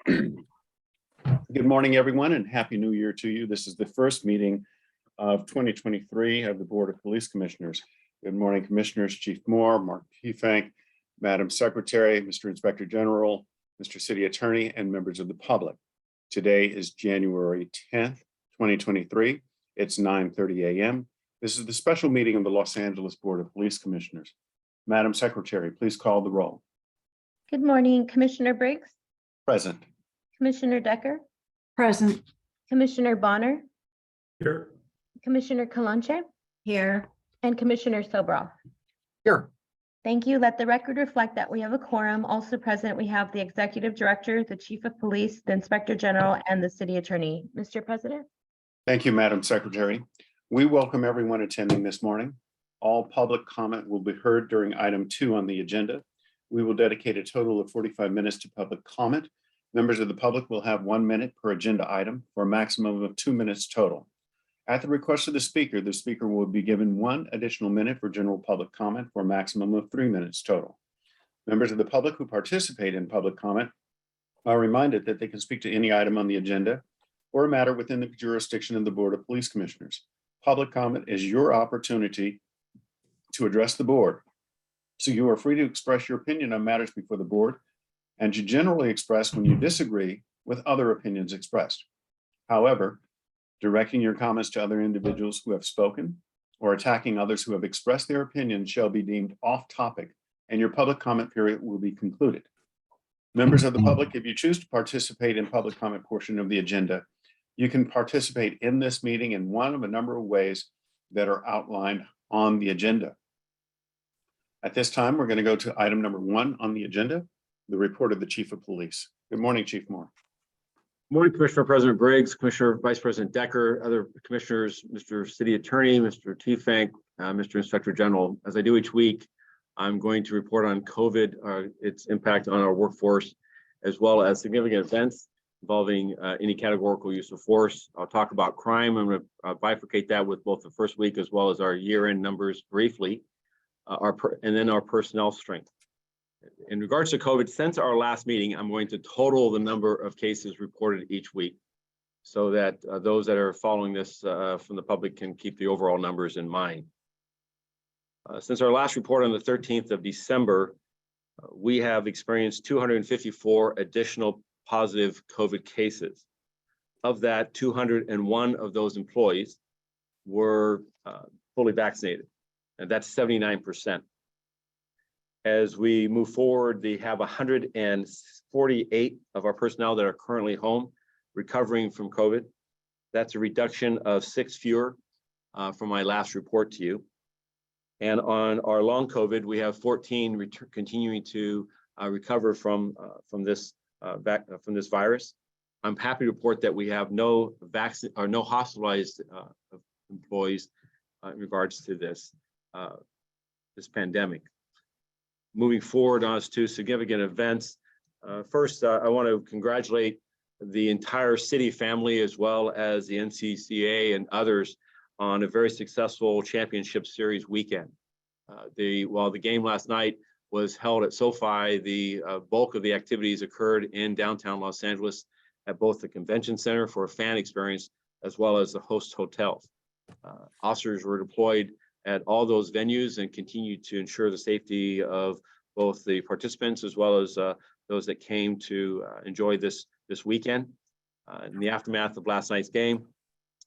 Good morning, everyone, and Happy New Year to you. This is the first meeting of 2023 of the Board of Police Commissioners. Good morning, Commissioners, Chief Moore, Mark Hefank, Madam Secretary, Mr. Inspector General, Mr. City Attorney, and members of the public. Today is January 10th, 2023. It's 9:30 a.m. This is the special meeting of the Los Angeles Board of Police Commissioners. Madam Secretary, please call the roll. Good morning, Commissioner Briggs, Present. Commissioner Decker, Present. Commissioner Bonner, Here. Commissioner Kalanche, Here. and Commissioner Sobroff. Here. Thank you. Let the record reflect that we have a quorum. Also present, we have the Executive Director, the Chief of Police, the Inspector General, and the City Attorney. Mr. President. Thank you, Madam Secretary. We welcome everyone attending this morning. All public comment will be heard during item 2 on the agenda. We will dedicate a total of 45 minutes to public comment. Members of the public will have 1 minute per agenda item for a maximum of 2 minutes total. At the request of the speaker will be given 1 additional minute for general public comment for a maximum of 3 minutes total. Members of the public who participate in public comment are reminded that they can speak to any item on the agenda or a matter within the jurisdiction of the Board of Police Commissioners. Public comment is your opportunity to address the board. So you are free to express your opinion on matters before the board and to generally express when you disagree with other opinions expressed. However, directing your comments to other individuals who have spoken or attacking others who have expressed their opinions shall be deemed off topic and your public comment period will be concluded. Members of the public, if you choose to participate in public comment portion of the agenda, you can participate in this meeting in one of a number of ways that are outlined on the agenda. At this time, we're going to go to item number 1 on the agenda, the report of the Chief of Police. Good morning, Chief Moore. Good morning, Commissioner President Briggs, Commissioner Vice President Decker, other commissioners, Mr. City Attorney, Mr. Hefank, Mr. Inspector General. As I do each week, I'm going to report on COVID, its impact on our workforce, as well as significant events involving any categorical use of force. I'll talk about crime. I'm going to bifurcate that with both the first week as well as our year-end numbers briefly, and then our personnel strength. In regards to COVID, since our last meeting, I'm going to total the number of cases reported each week so that those that are following this from the public can keep the overall numbers in mind. Since our last report on the 13th of December, we have experienced 254 additional positive COVID cases. Of that, 201 of those employees were fully vaccinated, and that's 79%. As we move forward, they have 148 of our personnel that are currently home recovering from COVID. That's a reduction of 6 fewer from my last report to you. And on our long COVID, we have 14 continuing to recover from this virus. I'm happy to report that we have no hospitalized employees in regards to this pandemic. Moving forward on to significant events. First, I want to congratulate the entire city family as well as the NCCA and others on a very successful championship series weekend. While the game last night was held at SoFi, the bulk of the activities occurred in downtown Los Angeles at both the convention center for a fan experience as well as the host hotels. Officers were deployed at all those venues and continue to ensure the safety of both the participants as well as those that came to enjoy this weekend. In the aftermath of last night's game,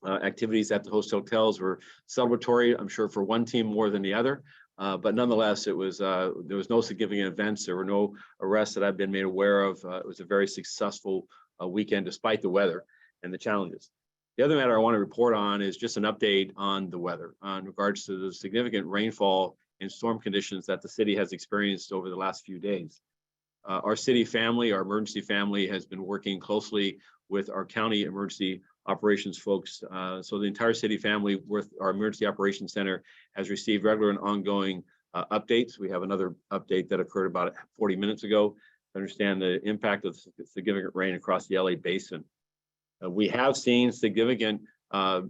activities at the host hotels were celebratory, I'm sure for one team more than the other, but nonetheless, there was no significant events. There were no arrests that I've been made aware of. It was a very successful weekend despite the weather and the challenges. The other matter I want to report on is just an update on the weather in regards to the significant rainfall and storm conditions that the city has experienced over the last few days. Our city family, our emergency family, has been working closely with our county emergency operations folks. So the entire city family with our emergency operations center has received regular and ongoing updates. We have another update that occurred about 40 minutes ago to understand the impact of significant rain across the LA basin. We have seen significant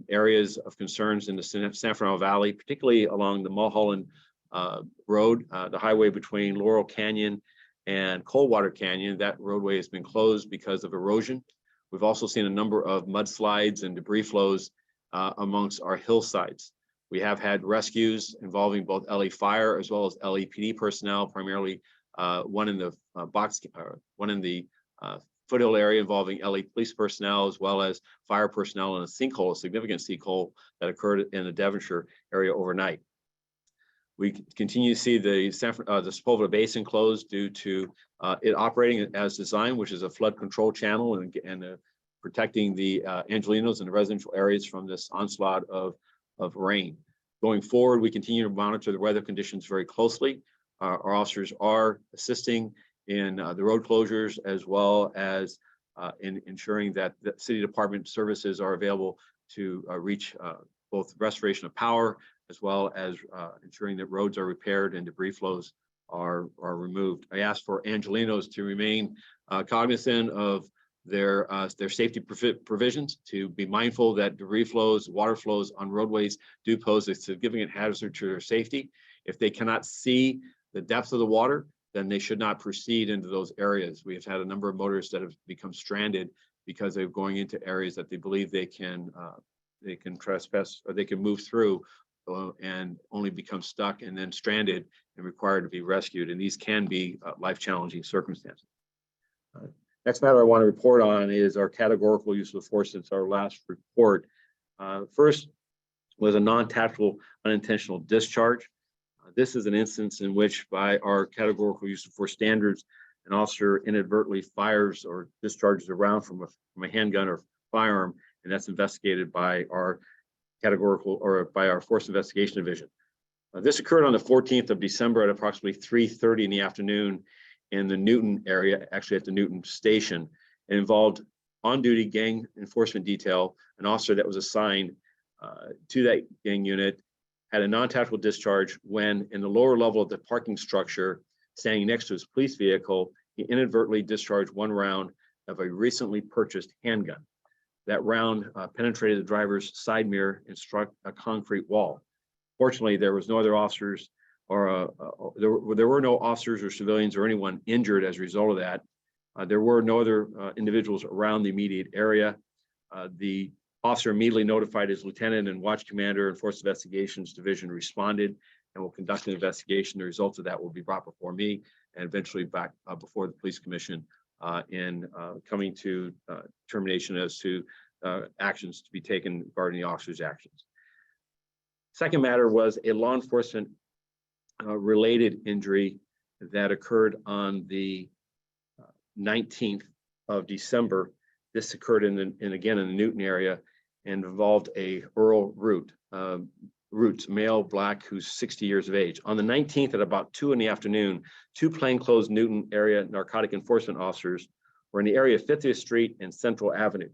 areas of concerns in the San Fernando Valley, particularly along the Mulholland Road, the highway between Laurel Canyon and Coldwater Canyon, that roadway has been closed because of erosion. We've also seen a number of mudslides and debris flows amongst our hillsides. We have had rescues involving both LA Fire as well as LAPD personnel, primarily one in the foothill area involving LA police personnel, as well as fire personnel in a sinkhole, a significant sinkhole that occurred in the Devonshire area overnight. We continue to see the Sepulveda Basin closed due to it operating as designed, which is a flood control channel and protecting the Angelenos and the residential areas from this onslaught of rain. Going forward, we continue to monitor the weather conditions very closely. Our officers are assisting in the road closures, as well as in ensuring that the city department services are available to reach both restoration of power, as well as ensuring that roads are repaired and debris flows are removed. I ask for Angelenos to remain cognizant of their safety provisions, to be mindful that debris flows, water flows on roadways do pose a significant hazard to their safety. If they cannot see the depth of the water, then they should not proceed into those areas. We have had a number of motorists that have become stranded because they're going into areas that they believe they can trespass or they can move through and only become stuck and then stranded and required to be rescued. And these can be life-challenging circumstances. Next matter I want to report on is our categorical use of force since our last report. First was a non-tactical unintentional discharge. This is an instance in which, by our categorical use of force standards, an officer inadvertently fires or discharges a round from a handgun or firearm, and that's investigated by our categorical or by our Force Investigation Division. This occurred on the 14th of December at approximately 3:30 in the afternoon in the Newton area, actually at the Newton station. It involved on-duty gang enforcement detail. An officer that was assigned to that gang unit had a non-tactical discharge when, in the lower level of the parking structure, standing next to his police vehicle, he inadvertently discharged one round of a recently purchased handgun. That round penetrated the driver's side mirror and struck a concrete wall. Fortunately, there was no other officers or there were no officers or civilians or anyone injured as a result of that. There were no other individuals around the immediate area. The officer immediately notified his lieutenant and watch commander, and Force Investigations Division responded and will conduct an investigation. The results of that will be brought before me and eventually back before the police commission in coming to determination as to actions to be taken regarding the officer's actions. Second matter was a law enforcement related injury that occurred on the 19th of December. This occurred again in the Newton area and involved a Earl Roots, male black who's 60 years of age. On the 19th at about 2 in the afternoon, two plainclothes Newton area narcotic enforcement officers were in the area of 50th Street and Central Avenue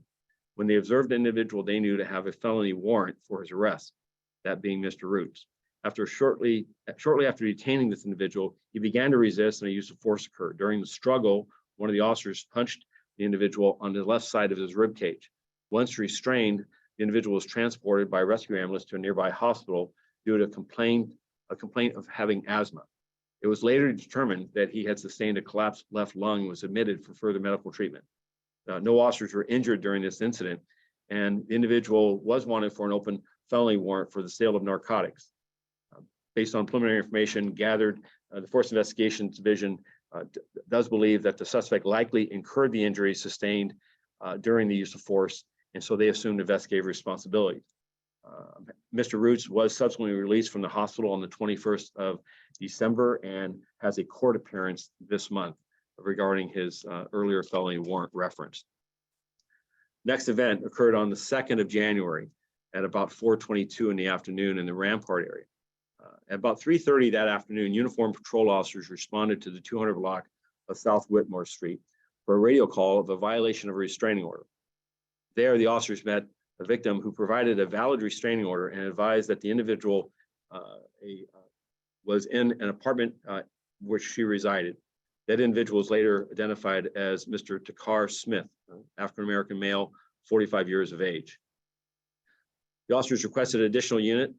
when they observed an individual they knew to have a felony warrant for his arrest, that being Mr. Roots. Shortly after detaining this individual, he began to resist and a use of force occurred. During the struggle, one of the officers punched the individual on the left side of his rib cage. Once restrained, the individual was transported by a rescue ambulance to a nearby hospital due to a complaint of having asthma. It was later determined that he had sustained a collapsed left lung and was admitted for further medical treatment. No officers were injured during this incident, and the individual was wanted for an open felony warrant for the sale of narcotics. Based on preliminary information gathered, the Force Investigations Division does believe that the suspect likely incurred the injuries sustained during the use of force, and so they assumed investigative responsibility. Mr. Roots was subsequently released from the hospital on the 21st of December and has a court appearance this month regarding his earlier felony warrant reference. Next event occurred on the 2nd of January at about 4:22 in the afternoon in the Rampart area. At about 3:30 that afternoon, uniformed patrol officers responded to the 200 block of South Whitmore Street for a radio call of a violation of a restraining order. There, the officers met a victim who provided a valid restraining order and advised that the individual was in an apartment which she resided. That individual was later identified as Mr. Takar Smith, African-American male, 45 years of age. The officers requested an additional unit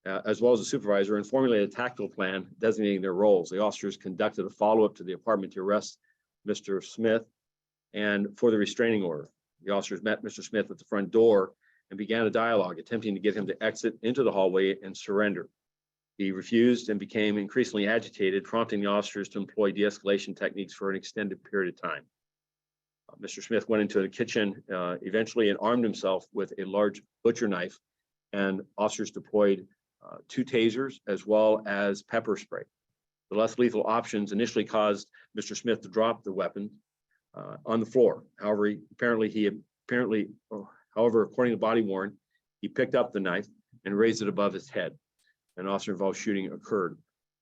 as well as the supervisor, and formulated a tactical plan designating their roles. The officers conducted a follow-up to the apartment to arrest Mr. Smith and for the restraining order. The officers met Mr. Smith at the front door and began a dialogue, attempting to get him to exit into the hallway and surrender. He refused and became increasingly agitated, prompting the officers to employ de-escalation techniques for an extended period of time. Mr. Smith went into the kitchen eventually and armed himself with a large butcher knife, and officers deployed 2 tasers as well as pepper spray. The less lethal options initially caused Mr. Smith to drop the weapon on the floor. However, according to body worn, he picked up the knife and raised it above his head. An officer-involved shooting occurred.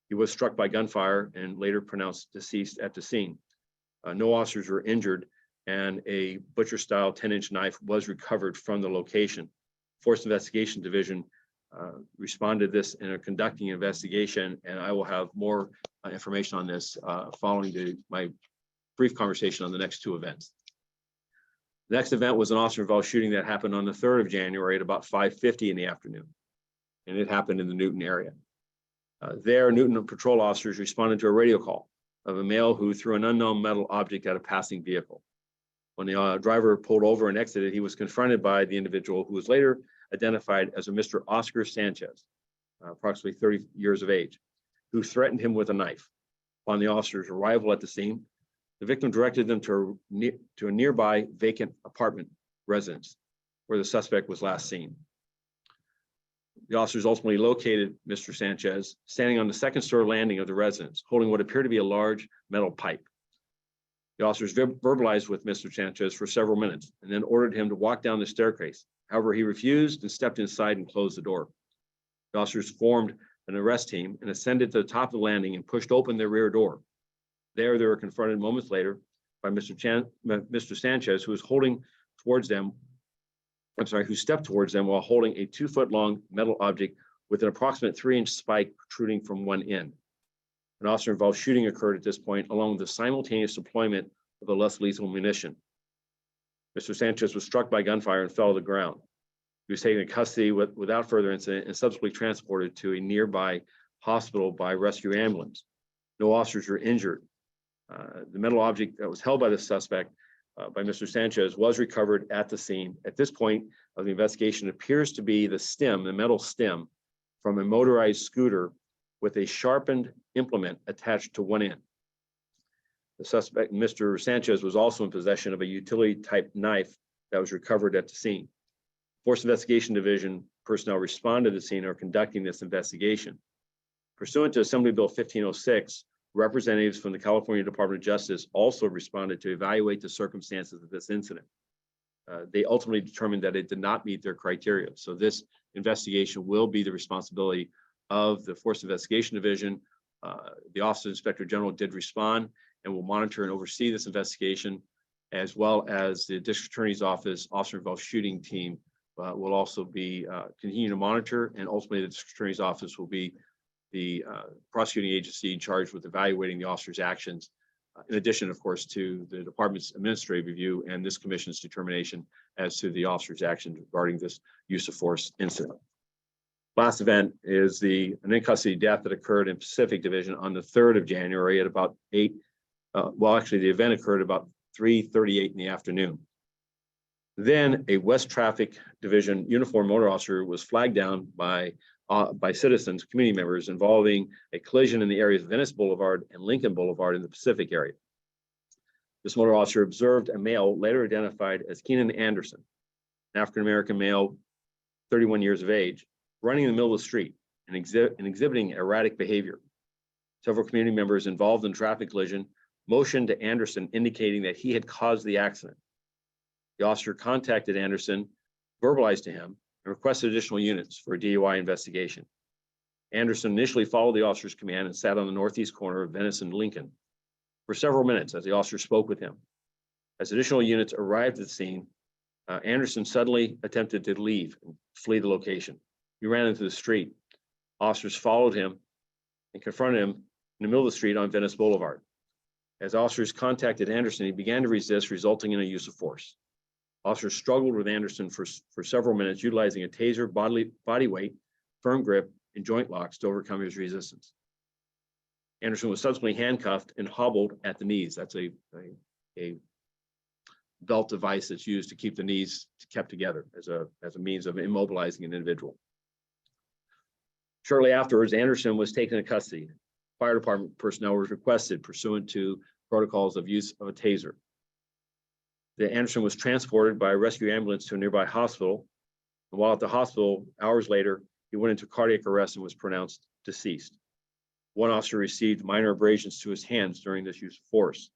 He was struck by gunfire and later pronounced deceased at the scene. No officers were injured, and a butcher-style 10-inch knife was recovered from the location. Force Investigation Division responded to this and are conducting an investigation, and I will have more information on this following my brief conversation on the next 2 events. The next event was an officer-involved shooting that happened on the 3rd of January at about 5:50 in the afternoon, and it happened in the Newton area. There, Newton patrol officers responded to a radio call of a male who threw an unknown metal object at a passing vehicle. When the driver pulled over and exited, he was confronted by the individual, who was later identified as a Mr. Oscar Sanchez, approximately 30 years of age, who threatened him with a knife. Upon the officer's arrival at the scene, the victim directed them to a nearby vacant apartment residence where the suspect was last seen. The officers ultimately located Mr. Sanchez standing on the 2nd story landing of the residence, holding what appeared to be a large metal pipe. The officers verbalized with Mr. Sanchez for several minutes and then ordered him to walk down the staircase. However, he refused and stepped inside and closed the door. The officers formed an arrest team and ascended to the top of the landing and pushed open the rear door. There, they were confronted moments later by Mr. Sanchez, who was holding towards them, who stepped towards them while holding a 2-foot-long metal object with an approximate 3-inch spike protruding from one end. An officer-involved shooting occurred at this point, along with the simultaneous deployment of a less lethal munition. Mr. Sanchez was struck by gunfire and fell to the ground. He was taken into custody without further incident and subsequently transported to a nearby hospital by rescue ambulance. No officers were injured. The metal object that was held by the suspect, by Mr. Sanchez, was recovered at the scene. At this point of the investigation, it appears to be the metal stem from a motorized scooter with a sharpened implement attached to one end. The suspect, Mr. Sanchez, was also in possession of a utility-type knife that was recovered at the scene. Force Investigation Division personnel responded to the scene and are conducting this investigation. Pursuant to Assembly Bill 1506, representatives from the California Department of Justice also responded to evaluate the circumstances of this incident. They ultimately determined that it did not meet their criteria. So this investigation will be the responsibility of the Force Investigation Division. The Office of Inspector General did respond and will monitor and oversee this investigation, as well as the District Attorney's Office officer-involved shooting team will also be continue to monitor, and ultimately the District Attorney's Office will be the prosecuting agency charged with evaluating the officer's actions, in addition, of course, to the department's administrative review and this commission's determination as to the officer's actions regarding this use of force incident. Last event is an in-custody death that occurred in Pacific Division on the 3rd of January at about 8. The event occurred about 3:38 in the afternoon. Then a West Traffic Division uniformed motor officer was flagged down by citizens, community members, involving a collision in the areas of Venice Boulevard and Lincoln Boulevard in the Pacific area. This motor officer observed a male later identified as Keenan Anderson, an African-American male, 31 years of age, running in the middle of the street and exhibiting erratic behavior. Several community members involved in the traffic collision motioned to Anderson, indicating that he had caused the accident. The officer contacted Anderson, verbalized to him, and requested additional units for a DUI investigation. Anderson initially followed the officer's command and sat on the northeast corner of Venice and Lincoln for several minutes as the officer spoke with him. As additional units arrived at the scene, Anderson suddenly attempted to leave and flee the location. He ran into the street. Officers followed him and confronted him in the middle of the street on Venice Boulevard. As officers contacted Anderson, he began to resist, resulting in a use of force. Officers struggled with Anderson for several minutes, utilizing a taser, body weight, firm grip, and joint locks to overcome his resistance. Anderson was subsequently handcuffed and hobbled at the knees. That's a belt device that's used to keep the knees kept together as a means of immobilizing an individual. Shortly afterwards, Anderson was taken into custody. Fire department personnel was requested pursuant to protocols of use of a taser. Anderson was transported by a rescue ambulance to a nearby hospital. And while at the hospital, hours later, he went into cardiac arrest and was pronounced deceased. One officer received minor abrasions to his hands during this use of force.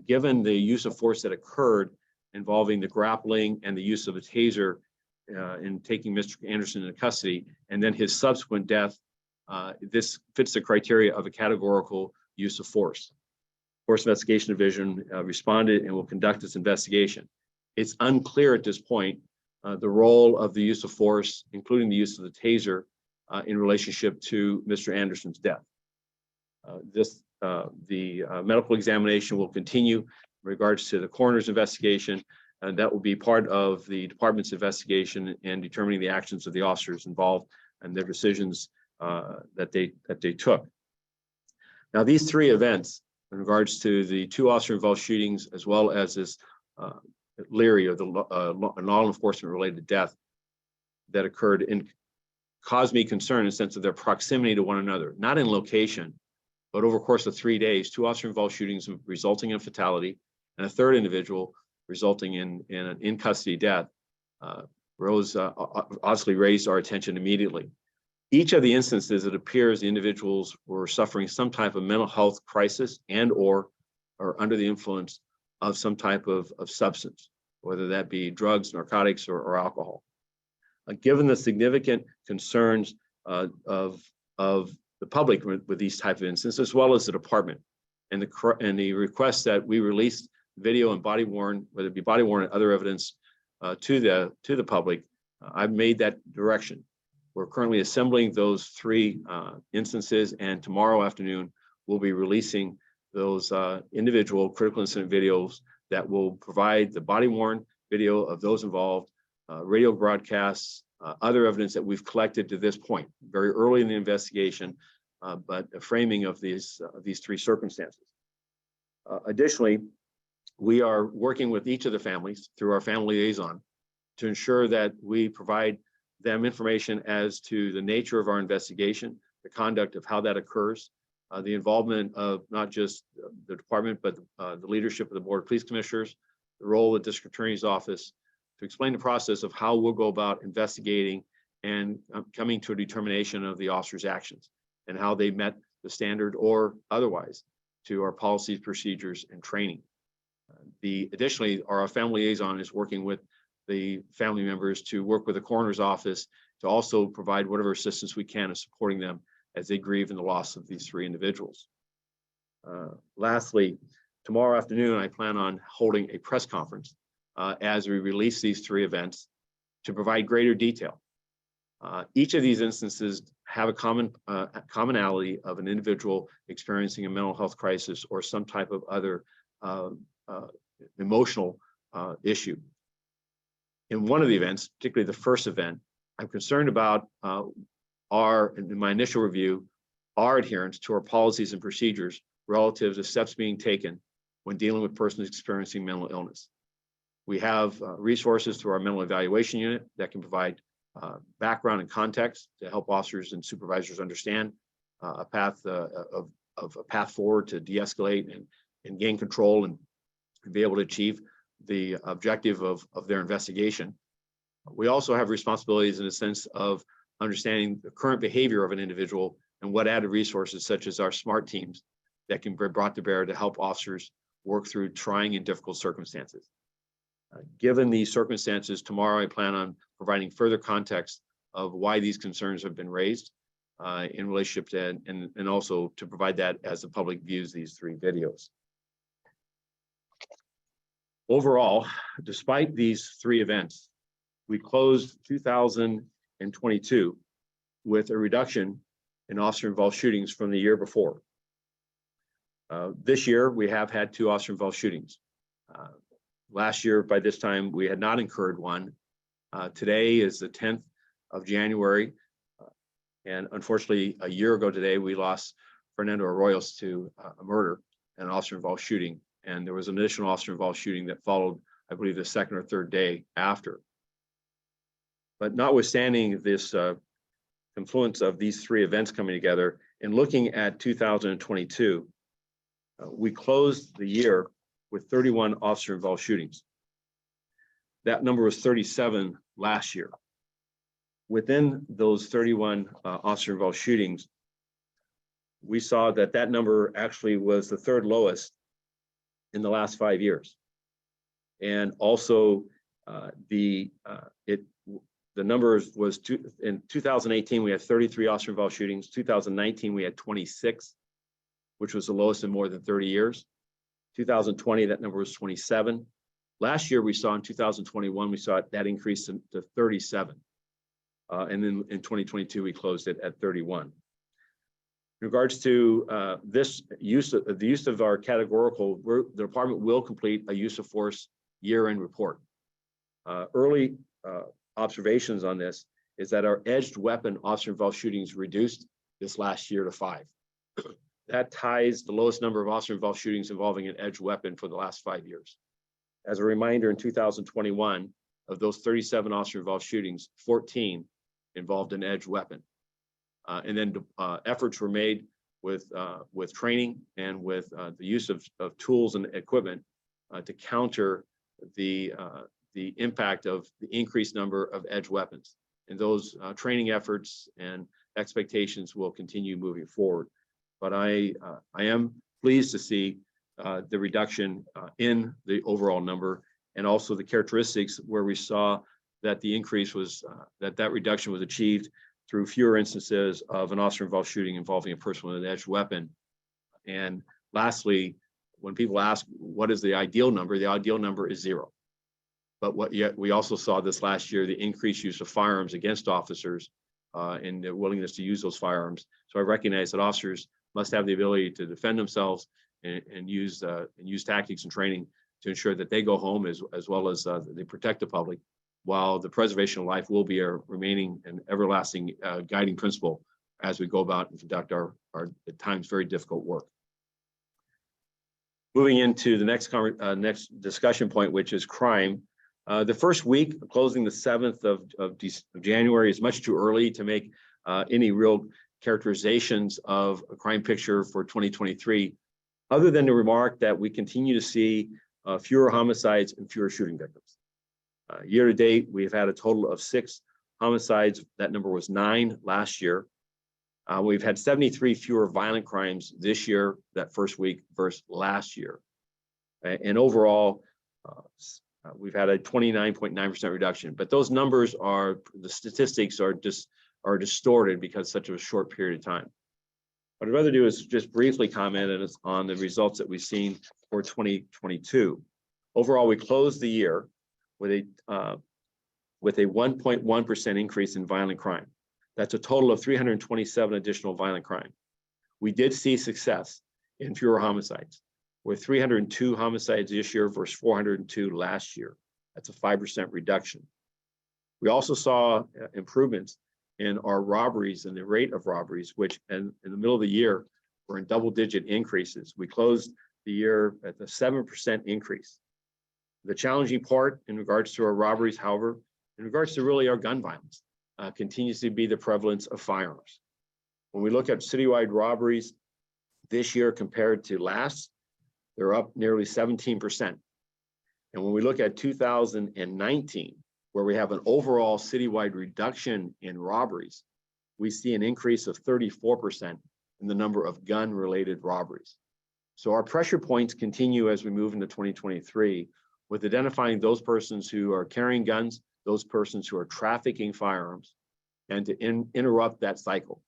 Given the use of force that occurred involving the grappling and the use of a taser in taking Mr. Anderson into custody, and then his subsequent death, this fits the criteria of a categorical use of force. Force Investigation Division responded and will conduct its investigation. It's unclear at this point the role of the use of force, including the use of the taser, in relationship to Mr. Anderson's death. The medical examination will continue in regards to the coroner's investigation, and that will be part of the department's investigation and determining the actions of the officers involved and their decisions that they took. Now, these three events, in regards to the two officer-involved shootings, as well as this Leary or the law enforcement related death that occurred, caused me concern in the sense of their proximity to one another, not in location, but over the course of 3 days, two officer-involved shootings resulting in fatality, and a third individual resulting in an in-custody death, obviously raised our attention immediately. Each of the instances, it appears the individuals were suffering some type of mental health crisis and or under the influence of some type of substance, whether that be drugs, narcotics, or alcohol. Given the significant concerns of the public with these type of incidents, as well as the department, and the request that we release video and body worn, whether it be body worn and other evidence to the public, I've made that direction. We're currently assembling those three instances, and tomorrow afternoon we'll be releasing those individual critical incident videos that will provide the body worn video of those involved, radio broadcasts, other evidence that we've collected to this point, very early in the investigation, but a framing of these three circumstances. Additionally, we are working with each of the families through our family liaison to ensure that we provide them information as to the nature of our investigation, the conduct of how that occurs, the involvement of not just the department, but the leadership of the Board of Police Commissioners, the role of the District Attorney's Office, to explain the process of how we'll go about investigating and coming to a determination of the officer's actions and how they met the standard or otherwise to our policies, procedures, and training. Additionally, our family liaison is working with the family members to work with the coroner's office to also provide whatever assistance we can in supporting them as they grieve in the loss of these three individuals. Lastly, tomorrow afternoon, I plan on holding a press conference as we release these three events to provide greater detail. Each of these instances have a commonality of an individual experiencing a mental health crisis or some type of other emotional issue. In one of the events, particularly the first event, I'm concerned about in my initial review, our adherence to our policies and procedures relative to steps being taken when dealing with persons experiencing mental illness. We have resources through our mental evaluation unit that can provide background and context to help officers and supervisors understand a path forward to de-escalate and gain control and be able to achieve the objective of their investigation. We also have responsibilities in the sense of understanding the current behavior of an individual and what added resources such as our SMART teams that can be brought to bear to help officers work through trying and difficult circumstances. Given these circumstances, tomorrow I plan on providing further context of why these concerns have been raised in relationship to, and also to provide that as the public views these three videos. Overall, despite these three events, we closed 2022 with a reduction in officer-involved shootings from the year before. This year, we have had two officer-involved shootings. Last year, by this time, we had not incurred one. Today is the 10th of January. And unfortunately, a year ago today, we lost Fernando Arroyos to a murder and an officer-involved shooting. And there was an additional officer-involved shooting that followed, I believe, the second or third day after. But notwithstanding this confluence of these three events coming together, and looking at 2022, we closed the year with 31 officer-involved shootings. That number was 37 last year. Within those 31 officer-involved shootings, we saw that that number actually was the third lowest in the last 5 years. And also the numbers was in 2018, we had 33 officer-involved shootings. 2019, we had 26, which was the lowest in more than 30 years. 2020, that number was 27. Last year, we saw in 2021, we saw that increase to 37. And then in 2022, we closed it at 31. In regards to this use of our categorical, the department will complete a use of force year-end report. Early observations on this is that our edged weapon officer-involved shootings reduced this last year to 5. That ties the lowest number of officer-involved shootings involving an edged weapon for the last 5 years. As a reminder, in 2021, of those 37 officer-involved shootings, 14 involved an edged weapon. And then efforts were made with training and with the use of tools and equipment to counter the impact of the increased number of edged weapons. And those training efforts and expectations will continue moving forward. But I am pleased to see the reduction in the overall number, and also the characteristics where we saw that the increase was that reduction was achieved through fewer instances of an officer-involved shooting involving a person with an edged weapon. And lastly, when people ask what is the ideal number is 0. But yet we also saw this last year, the increased use of firearms against officers and their willingness to use those firearms. So I recognize that officers must have the ability to defend themselves and use tactics and training to ensure that they go home as well as they protect the public, while the preservation of life will be a remaining and everlasting guiding principle as we go about and conduct our at times very difficult work. Moving into the next discussion point, which is crime. The first week, closing the 7th of January, is much too early to make any real characterizations of a crime picture for 2023, other than to remark that we continue to see fewer homicides and fewer shooting victims. Year to date, we've had a total of 6 homicides. That number was 9 last year. We've had 73 fewer violent crimes this year, that first week, versus last year. And overall, we've had a 29.9% reduction. But those numbers the statistics are distorted because such a short period of time. What I'd rather do is just briefly comment on the results that we've seen for 2022. Overall, we closed the year with a 1.1% increase in violent crime. That's a total of 327 additional violent crime. We did see success in fewer homicides, with 302 homicides this year versus 402 last year. That's a 5% reduction. We also saw improvements in our robberies and the rate of robberies, which in the middle of the year were in double-digit increases. We closed the year at a 7% increase. The challenging part in regards to our robberies, however, in regards to really our gun violence, continues to be the prevalence of firearms. When we look at citywide robberies this year compared to last, they're up nearly 17%. And when we look at 2019, where we have an overall citywide reduction in robberies, we see an increase of 34% in the number of gun-related robberies. So our pressure points continue as we move into 2023 with identifying those persons who are carrying guns, those persons who are trafficking firearms, and to interrupt that cycle,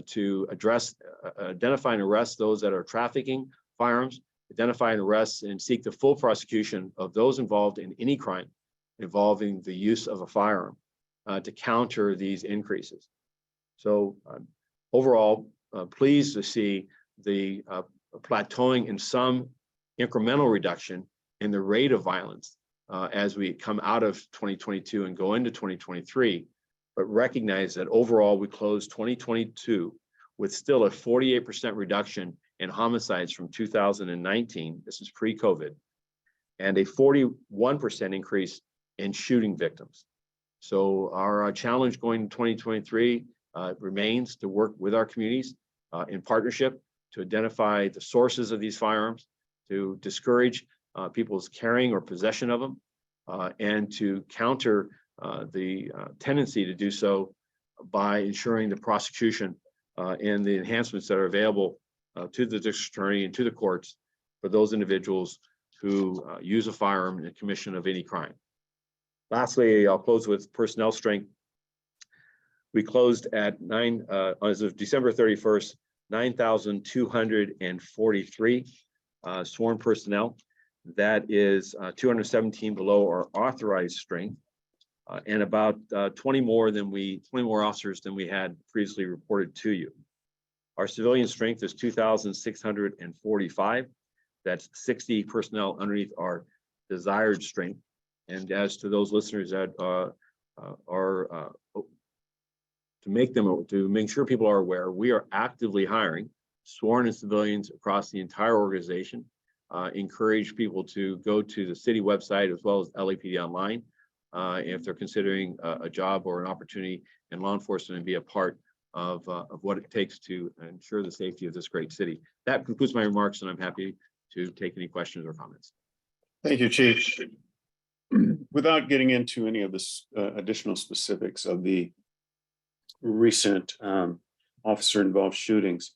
to address, identify and arrest those that are trafficking firearms, identify and arrest and seek the full prosecution of those involved in any crime involving the use of a firearm to counter these increases. So overall, pleased to see the plateauing in some incremental reduction in the rate of violence as we come out of 2022 and go into 2023. but recognize that overall we closed 2022 with still a 48% reduction in homicides from 2019. This is pre-COVID, and a 41% increase in shooting victims. So our challenge going to 2023 remains to work with our communities in partnership to identify the sources of these firearms, to discourage people's carrying or possession of them, and to counter the tendency to do so by ensuring the prosecution and the enhancements that are available to the district attorney and to the courts for those individuals who use a firearm in the commission of any crime. Lastly, I'll close with personnel strength. We closed at as of December 31st, 9,243 sworn personnel. That is 217 below our authorized strength, and about 20 more officers than we had previously reported to you. Our civilian strength is 2,645. That's 60 personnel underneath our desired strength. And as to those listeners that to make sure people are aware, we are actively hiring sworn and civilians across the entire organization. Encourage people to go to the city website as well as LAPD online if they're considering a job or an opportunity in law enforcement and be a part of what it takes to ensure the safety of this great city. That concludes my remarks, and I'm happy to take any questions or comments. Thank you, Chief. Without getting into any of the additional specifics of the recent officer-involved shootings,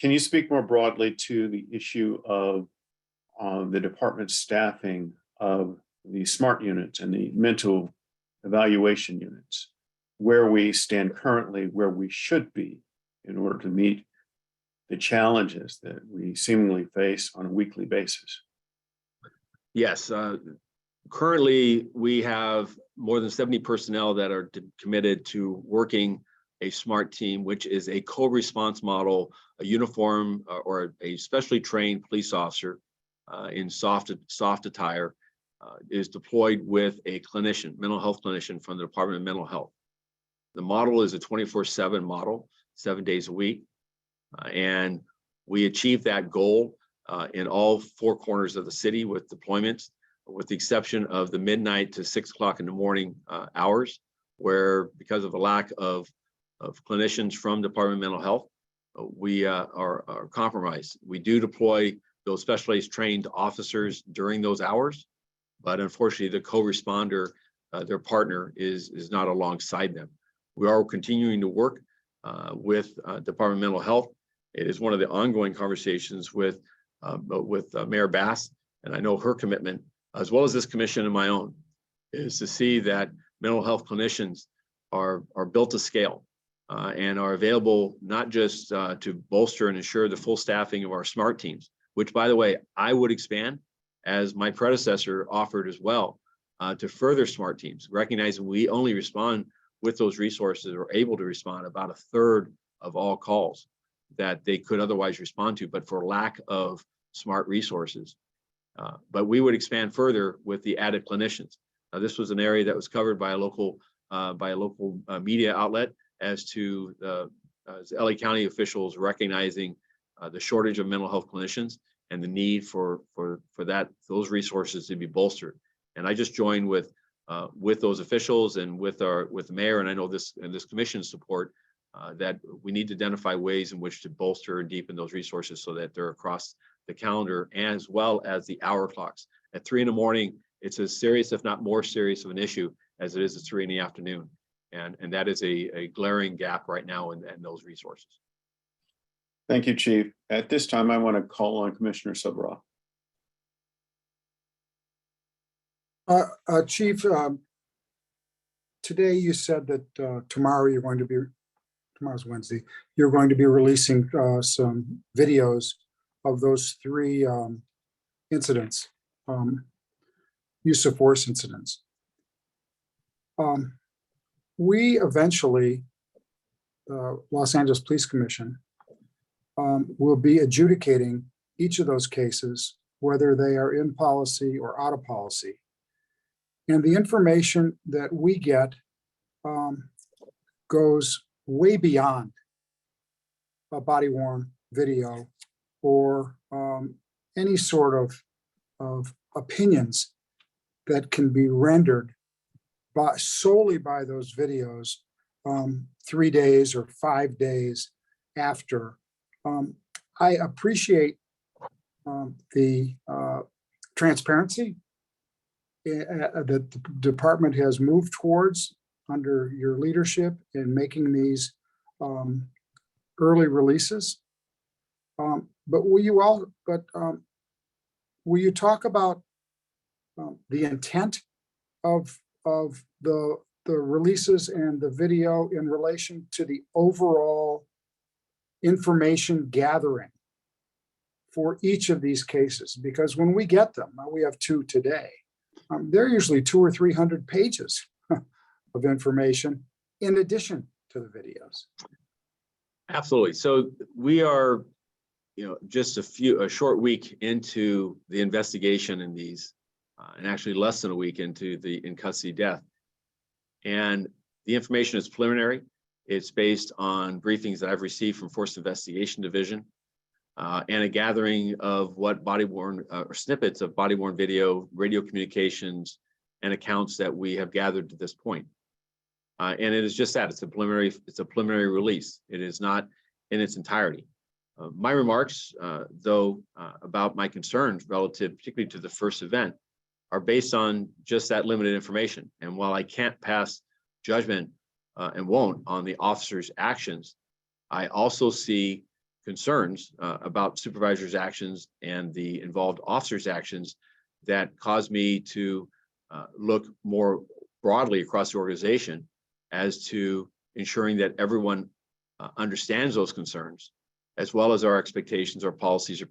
can you speak more broadly to the issue of the department's staffing of the SMART units and the mental evaluation units, where we stand currently, where we should be in order to meet the challenges that we seemingly face on a weekly basis? Yes. Currently, we have more than 70 personnel that are committed to working a SMART team, which is a co-response model, a uniform or a specially trained police officer in soft attire is deployed with a clinician, mental health clinician from the Department of Mental Health. The model is a 24/7 model, 7 days a week. And we achieved that goal in all four corners of the city with deployments, with the exception of the midnight to 6 o'clock in the morning hours, where because of a lack of clinicians from Department of Mental Health, we are compromised. We do deploy those specialized trained officers during those hours, but unfortunately the co-responder, their partner is not alongside them. We are continuing to work with Department of Mental Health. It is one of the ongoing conversations with Mayor Bass, and I know her commitment, as well as this commission and my own, is to see that mental health clinicians are built to scale and are available not just to bolster and ensure the full staffing of our SMART teams, which, by the way, I would expand, as my predecessor offered as well, to further SMART teams, recognizing we only respond with those resources, or able to respond about 1/3 of all calls that they could otherwise respond to, but for lack of SMART resources. But we would expand further with the added clinicians. Now, this was an area that was covered by a local media outlet as to as LA County officials recognizing the shortage of mental health clinicians and the need for those resources to be bolstered. And I just joined with those officials and with the mayor, and I know this commission's support, that we need to identify ways in which to bolster and deepen those resources so that they're across the calendar, as well as the hour clocks. At 3 in the morning, it's as serious, if not more serious of an issue as it is at 3 in the afternoon. And that is a glaring gap right now in those resources. Thank you, Chief. At this time, I want to call on Commissioner Subraw. Chief, today you said that tomorrow's Wednesday, you're going to be releasing some videos of those 3 incidents, use of force incidents. We eventually, Los Angeles Police Commission, will be adjudicating each of those cases, whether they are in policy or out of policy. And the information that we get goes way beyond a body worn video or any sort of opinions that can be rendered solely by those videos 3 days or 5 days after. I appreciate the transparency that the department has moved towards under your leadership in making these early releases. But will you talk about the intent of the releases and the video in relation to the overall information gathering for each of these cases? Because when we get them, we have 2 today, they're usually 200 or 300 pages of information in addition to the videos. Absolutely. So we are, just a short week into the investigation in these, and actually less than a week into the in custody death. And the information is preliminary. It's based on briefings that I've received from Force Investigation Division and a gathering of what body-worn or snippets of body-worn video, radio communications, and accounts that we have gathered to this point. And it is just that, it's a preliminary release. It is not in its entirety. My remarks, though, about my concerns relative particularly to the first event are based on just that limited information. And while I can't pass judgment and won't on the officer's actions, I also see concerns about supervisor's actions and the involved officer's actions that cause me to look more broadly across the organization as to ensuring that everyone understands those concerns, as well as our expectations, our policies, or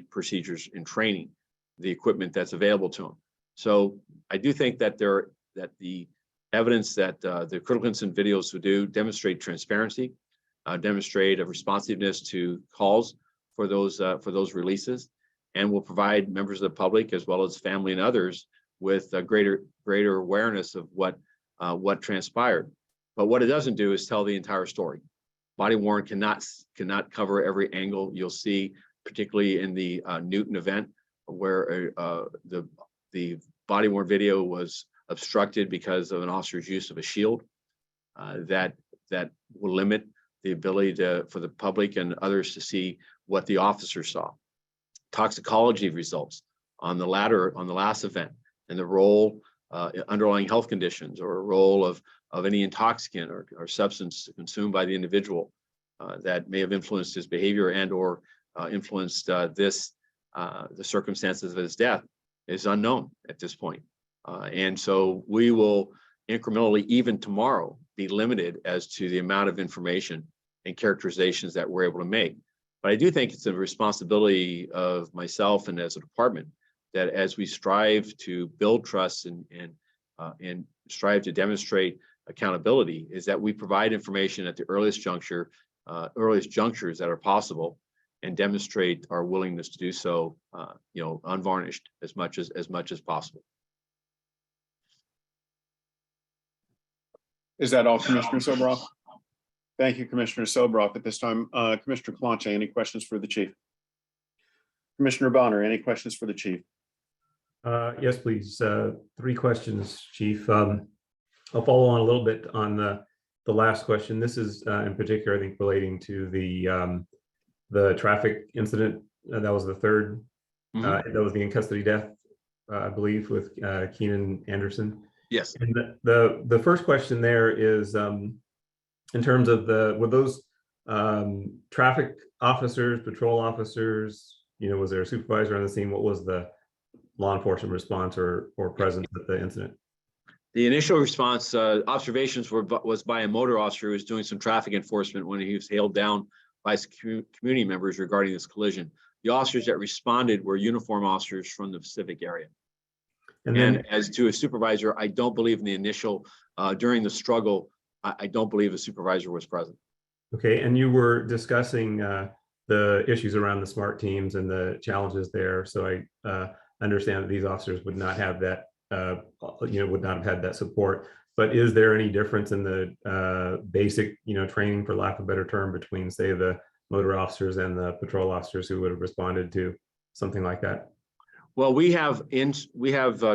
procedures in training, the equipment that's available to them. So I do think that the evidence that the critical incident videos would do demonstrate transparency, demonstrate a responsiveness to calls for those releases, and will provide members of the public as well as family and others with a greater awareness of what transpired. But what it doesn't do is tell the entire story. Body worn cannot cover every angle. You'll see, particularly in the Newton event, where the body worn video was obstructed because of an officer's use of a shield. That will limit the ability for the public and others to see what the officer saw. Toxicology results on the last event, and the role, underlying health conditions, or a role of any intoxicant or substance consumed by the individual that may have influenced his behavior and or influenced the circumstances of his death is unknown at this point. And so we will incrementally, even tomorrow, be limited as to the amount of information and characterizations that we're able to make. But I do think it's a responsibility of myself and as a department that as we strive to build trust and strive to demonstrate accountability, is that we provide information at the earliest junctures that are possible, and demonstrate our willingness to do so, unvarnished as much as possible. Is that all, Commissioner Sobroff? Thank you, Commissioner Sobroff. At this time, Commissioner Clanche, any questions for the chief? Commissioner Bonner, any questions for the chief? Yes, please. 3 questions, Chief. I'll follow on a little bit on the last question. This is in particular, I think, relating to the traffic incident. That was the third. That was the in custody death, I believe, with Keenan Anderson. Yes. And the first question there is, in terms of were those traffic officers, patrol officers, was there a supervisor on the scene? What was the law enforcement response or presence at the incident? The initial response, observations was by a motor officer who was doing some traffic enforcement when he was hailed down by community members regarding this collision. The officers that responded were uniform officers from the Pacific area. And as to a supervisor, I don't believe in the initial, during the struggle, I don't believe a supervisor was present. Okay, and you were discussing the issues around the SMART teams and the challenges there. So I understand that these officers would not have that, would not have had that support. But is there any difference in the basic, training, for lack of a better term, between, say, the motor officers and the patrol officers who would have responded to something like that? Well, we have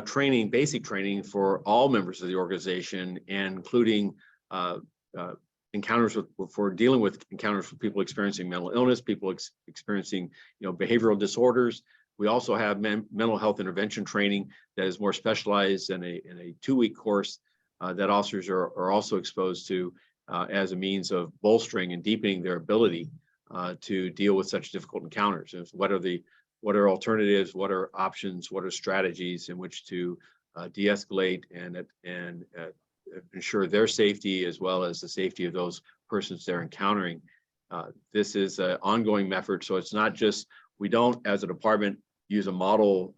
training, basic training for all members of the organization, and including encounters for dealing with encounters with people experiencing mental illness, people experiencing behavioral disorders. We also have mental health intervention training that is more specialized in a 2-week course that officers are also exposed to as a means of bolstering and deepening their ability to deal with such difficult encounters. What are alternatives? What are options? What are strategies in which to de-escalate and ensure their safety as well as the safety of those persons they're encountering? This is an ongoing effort, so it's not just, we don't as a department use a model.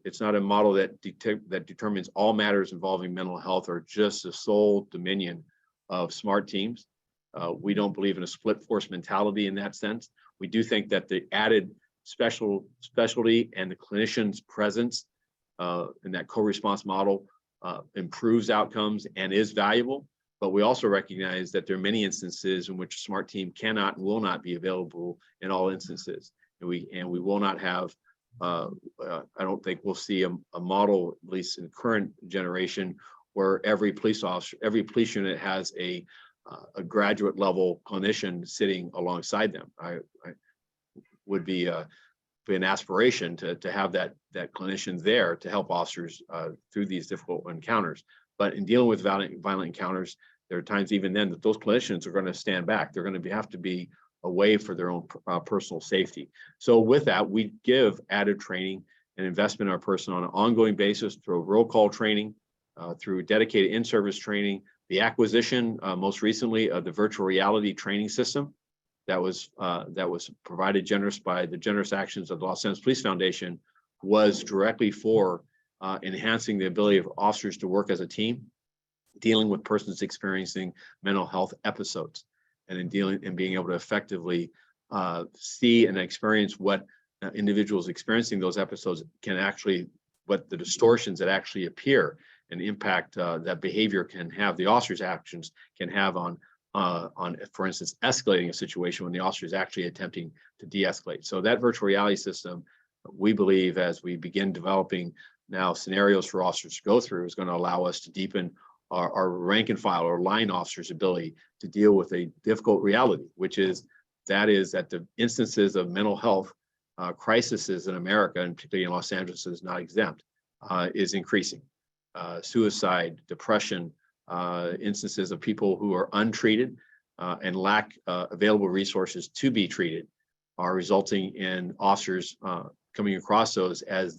It's not a model that determines all matters involving mental health or just the sole dominion of SMART teams. We don't believe in a split force mentality in that sense. We do think that the added specialty and the clinician's presence in that co-response model improves outcomes and is valuable. But we also recognize that there are many instances in which a SMART team cannot and will not be available in all instances. And we will not have, I don't think we'll see a model, at least in the current generation, where every police officer, every police unit has a graduate level clinician sitting alongside them. I would be an aspiration to have that clinician there to help officers through these difficult encounters. But in dealing with violent encounters, there are times even then that those clinicians are going to stand back. They're going to have to be away for their own personal safety. So with that, we give added training and investment in our personnel on an ongoing basis through roll call training, through dedicated in-service training, the acquisition most recently of the virtual reality training system that was provided by the generous actions of the Los Angeles Police Foundation, was directly for enhancing the ability of officers to work as a team, dealing with persons experiencing mental health episodes, and in being able to effectively see and experience what individuals experiencing those episodes can actually, what the distortions that actually appear and impact that behavior can have, the officer's actions can have on, for instance, escalating a situation when the officer is actually attempting to de-escalate. So that virtual reality system, we believe, as we begin developing now scenarios for officers to go through, is going to allow us to deepen our rank and file or line officers' ability to deal with a difficult reality, which is that the instances of mental health crises in America, and particularly in Los Angeles, is not exempt, is increasing. Suicide, depression, instances of people who are untreated and lack available resources to be treated are resulting in officers coming across those as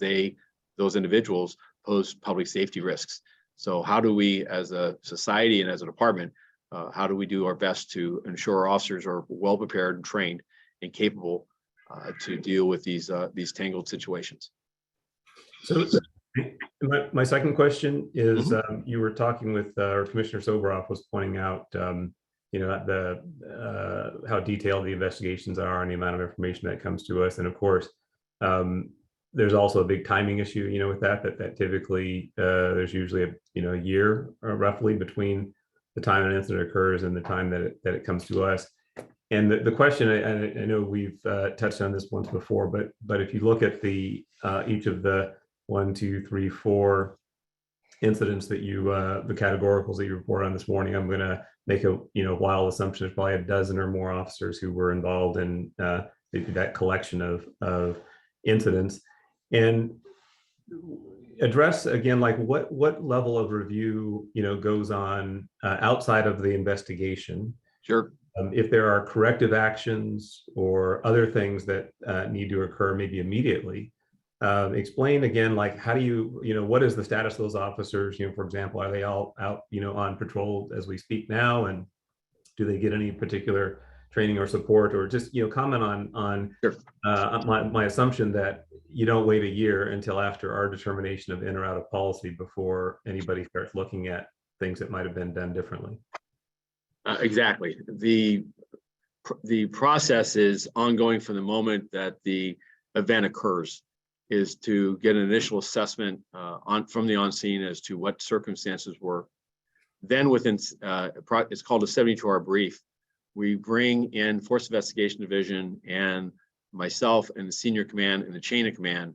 those individuals pose public safety risks. So how do we, as a society and as a department, how do we do our best to ensure our officers are well prepared and trained and capable to deal with these tangled situations? So my second question is, you were talking with Commissioner Soboroff was pointing out, how detailed the investigations are and the amount of information that comes to us. And of course, there's also a big timing issue, with that typically there's usually a year roughly between the time an incident occurs and the time that it comes to us. And the question, I know we've touched on this once before, but if you look at each of the 1, 2, 3, 4 incidents that the categoricals that you report on this morning, I'm going to make a wild assumption. There's probably a dozen or more officers who were involved in that collection of incidents. And address again, like what level of review goes on outside of the investigation. Sure. If there are corrective actions or other things that need to occur maybe immediately. Explain again, like how do you what is the status of those officers? For example, are they all out on patrol as we speak now, and do they get any particular training or support, or just comment on Sure. My assumption that you don't wait a year until after our determination of in or out of policy before anybody starts looking at things that might have been done differently. Exactly. The process is ongoing from the moment that the event occurs. is to get an initial assessment from the on-scene as to what circumstances were. Then within, it's called a 72-hour brief. We bring in Force Investigation Division and myself and the senior command and the chain of command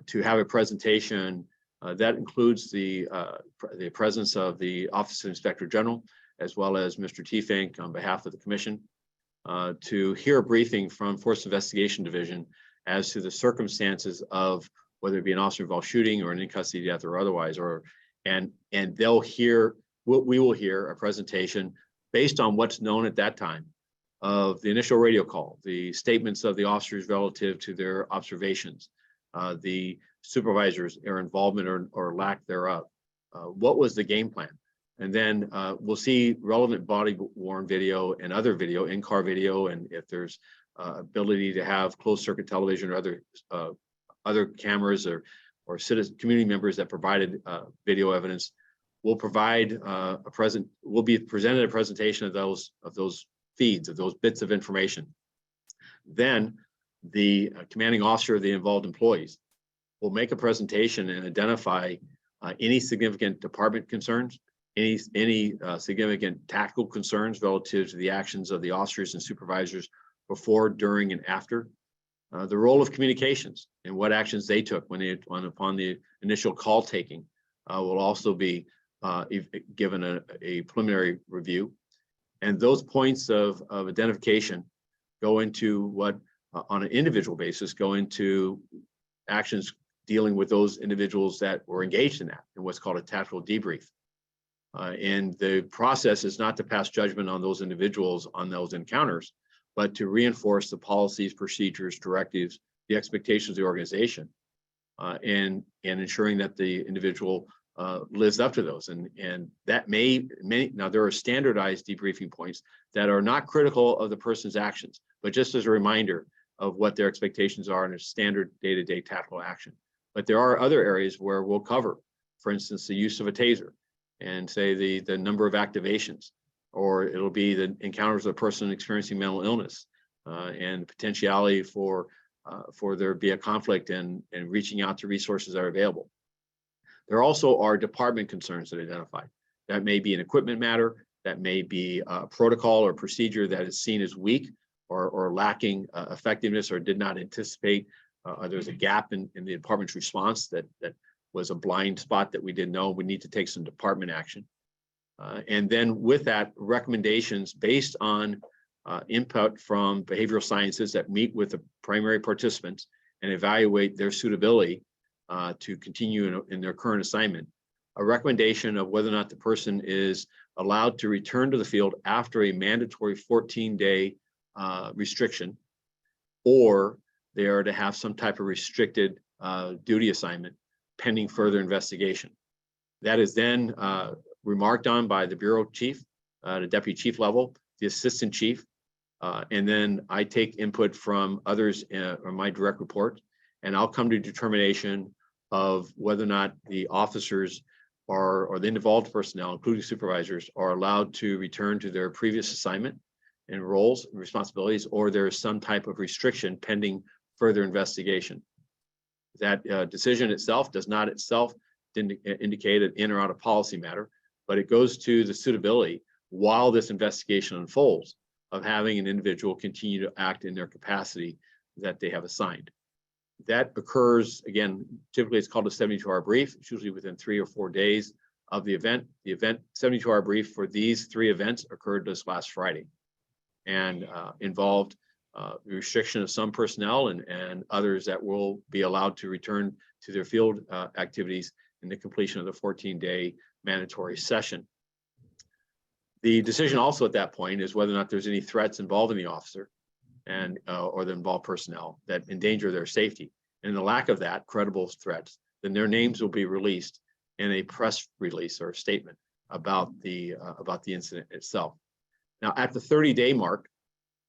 to have a presentation that includes the presence of the Office of Inspector General, as well as Mr. T-Fink on behalf of the commission, to hear a briefing from Force Investigation Division as to the circumstances of whether it be an officer-involved shooting or an in-custody death or otherwise, and they'll hear, we will hear a presentation based on what's known at that time of the initial radio call, the statements of the officers relative to their observations, the supervisors, their involvement or lack thereof. What was the game plan? And then we'll see relevant body-worn video and other video, in-car video, and if there's ability to have closed-circuit television or other cameras or citizen community members that provided video evidence, we'll provide we'll be presented a presentation of those feeds, of those bits of information. Then the commanding officer of the involved employees will make a presentation and identify any significant department concerns, any significant tactical concerns relative to the actions of the officers and supervisors before, during, and after. The role of communications and what actions they took upon the initial call taking will also be given a preliminary review. And those points of identification go into what, on an individual basis, go into actions dealing with those individuals that were engaged in that, in what's called a tactical debrief. And the process is not to pass judgment on those individuals on those encounters, but to reinforce the policies, procedures, directives, the expectations of the organization, and ensuring that the individual lives up to those. And that now there are standardized debriefing points that are not critical of the person's actions, but just as a reminder of what their expectations are in a standard day-to-day tactical action. But there are other areas where we'll cover, for instance, the use of a taser, and say the number of activations, or it'll be the encounters of a person experiencing mental illness, and potentiality for there be a conflict and reaching out to resources that are available. There also are department concerns that are identified. That may be an equipment matter, that may be a protocol or procedure that is seen as weak or lacking effectiveness, or did not anticipate. There's a gap in the department's response that was a blind spot that we didn't know. We need to take some department action. And then with that, recommendations based on input from behavioral sciences that meet with the primary participants and evaluate their suitability to continue in their current assignment. A recommendation of whether or not the person is allowed to return to the field after a mandatory 14-day restriction, or they are to have some type of restricted duty assignment pending further investigation. That is then remarked on by the bureau chief, the deputy chief level, the assistant chief, and then I take input from others on my direct report, and I'll come to a determination of whether or not the officers or the involved personnel, including supervisors, are allowed to return to their previous assignment and roles and responsibilities, or there is some type of restriction pending further investigation. That decision itself does not indicate an in or out of policy matter, but it goes to the suitability while this investigation unfolds of having an individual continue to act in their capacity that they have assigned. That occurs, again, typically it's called a 72-hour brief. It's usually within 3 or 4 days of the event. The event 72-hour brief for these 3 events occurred this last Friday and involved the restriction of some personnel and others that will be allowed to return to their field activities in the completion of the 14-day mandatory session. The decision also at that point is whether or not there's any threats involving the officer and or the involved personnel that endanger their safety. And in the lack of that, credible threats, then their names will be released in a press release or statement about the incident itself. Now, at the 30-day mark,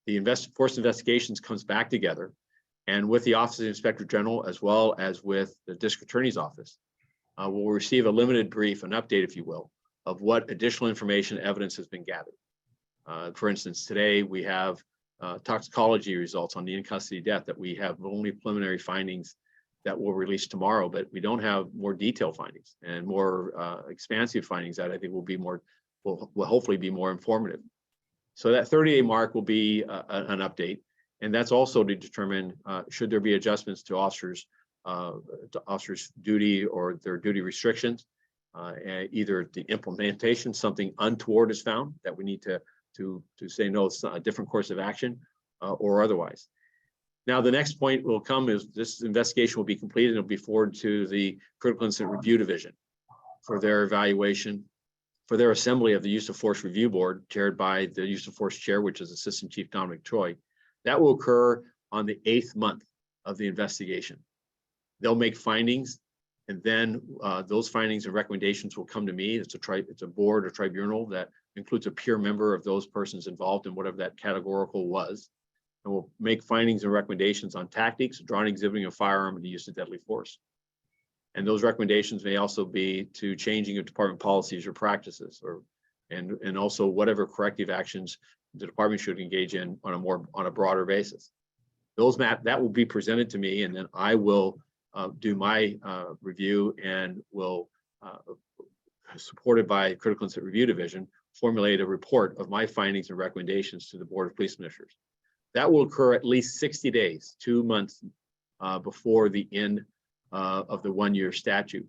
the Force Investigations comes back together, and with the Office of the Inspector General, as well as with the District Attorney's Office, we'll receive a limited brief, an update, if you will, of what additional information, evidence has been gathered. For instance, today we have toxicology results on the in-custody death that we have only preliminary findings that we'll release tomorrow, but we don't have more detailed findings and more expansive findings that I think will hopefully be more informative. So that 30-day mark will be an update, and that's also to determine should there be adjustments to officers' duty or their duty restrictions, either the implementation, something untoward is found that we need to say no, it's a different course of action, or otherwise. Now, the next point will come is this investigation will be completed and it'll be forwarded to the Critical Incident Review Division for their evaluation, for their assembly of the Use of Force Review Board, chaired by the Use of Force Chair, which is Assistant Chief Dominic Troy. That will occur on the 8th month of the investigation. They'll make findings, and then those findings and recommendations will come to me. It's a board or tribunal that includes a peer member of those persons involved in whatever that categorical was. And we'll make findings and recommendations on tactics, drawing, exhibiting a firearm, and the use of deadly force. And those recommendations may also be to changing of department policies or practices, and also whatever corrective actions the department should engage in on a broader basis. That will be presented to me, and then I will do my review and will, supported by Critical Incident Review Division, formulate a report of my findings and recommendations to the Board of Police Commissioners. That will occur at least 60 days, 2 months before the end of the 1-year statute.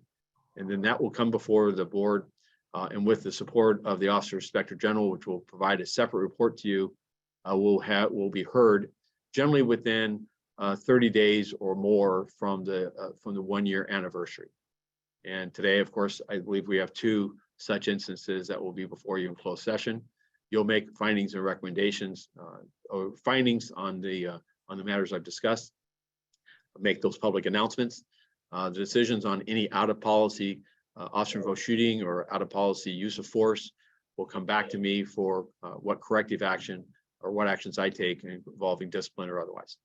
And then that will come before the board, and with the support of the Officer Inspector General, which will provide a separate report to you, will be heard generally within 30 days or more from the 1-year anniversary. And today, of course, I believe we have 2 such instances that will be before you in closed session. You'll make findings and recommendations, or findings on the matters I've discussed. Make those public announcements. The decisions on any out of policy officer-involved shooting or out of policy use of force will come back to me for what corrective action or what actions I take involving discipline or otherwise.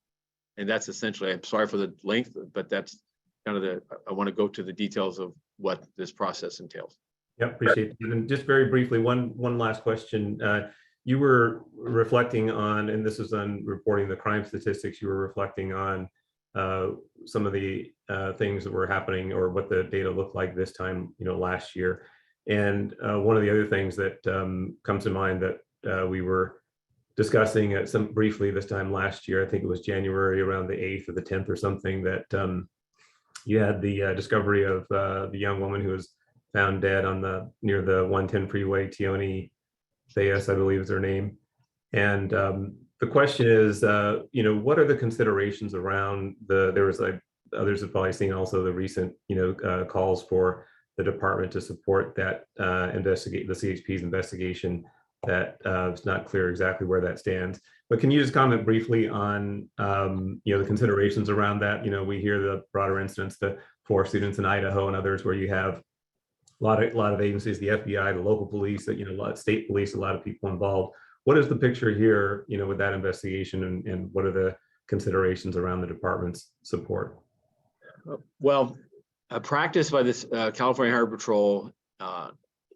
And that's essentially, I'm sorry for the length, but that's kind of I want to go to the details of what this process entails. Yeah, appreciate it. And just very briefly, one last question. You were reflecting on, and this is on reporting the crime statistics, you were reflecting on some of the things that were happening or what the data looked like this time, last year. And one of the other things that comes to mind that we were discussing briefly this time last year, I think it was January around the 8th or the 10th or something, that you had the discovery of the young woman who was found dead near the 110 freeway, Tioni Theus, I believe is her name. And the question is, what are the considerations around others have probably seen also the recent, calls for the department to support that investigate the CHP's investigation. That it's not clear exactly where that stands. But can you just comment briefly on, the considerations around that? We hear the broader incidents, the 4 students in Idaho and others, where you have a lot of agencies, the FBI, the local police, a lot of state police, a lot of people involved. What is the picture here, with that investigation, and what are the considerations around the department's support? Well, a practice by this California Highway Patrol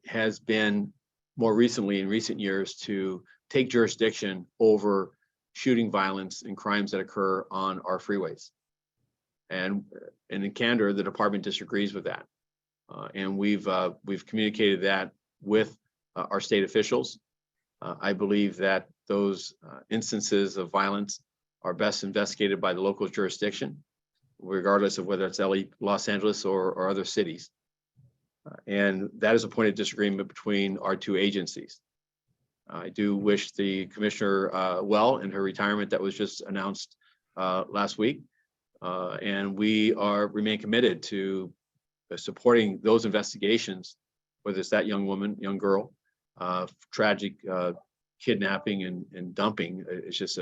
has been more recently in recent years to take jurisdiction over shooting violence and crimes that occur on our freeways. And in candor, the department disagrees with that. And we've communicated that with our state officials. I believe that those instances of violence are best investigated by the local jurisdiction, regardless of whether it's Los Angeles or other cities. And that is a point of disagreement between our 2 agencies. I do wish the commissioner well in her retirement that was just announced last week. And we remain committed to supporting those investigations, whether it's that young girl, tragic kidnapping and dumping. It's just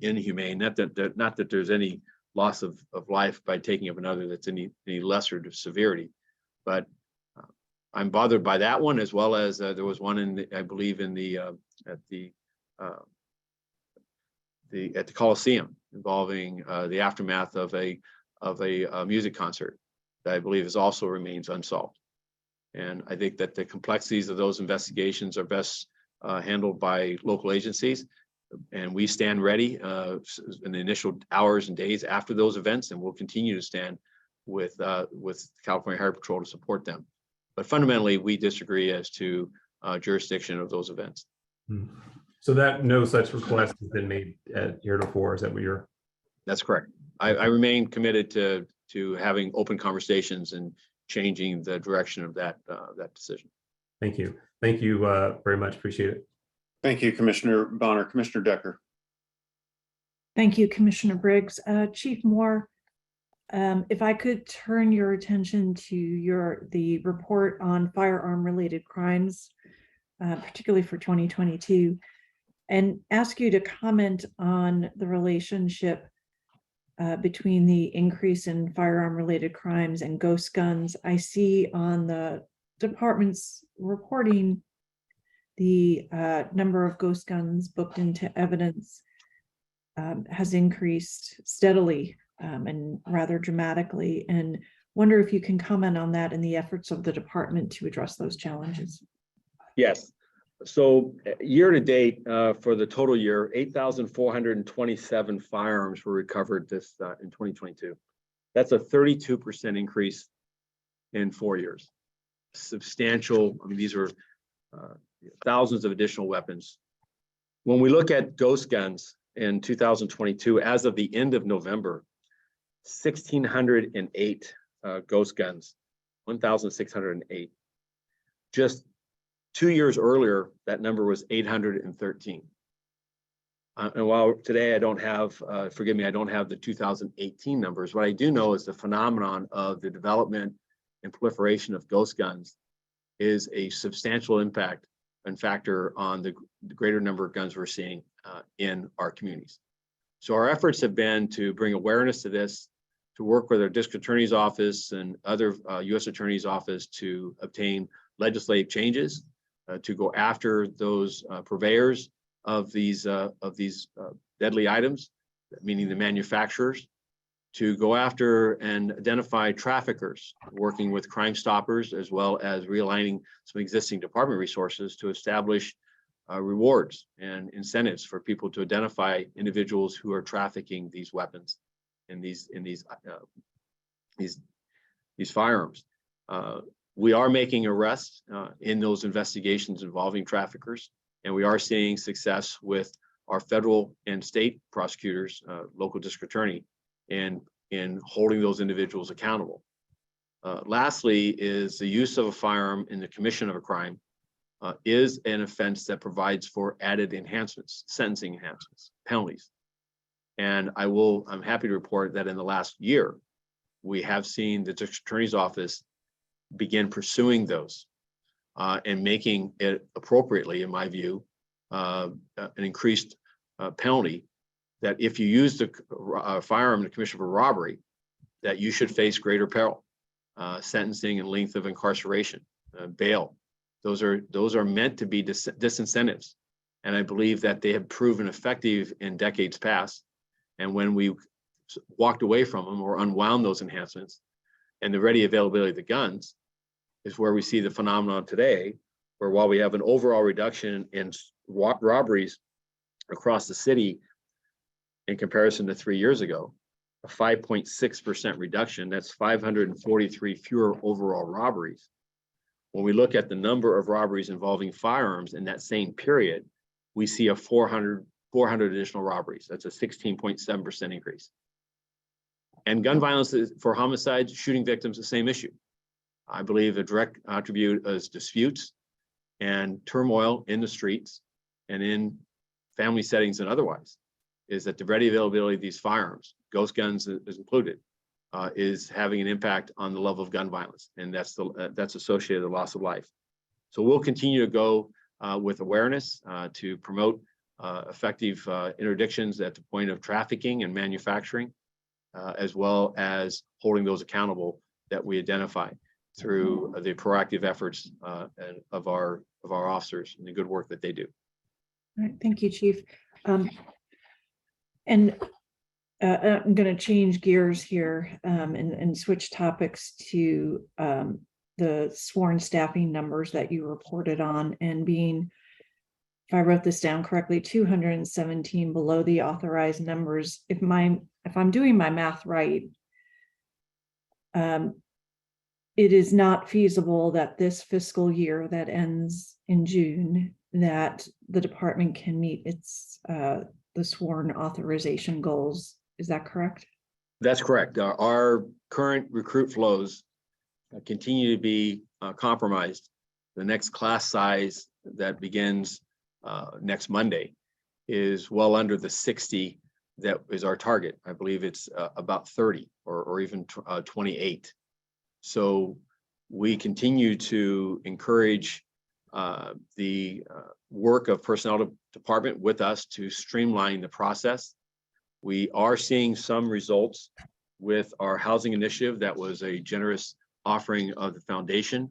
inhumane. Not that there's any loss of life by taking of another that's any lesser to severity, but I'm bothered by that one, as well as there was one I believe at the Coliseum involving the aftermath of a music concert that I believe also remains unsolved. And I think that the complexities of those investigations are best handled by local agencies. And we stand ready in the initial hours and days after those events, and we'll continue to stand with California Highway Patrol to support them. But fundamentally, we disagree as to jurisdiction of those events. So that no such request has been made heretofore. Is that what you're? That's correct. I remain committed to having open conversations and changing the direction of that decision. Thank you. Thank you very much. Appreciate it. Thank you, Commissioner Bonner. Commissioner Decker. Thank you, Commissioner Briggs. Chief Moore, if I could turn your attention to the report on firearm-related crimes, particularly for 2022, and ask you to comment on the relationship between the increase in firearm-related crimes and ghost guns. I see on the department's reporting the number of ghost guns booked into evidence has increased steadily and rather dramatically, and wonder if you can comment on that and the efforts of the department to address those challenges. Yes. So year to date, for the total year, 8,427 firearms were recovered in 2022. That's a 32% increase in 4 years. Substantial. I mean, these are thousands of additional weapons. When we look at ghost guns in 2022, as of the end of November, 1,608 ghost guns, 1,608. Just 2 years earlier, that number was 813. And while today I don't have, forgive me, I don't have the 2018 numbers, what I do know is the phenomenon of the development and proliferation of ghost guns is a substantial impact and factor on the greater number of guns we're seeing in our communities. So our efforts have been to bring awareness to this, to work with our district attorney's office and other U.S. attorney's office to obtain legislative changes, to go after those purveyors of these deadly items, meaning the manufacturers, to go after and identify traffickers, working with Crime Stoppers, as well as realigning some existing department resources to establish rewards and incentives for people to identify individuals who are trafficking these weapons and these firearms. We are making arrests in those investigations involving traffickers, and we are seeing success with our federal and state prosecutors, local district attorney, in holding those individuals accountable. Lastly, is the use of a firearm in the commission of a crime is an offense that provides for added enhancements, sentencing enhancements, penalties. And I'm happy to report that in the last year, we have seen the district attorney's office begin pursuing those and making it appropriately, in my view, an increased penalty that if you use the firearm in the commission of a robbery, that you should face greater peril, sentencing and length of incarceration, bail. Those are meant to be disincentives. And I believe that they have proven effective in decades past. And when we walked away from them or unwound those enhancements, and the ready availability of the guns is where we see the phenomenon today, where while we have an overall reduction in robberies across the city in comparison to 3 years ago, a 5.6% reduction, that's 543 fewer overall robberies. When we look at the number of robberies involving firearms in that same period, we see a 400 additional robberies. That's a 16.7% increase. And gun violence for homicides, shooting victims, the same issue. I believe a direct attribute is disputes and turmoil in the streets and in family settings and otherwise, is that the ready availability of these firearms, ghost guns is included, is having an impact on the level of gun violence, and that's associated with the loss of life. So we'll continue to go with awareness to promote effective interdictions at the point of trafficking and manufacturing, as well as holding those accountable that we identify through the proactive efforts of our officers and the good work that they do. All right, thank you, Chief. And I'm going to change gears here and switch topics to the sworn staffing numbers that you reported on, and being, if I wrote this down correctly, 217 below the authorized numbers. If I'm doing my math right, it is not feasible that this fiscal year that ends in June, that the department can meet its the sworn authorization goals. Is that correct? That's correct. Our current recruit flows continue to be compromised. The next class size that begins next Monday is well under the 60 that is our target. I believe it's about 30 or even 28. So we continue to encourage the work of personnel department with us to streamline the process. We are seeing some results with our housing initiative. That was a generous offering of the foundation.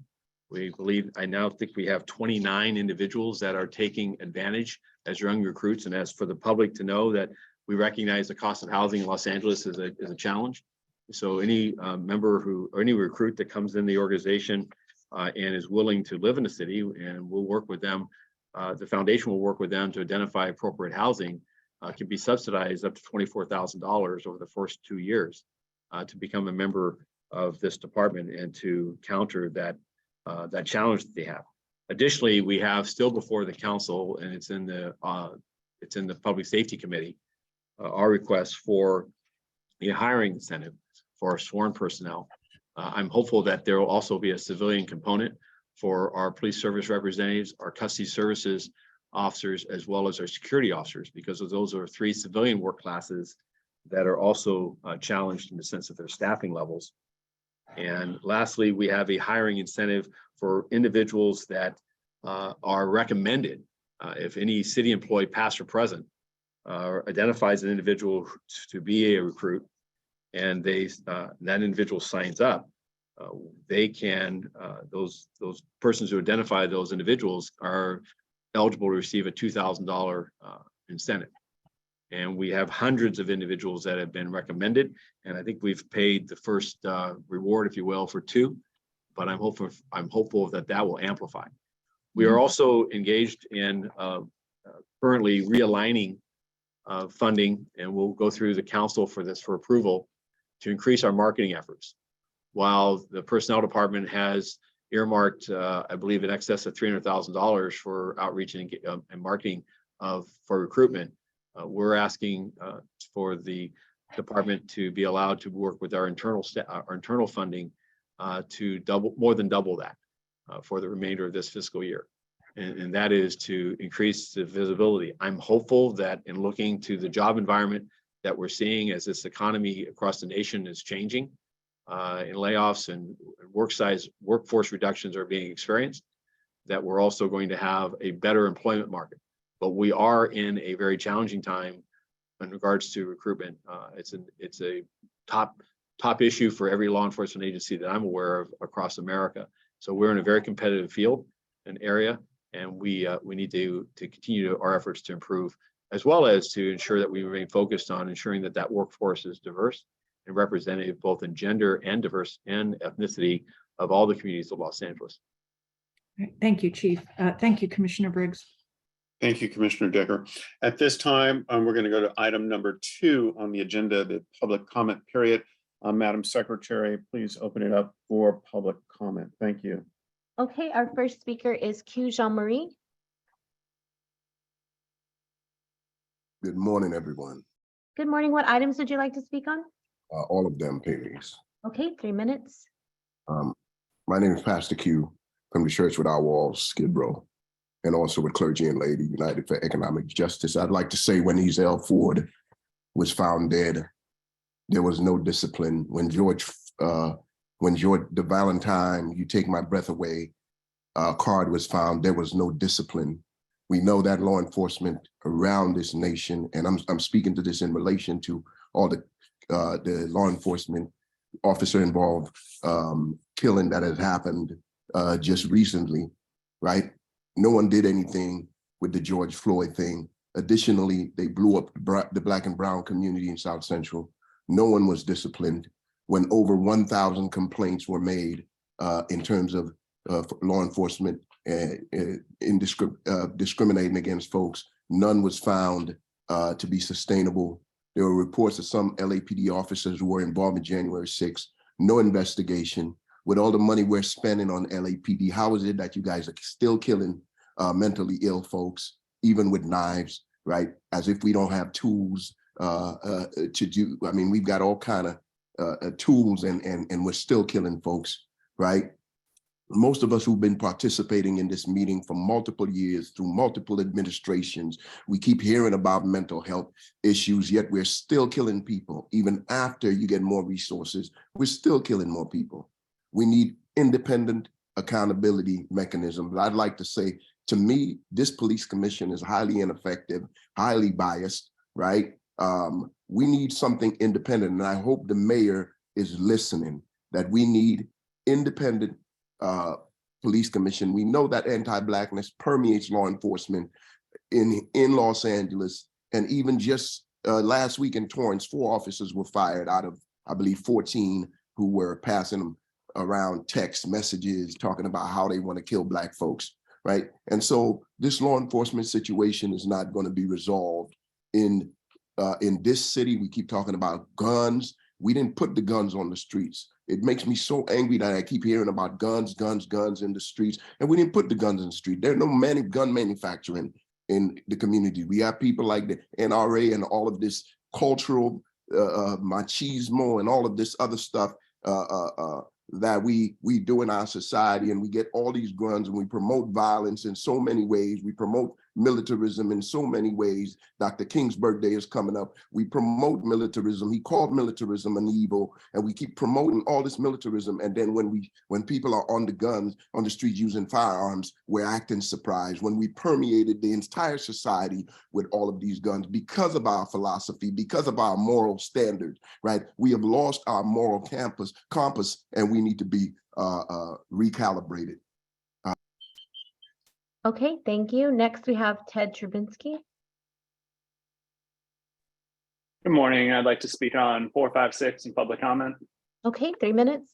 We believe, I now think we have 29 individuals that are taking advantage as young recruits. And as for the public to know that we recognize the cost of housing in Los Angeles is a challenge. So any member or any recruit that comes in the organization and is willing to live in the city, and we'll work with them, the foundation will work with them to identify appropriate housing, can be subsidized up to $24,000 over the first 2 years to become a member of this department and to counter that challenge that they have. Additionally, we have still before the council, and it's in the Public Safety Committee, our request for a hiring incentive for our sworn personnel. I'm hopeful that there will also be a civilian component for our police service representatives, our custody services officers, as well as our security officers, because those are 3 civilian work classes that are also challenged in the sense of their staffing levels. And lastly, we have a hiring incentive for individuals that are recommended. If any city employee, past or present, identifies an individual to be a recruit, and that individual signs up, they can, those persons who identify those individuals are eligible to receive a $2,000 incentive. And we have hundreds of individuals that have been recommended. And I think we've paid the first reward, if you will, for 2, but I'm hopeful that will amplify. We are also engaged in currently realigning funding, and we'll go through the council for this for approval to increase our marketing efforts. While the personnel department has earmarked, I believe, in excess of $300,000 for outreach and marketing for recruitment, we're asking for the department to be allowed to work with our internal funding to more than double that for the remainder of this fiscal year. And that is to increase the visibility. I'm hopeful that in looking to the job environment that we're seeing as this economy across the nation is changing, and layoffs and workforce reductions are being experienced, that we're also going to have a better employment market. But we are in a very challenging time in regards to recruitment. It's a top issue for every law enforcement agency that I'm aware of across America. So we're in a very competitive field and area, and we need to continue our efforts to improve, as well as to ensure that we remain focused on ensuring that workforce is diverse and representative both in gender and diverse and ethnicity of all the communities of Los Angeles. Thank you, Chief. Thank you, Commissioner Briggs. Thank you, Commissioner Decker. At this time, we're going to go to item number 2 on the agenda, the public comment period. Madam Secretary, please open it up for public comment. Thank you. Okay, our first speaker is Q Jean-Marie. Good morning, everyone. Good morning. What items would you like to speak on? All of them, please. Okay, 3 minutes. My name is Pastor Q from the Church Without Walls, Skid Row, and also with Clergy and Lady United for Economic Justice. I'd like to say when Ezell Ford was found dead, there was no discipline. When George the Valentine, you take my breath away, card was found, there was no discipline. We know that law enforcement around this nation, and I'm speaking to this in relation to all the law enforcement officer involved killing that has happened just recently, right? No one did anything with the George Floyd thing. Additionally, they blew up the Black and brown community in South Central. No one was disciplined. When over 1,000 complaints were made in terms of law enforcement discriminating against folks, none was found to be sustainable. There were reports of some LAPD officers who were involved in January 6th no investigation. With all the money we're spending on LAPD, how is it that you guys are still killing mentally ill folks, even with knives, right? As if we don't have tools to do. I mean, we've got all kind of tools and we're still killing folks, right? Most of us who've been participating in this meeting for multiple years through multiple administrations, we keep hearing about mental health issues, yet we're still killing people. Even after you get more resources, we're still killing more people. We need independent accountability mechanisms. I'd like to say, to me, this police commission is highly ineffective, highly biased, right? We need something independent, and I hope the mayor is listening, that we need independent police commission. We know that anti-Blackness permeates law enforcement in Los Angeles, and even just last week in Torrance, 4 officers were fired out of, I believe, 14 who were passing them around text messages talking about how they want to kill Black folks, right? And so this law enforcement situation is not going to be resolved in this city. We keep talking about guns. We didn't put the guns on the streets. It makes me so angry that I keep hearing about guns in the streets, and we didn't put the guns in the street. There's no gun manufacturing in the community. We have people like the NRA and all of this cultural machismo and all of this other stuff that we do in our society, and we get all these guns and we promote violence in so many ways. We promote militarism in so many ways. Dr. King's birthday is coming up. We promote militarism. He called militarism an evil, and we keep promoting all this militarism. And then when people are on the guns, on the streets using firearms, we're acting surprised when we permeated the entire society with all of these guns because of our philosophy, because of our moral standards, right? We have lost our moral compass, and we need to be recalibrated. Okay, thank you. Next, we have Ted Trubinsky. Good morning. I'd like to speak on 456 in public comment. Okay, 3 minutes.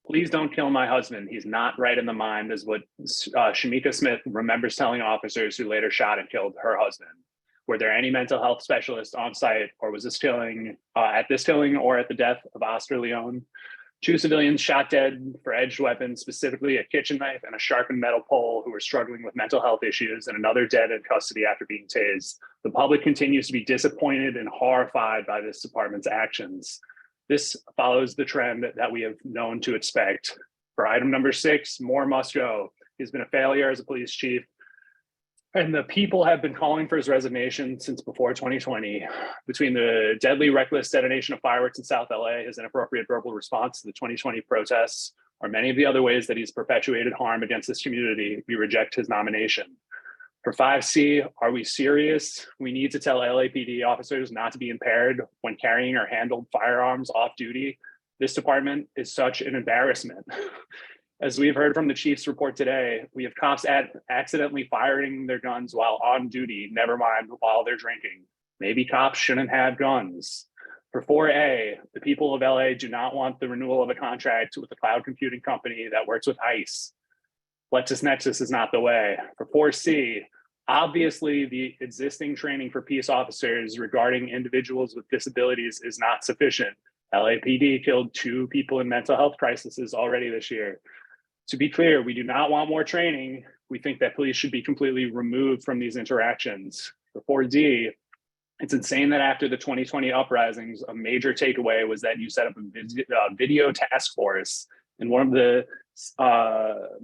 Please don't kill my husband. He's not right in the mind, is what Shamika Smith remembers telling officers who later shot and killed her husband. Were there any mental health specialists on site, or was this killing at this killing or at the death of Oscar Leone? 2 civilians shot dead for edged weapons, specifically a kitchen knife and a sharpened metal pole, who were struggling with mental health issues, and another dead in custody after being tased. The public continues to be disappointed and horrified by this department's actions. This follows the trend that we have known to expect. For item number 6, more must go. He's been a failure as a police chief, and the people have been calling for his resignation since before 2020. Between the deadly, reckless detonation of fireworks in South LA, his inappropriate verbal response to the 2020 protests, or many of the other ways that he's perpetuated harm against this community, we reject his nomination. For 5C, are we serious? We need to tell LAPD officers not to be impaired when carrying or handled firearms off duty. This department is such an embarrassment. As we've heard from the chief's report today, we have cops accidentally firing their guns while on duty, never mind while they're drinking. Maybe cops shouldn't have guns. For 4A, the people of LA do not want the renewal of a contract with a cloud computing company that works with ICE. LexisNexis is not the way. For 4C, obviously the existing training for peace officers regarding individuals with disabilities is not sufficient. LAPD killed 2 people in mental health crises already this year. To be clear, we do not want more training. We think that police should be completely removed from these interactions. For 4D, it's insane that after the 2020 uprisings, a major takeaway was that you set up a video task force in one of the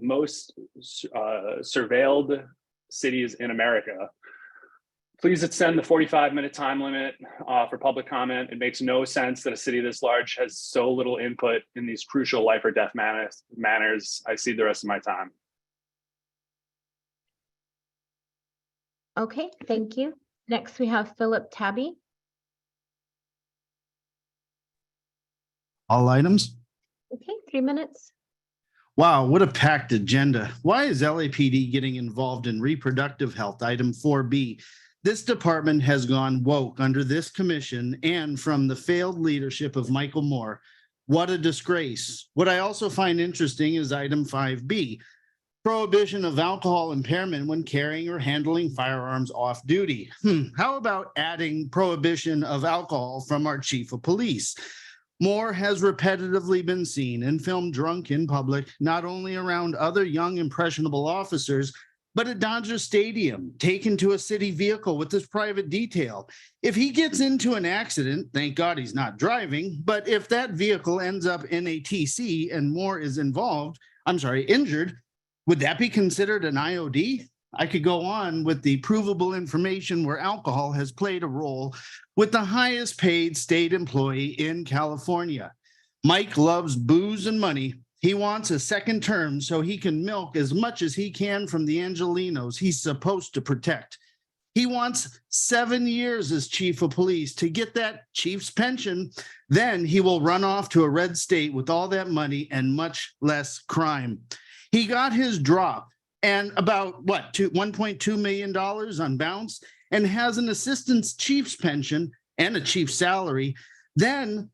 most surveilled cities in America. Please extend the 45-minute time limit for public comment. It makes no sense that a city this large has so little input in these crucial life or death matters. I cede the rest of my time. Okay, thank you. Next, we have Philip Tabby. All items? Okay, 3 minutes. Wow, what a packed agenda. Why is LAPD getting involved in reproductive health? Item 4B. This department has gone woke under this commission and from the failed leadership of Michael Moore. What a disgrace. What I also find interesting is item 5B. Prohibition of alcohol impairment when carrying or handling firearms off duty. How about adding prohibition of alcohol from our chief of police? Moore has repetitively been seen and filmed drunk in public, not only around other young impressionable officers, but at Dodger Stadium, taken to a city vehicle with his private detail. If he gets into an accident, thank God he's not driving, but if that vehicle ends up in a TC and Moore is injured, would that be considered an IOD? I could go on with the provable information where alcohol has played a role with the highest paid state employee in California. Mike loves booze and money. He wants a second term so he can milk as much as he can from the Angelinos he's supposed to protect. He wants 7 years as chief of police to get that chief's pension. Then he will run off to a red state with all that money and much less crime. He got his drop and about $1.2 million on bounce and has an assistant chief's pension and a chief's salary, then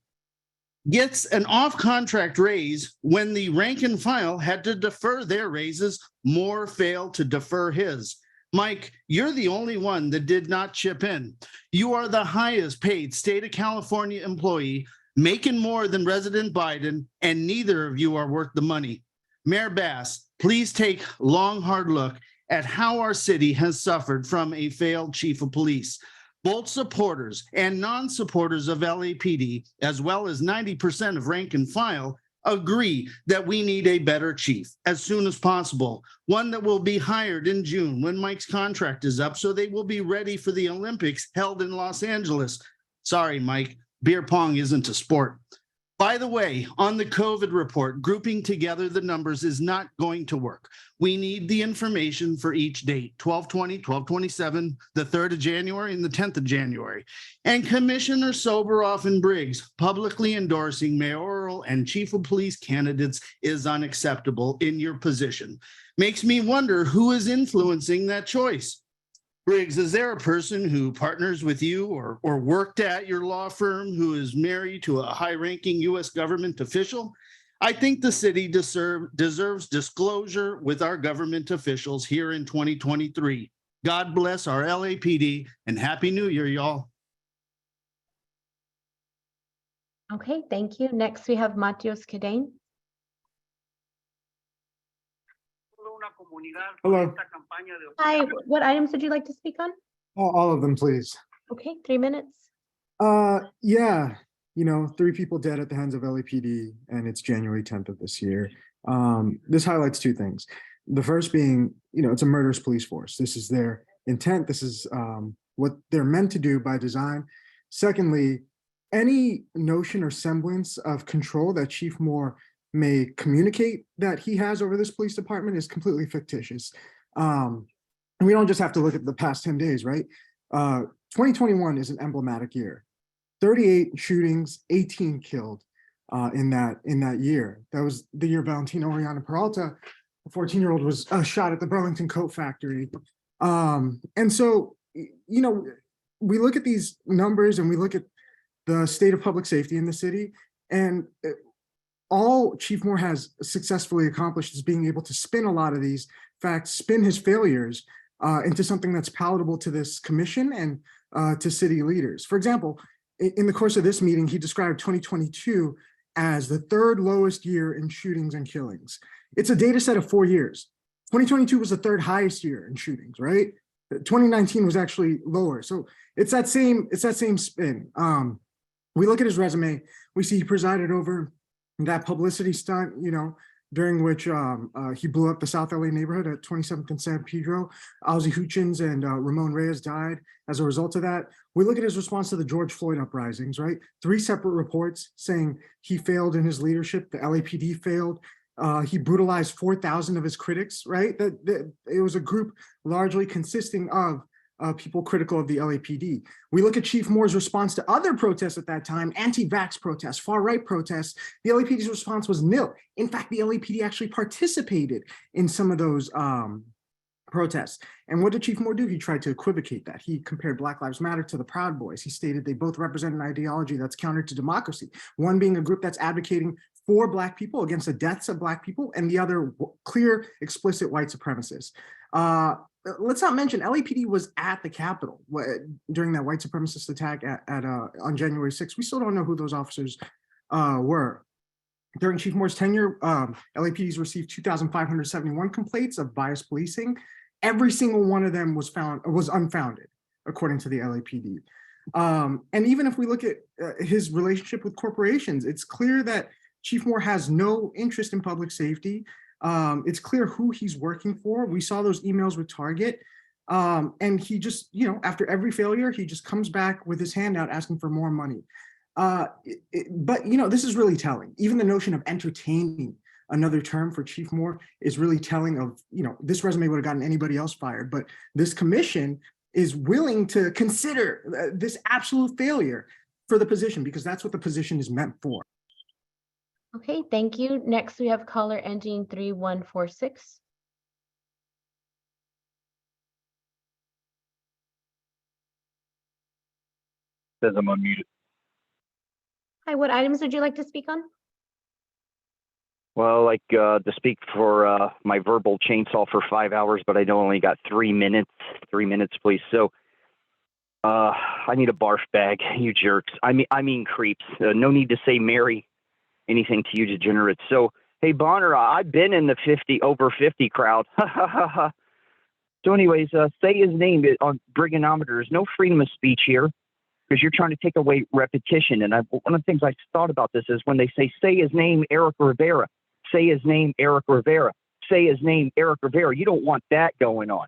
gets an off-contract raise when the rank and file had to defer their raises. Moore failed to defer his. Mike, you're the only one that did not chip in. You are the highest paid state of California employee, making more than President Biden, and neither of you are worth the money. Mayor Bass, please take a long, hard look at how our city has suffered from a failed chief of police. Both supporters and non-supporters of LAPD, as well as 90% of rank and file, agree that we need a better chief as soon as possible, one that will be hired in June when Mike's contract is up so they will be ready for the Olympics held in Los Angeles. Sorry, Mike, beer pong isn't a sport. By the way, on the COVID report, grouping together the numbers is not going to work. We need the information for each date, 12/20, 12/27, the 3rd of January, and the 10th of January. And Commissioner Soberoff and Briggs publicly endorsing mayoral and chief of police candidates is unacceptable in your position. Makes me wonder who is influencing that choice. Briggs, is there a person who partners with you or worked at your law firm who is married to a high-ranking U.S. government official? I think the city deserves disclosure with our government officials here in 2023. God bless our LAPD and Happy New Year, y'all. Okay, thank you. Next, we have Matios Cadane. Hello. Hi, what items would you like to speak on? All of them, please. Okay, 3 minutes. Yeah, 3 people dead at the hands of LAPD, and it's January 10th of this year. This highlights 2 things. The first being, it's a murderous police force. This is their intent. This is what they're meant to do by design. Secondly, any notion or semblance of control that Chief Moore may communicate that he has over this police department is completely fictitious. And we don't just have to look at the past 10 days, right? 2021 is an emblematic year. 38 shootings, 18 killed in that year. That was the year Valentino Oriana Peralta, a 14-year-old, was shot at the Burlington Coat Factory. And so, we look at these numbers and we look at the state of public safety in the city, and all Chief Moore has successfully accomplished is being able to spin a lot of these facts, spin his failures into something that's palatable to this commission and to city leaders. For example, in the course of this meeting, he described 2022 as the 3rd lowest year in shootings and killings. It's a data set of 4 years. 2022 was the 3rd highest year in shootings, right? 2019 was actually lower. So it's that same spin. We look at his resume, we see he presided over that publicity stunt, during which he blew up the South LA neighborhood at 27th and San Pedro. Ozzie Hutchins and Ramon Reyes died as a result of that. We look at his response to the George Floyd uprisings, right? 3 separate reports saying he failed in his leadership, the LAPD failed. He brutalized 4,000 of his critics, right? It was a group largely consisting of people critical of the LAPD. We look at Chief Moore's response to other protests at that time, anti-vax protests, far-right protests. The LAPD's response was nil. In fact, the LAPD actually participated in some of those protests. And what did Chief Moore do? He tried to equivocate that. He compared Black Lives Matter to the Proud Boys. He stated they both represent an ideology that's counter to democracy, one being a group that's advocating for Black people against the deaths of Black people, and the other clear, explicit white supremacists. Let's not mention LAPD was at the Capitol during that white supremacist attack on January 6th. We still don't know who those officers were during Chief Moore's tenure, LAPDs received 2,571 complaints of bias policing. Every single one of them was unfounded, according to the LAPD. And even if we look at his relationship with corporations, it's clear that Chief Moore has no interest in public safety. It's clear who he's working for. We saw those emails with Target. And he just, after every failure, he just comes back with his hand out asking for more money. But this is really telling. Even the notion of entertaining another term for Chief Moore is really telling of, this resume would have gotten anybody else fired. But this commission is willing to consider this absolute failure for the position, because that's what the position is meant for. Okay, thank you. Next, we have caller ending 3146. Says I'm unmuted. Hi, what items would you like to speak on? Well, to speak for my verbal chainsaw for 5 hours, but I know I only got 3 minutes. 3 minutes, please. So I need a barf bag, you jerks. I mean creeps. No need to say Mary anything to you degenerates. So, hey, Bonner, I've been in the over 50 crowd. So anyways, say his name on Brigonometer. There's no freedom of speech here, because you're trying to take away repetition. And one of the things I thought about this is when they say his name, Eric Rivera, say his name, Eric Rivera, say his name, Eric Rivera. You don't want that going on.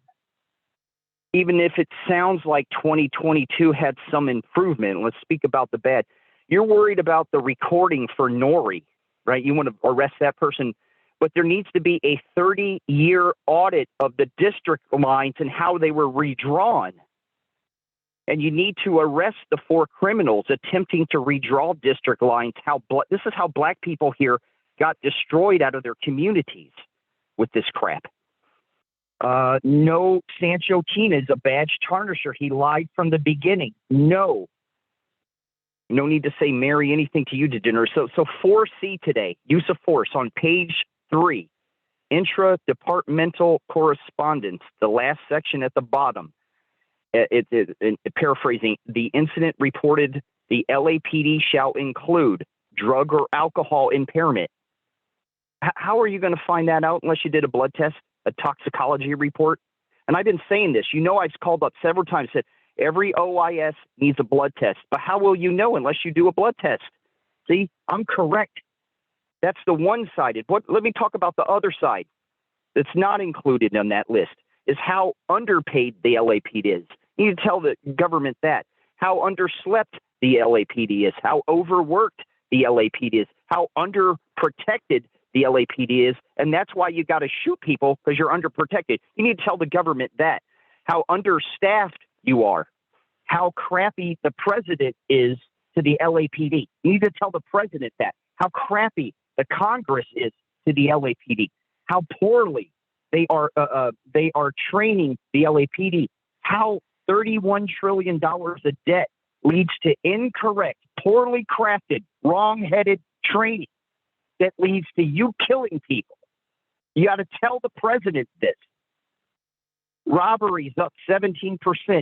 Even if it sounds like 2022 had some improvement, let's speak about the bad. You're worried about the recording for Nori, right? You want to arrest that person, but there needs to be a 30-year audit of the district lines and how they were redrawn. And you need to arrest the 4 criminals attempting to redraw district lines. This is how Black people here got destroyed out of their communities with this crap. No, Sancho Tina is a badge tarnisher. He lied from the beginning. No need to say Mary anything to you, degenerate. So 4C today, use of force on page 3, intra-departmental correspondence, the last section at the bottom. Paraphrasing, the incident reported the LAPD shall include drug or alcohol impairment. How are you going to find that out unless you did a blood test, a toxicology report? And I've been saying this. I've called up several times, said every OIS needs a blood test. But how will you know unless you do a blood test? See, I'm correct. That's the one-sided. Let me talk about the other side that's not included on that list, is how underpaid the LAPD is. You need to tell the government that. How underslept the LAPD is, how overworked the LAPD is, how underprotected the LAPD is, and that's why you got to shoot people, because you're underprotected. You need to tell the government that. How understaffed you are, how crappy the president is to the LAPD. You need to tell the president that. How crappy the Congress is to the LAPD. How poorly they are training the LAPD. How $31 trillion of debt leads to incorrect, poorly crafted, wrong-headed training that leads to you killing people. You got to tell the president this. Robberies up 17%.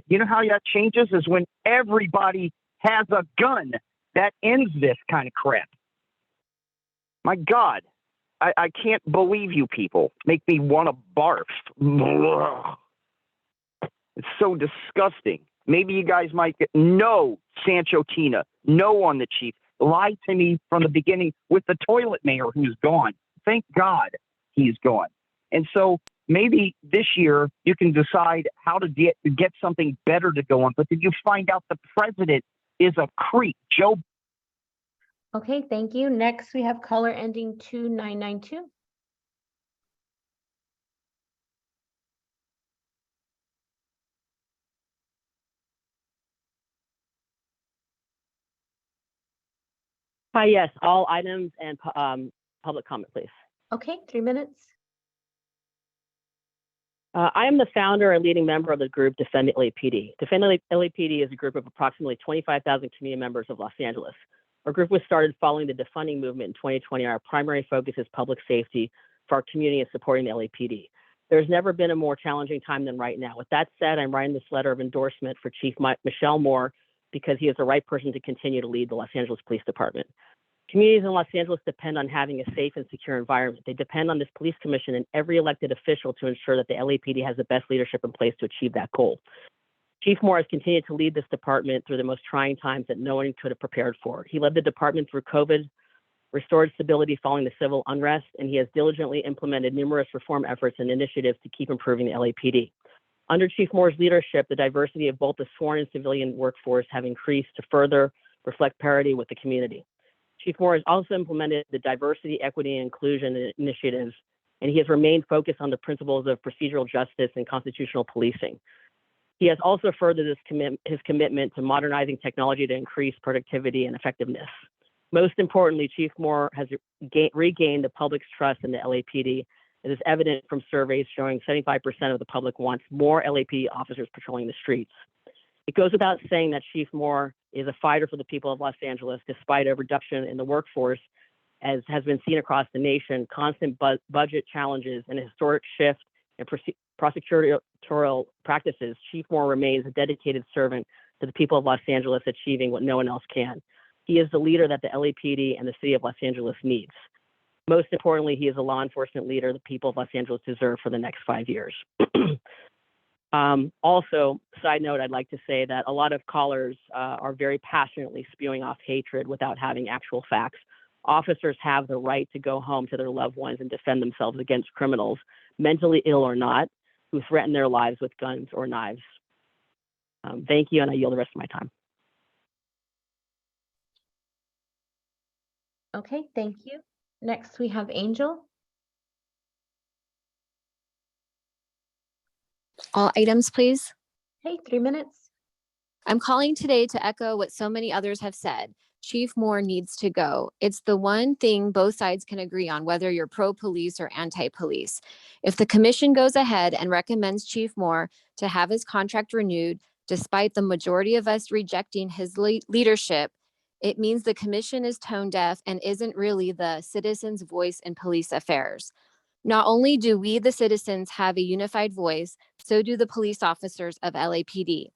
You know how that changes? Is when everybody has a gun. That ends this kind of crap. My God, I can't believe you people. Make me want to barf. It's so disgusting. Maybe you guys might get no, Sancho Tina, no on the chief. Lied to me from the beginning with the toilet mayor who's gone. Thank God he's gone. And so maybe this year you can decide how to get something better to go on. But did you find out the president is a creep? Joe. Okay, thank you. Next, we have caller ending 2992. Hi, yes, all items and public comment, please. Okay, 3 minutes. I am the founder and leading member of the group Defend LAPD. Defend LAPD is a group of approximately 25,000 community members of Los Angeles. Our group was started following the defunding movement in 2020. Our primary focus is public safety for our community and supporting the LAPD. There's never been a more challenging time than right now. With that said, I'm writing this letter of endorsement for Chief Michelle Moore because he is the right person to continue to lead the Los Angeles Police Department. Communities in Los Angeles depend on having a safe and secure environment. They depend on this police commission and every elected official to ensure that the LAPD has the best leadership in place to achieve that goal. Chief Moore has continued to lead this department through the most trying times that no one could have prepared for. He led the department through COVID, restored stability following the civil unrest, and he has diligently implemented numerous reform efforts and initiatives to keep improving the LAPD. Under Chief Moore's leadership, the diversity of both the sworn and civilian workforce have increased to further reflect parity with the community. Chief Moore has also implemented the diversity, equity, and inclusion initiatives, and he has remained focused on the principles of procedural justice and constitutional policing. He has also furthered his commitment to modernizing technology to increase productivity and effectiveness. Most importantly, Chief Moore has regained the public's trust in the LAPD. It is evident from surveys showing 75% of the public wants more LAPD officers patrolling the streets. It goes without saying that Chief Moore is a fighter for the people of Los Angeles, despite a reduction in the workforce, as has been seen across the nation, constant budget challenges, and a historic shift in prosecutorial practices. Chief Moore remains a dedicated servant to the people of Los Angeles, achieving what no one else can. He is the leader that the LAPD and the city of Los Angeles needs. Most importantly, he is a law enforcement leader the people of Los Angeles deserve for the next 5 years. Also, side note, I'd like to say that a lot of callers are very passionately spewing off hatred without having actual facts. Officers have the right to go home to their loved ones and defend themselves against criminals, mentally ill or not, who threaten their lives with guns or knives. Thank you, and I yield the rest of my time. Okay, thank you. Next, we have Angel. All items, please. Hey, 3 minutes. I'm calling today to echo what so many others have said. Chief Moore needs to go. It's the one thing both sides can agree on, whether you're pro-police or anti-police. If the commission goes ahead and recommends Chief Moore to have his contract renewed, despite the majority of us rejecting his leadership, it means the commission is tone deaf and isn't really the citizens' voice in police affairs. Not only do we, the citizens, have a unified voice, so do the police officers of LAPD.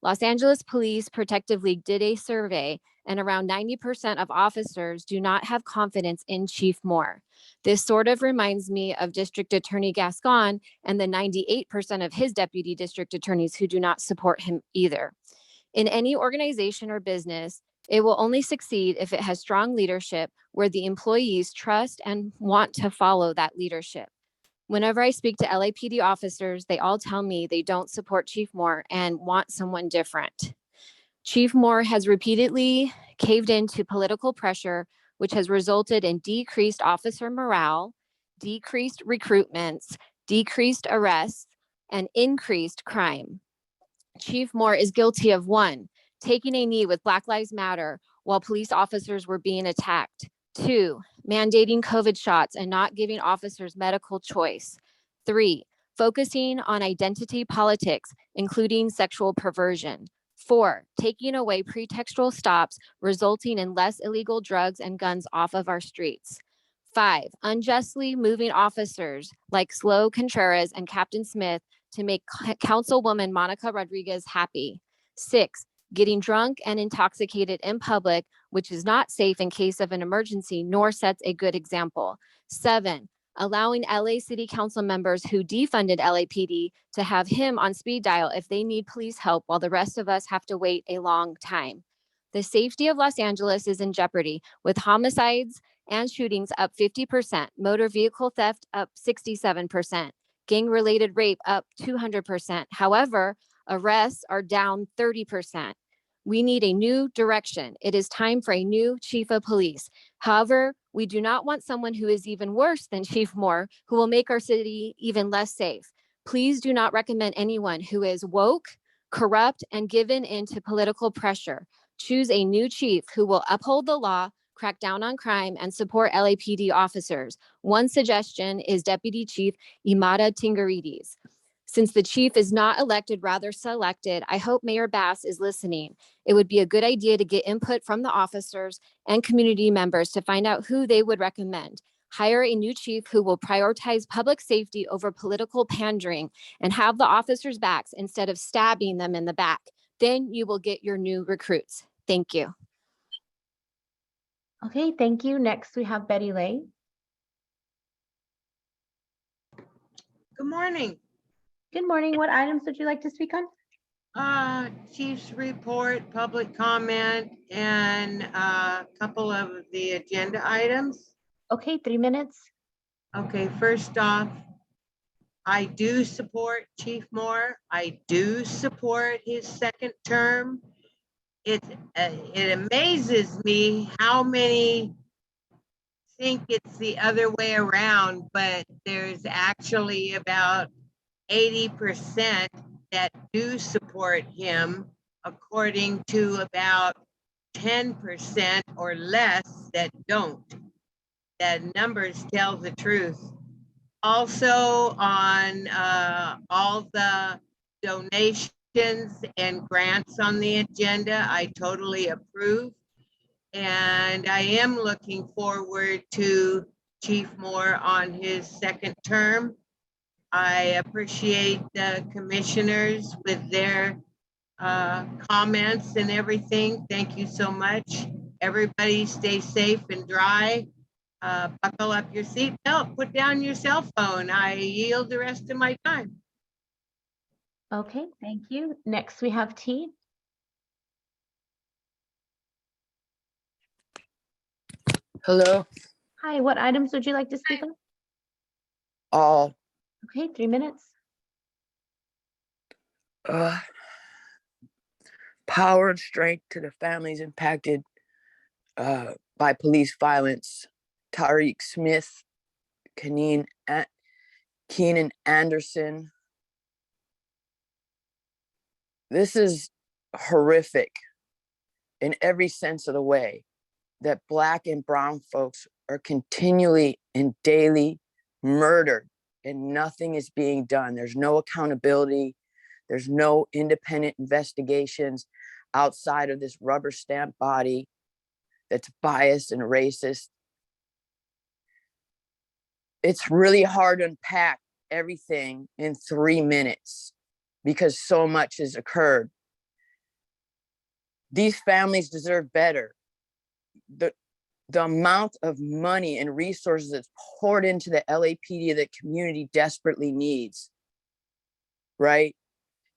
Los Angeles Police Protective League did a survey, and around 90% of officers do not have confidence in Chief Moore. This sort of reminds me of District Attorney Gascon and the 98% of his deputy district attorneys who do not support him either. In any organization or business, it will only succeed if it has strong leadership where the employees trust and want to follow that leadership. Whenever I speak to LAPD officers, they all tell me they don't support Chief Moore and want someone different. Chief Moore has repeatedly caved into political pressure, which has resulted in decreased officer morale, decreased recruitments, decreased arrests, and increased crime. Chief Moore is guilty of 1, taking a knee with Black Lives Matter while police officers were being attacked. 2, mandating COVID shots and not giving officers medical choice. 3, focusing on identity politics, including sexual perversion. 4, taking away pretextual stops, resulting in less illegal drugs and guns off of our streets. 5, unjustly moving officers like Slow Contreras and Captain Smith to make Councilwoman Monica Rodriguez happy. 6, getting drunk and intoxicated in public, which is not safe in case of an emergency, nor sets a good example. 7, allowing LA City Council members who defunded LAPD to have him on speed dial if they need police help while the rest of us have to wait a long time. The safety of Los Angeles is in jeopardy, with homicides and shootings up 50%, motor vehicle theft up 67%, gang-related rape up 200%. However, arrests are down 30%. We need a new direction. It is time for a new chief of police. However, we do not want someone who is even worse than Chief Moore, who will make our city even less safe. Please do not recommend anyone who is woke, corrupt, and given into political pressure. Choose a new chief who will uphold the law, crack down on crime, and support LAPD officers. One suggestion is Deputy Chief Imada Tingarides. Since the chief is not elected, rather selected, I hope Mayor Bass is listening. It would be a good idea to get input from the officers and community members to find out who they would recommend. Hire a new chief who will prioritize public safety over political pandering and have the officers' backs instead of stabbing them in the back. Then you will get your new recruits. Thank you. Okay, thank you. Next, we have Betty Lay. Good morning. Good morning. What items would you like to speak on? Chief's report, public comment, and a couple of the agenda items. Okay, 3 minutes. Okay, first off, I do support Chief Moore. I do support his second term. It amazes me how many think it's the other way around, but there's actually about 80% that do support him, according to about 10% or less that don't. That numbers tell the truth. Also on all the donations and grants on the agenda, I totally approve. And I am looking forward to Chief Moore on his second term. I appreciate the commissioners with their comments and everything. Thank you so much. Everybody stay safe and dry. Buckle up your seatbelt, put down your cell phone. I yield the rest of my time. Okay, thank you. Next, we have T. Hello. Hi, what items would you like to speak on? All. Okay, 3 minutes. Power and strength to the families impacted by police violence. Tariq Smith, Keenan Anderson. This is horrific in every sense of the way, that Black and brown folks are continually and daily murdered and nothing is being done. There's no accountability. There's no independent investigations outside of this rubber stamp body that's biased and racist. It's really hard to unpack everything in 3 minutes because so much has occurred. These families deserve better. The amount of money and resources that's poured into the LAPD that community desperately needs, right?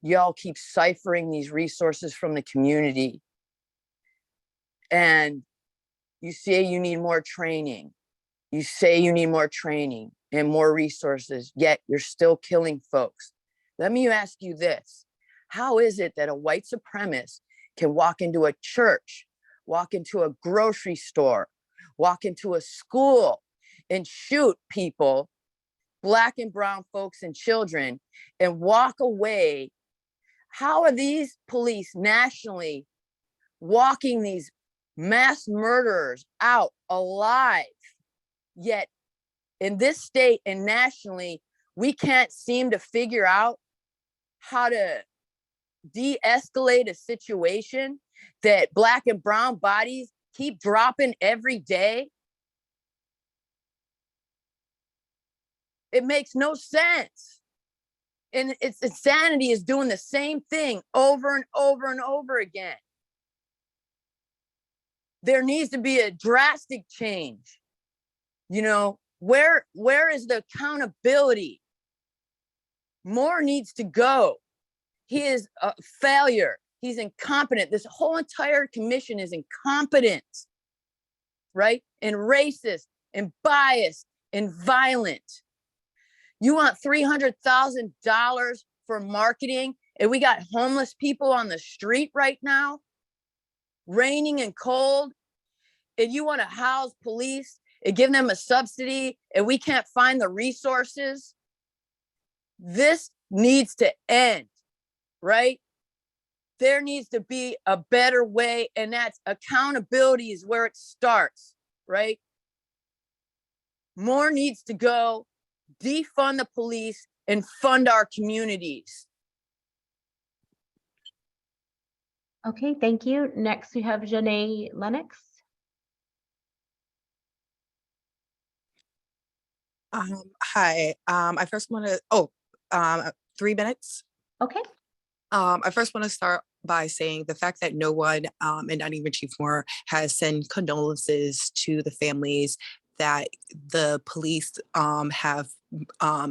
Y'all keep ciphering these resources from the community. And you say you need more training. You say you need more training and more resources, yet you're still killing folks. Let me ask you this. How is it that a white supremacist can walk into a church, walk into a grocery store, walk into a school and shoot people, Black and brown folks and children, and walk away? How are these police nationally walking these mass murderers out alive? Yet in this state and nationally, we can't seem to figure out how to de-escalate a situation that Black and brown bodies keep dropping every day. It makes no sense. And it's insanity is doing the same thing over and over and over again. There needs to be a drastic change. You know, where is the accountability? Moore needs to go. He is a failure. He's incompetent. This whole entire commission is incompetent, right? And racist and biased and violent. You want $300,000 for marketing, and we got homeless people on the street right now, raining and cold, and you want to house police and give them a subsidy, and we can't find the resources? This needs to end, right? There needs to be a better way, and that's accountability is where it starts, right? More needs to go. Defund the police and fund our communities. Okay, thank you. Next, we have Janae Lennox. Hi. I first want to, 3 minutes. Okay. I first want to start by saying the fact that no one, and not even Chief Moore, has sent condolences to the families that the police have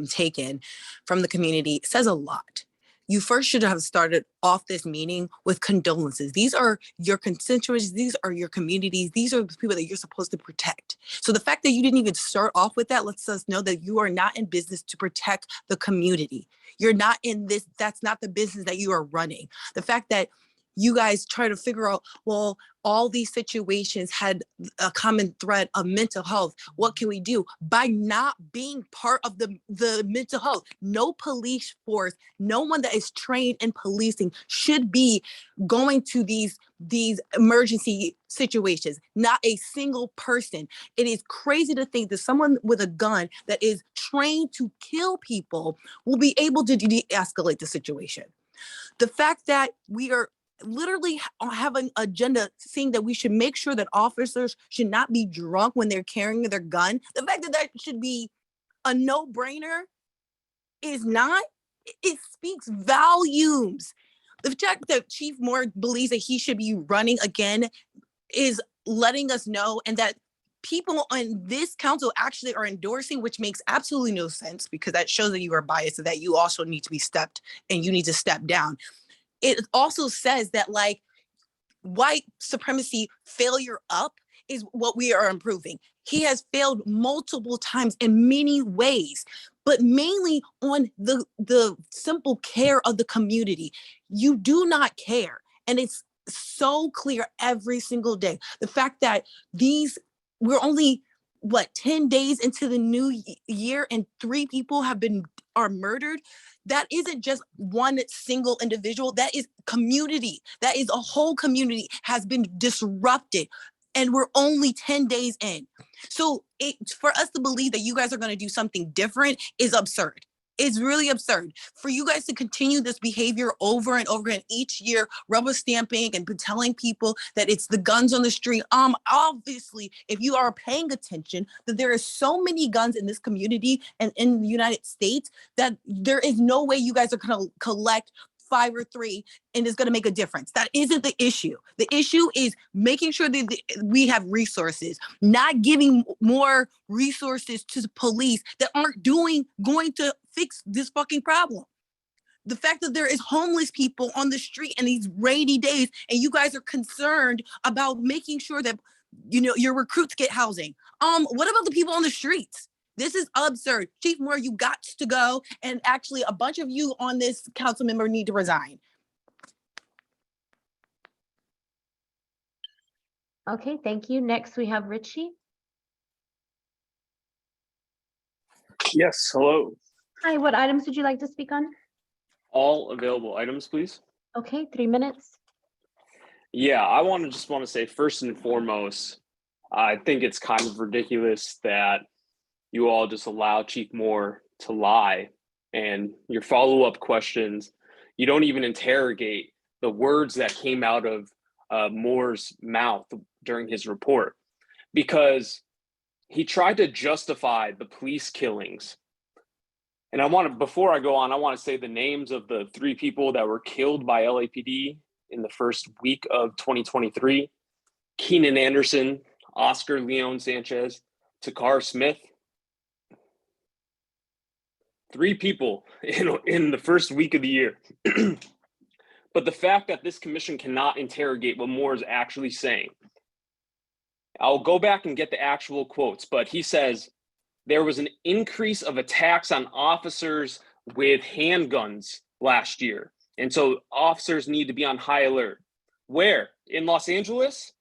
taken from the community says a lot. You first should have started off this meeting with condolences. These are your constituents. These are your communities. These are the people that you're supposed to protect. So the fact that you didn't even start off with that lets us know that you are not in business to protect the community. You're not in this. That's not the business that you are running. The fact that you guys try to figure out, well, all these situations had a common thread of mental health. What can we do? By not being part of the mental health, no police force, no one that is trained in policing should be going to these emergency situations. Not a single person. It is crazy to think that someone with a gun that is trained to kill people will be able to de-escalate the situation. The fact that we are literally have an agenda saying that we should make sure that officers should not be drunk when they're carrying their gun. The fact that that should be a no-brainer is not, it speaks volumes. The fact that Chief Moore believes that he should be running again is letting us know, and that people on this council actually are endorsing, which makes absolutely no sense, because that shows that you are biased and that you also need to be stepped and you need to step down. It also says that, like, white supremacy failure up is what we are improving. He has failed multiple times in many ways, but mainly on the simple care of the community. You do not care. And it's so clear every single day. The fact that we're only, 10 days into the new year and 3 people are murdered. That isn't just one single individual. That is community. That is a whole community has been disrupted. And we're only 10 days in. So for us to believe that you guys are going to do something different is absurd. It's really absurd for you guys to continue this behavior over and over again each year, rubber stamping and telling people that it's the guns on the street. Obviously, if you are paying attention, that there are so many guns in this community and in the United States that there is no way you guys are going to collect 5 or 3 and it's going to make a difference. That isn't the issue. The issue is making sure that we have resources, not giving more resources to the police that aren't going to fix this fucking problem. The fact that there is homeless people on the street in these rainy days, and you guys are concerned about making sure that, your recruits get housing. What about the people on the streets? This is absurd. Chief Moore, you got to go. And actually, a bunch of you on this council member need to resign. Okay, thank you. Next, we have Richie. Yes, hello. Hi, what items would you like to speak on? All available items, please. Okay, 3 minutes. Yeah, I want to say first and foremost, I think it's kind of ridiculous that you all just allow Chief Moore to lie, and your follow-up questions, you don't even interrogate the words that came out of Moore's mouth during his report, because he tried to justify the police killings. And before I go on, I want to say the names of the 3 people that were killed by LAPD in the first week of 2023. Keenan Anderson, Oscar Leon Sanchez, Takar Smith. 3 people in the first week of the year. But the fact that this commission cannot interrogate what Moore is actually saying. I'll go back and get the actual quotes, but he says there was an increase of attacks on officers with handguns last year. And so officers need to be on high alert. Where? In Los Angeles?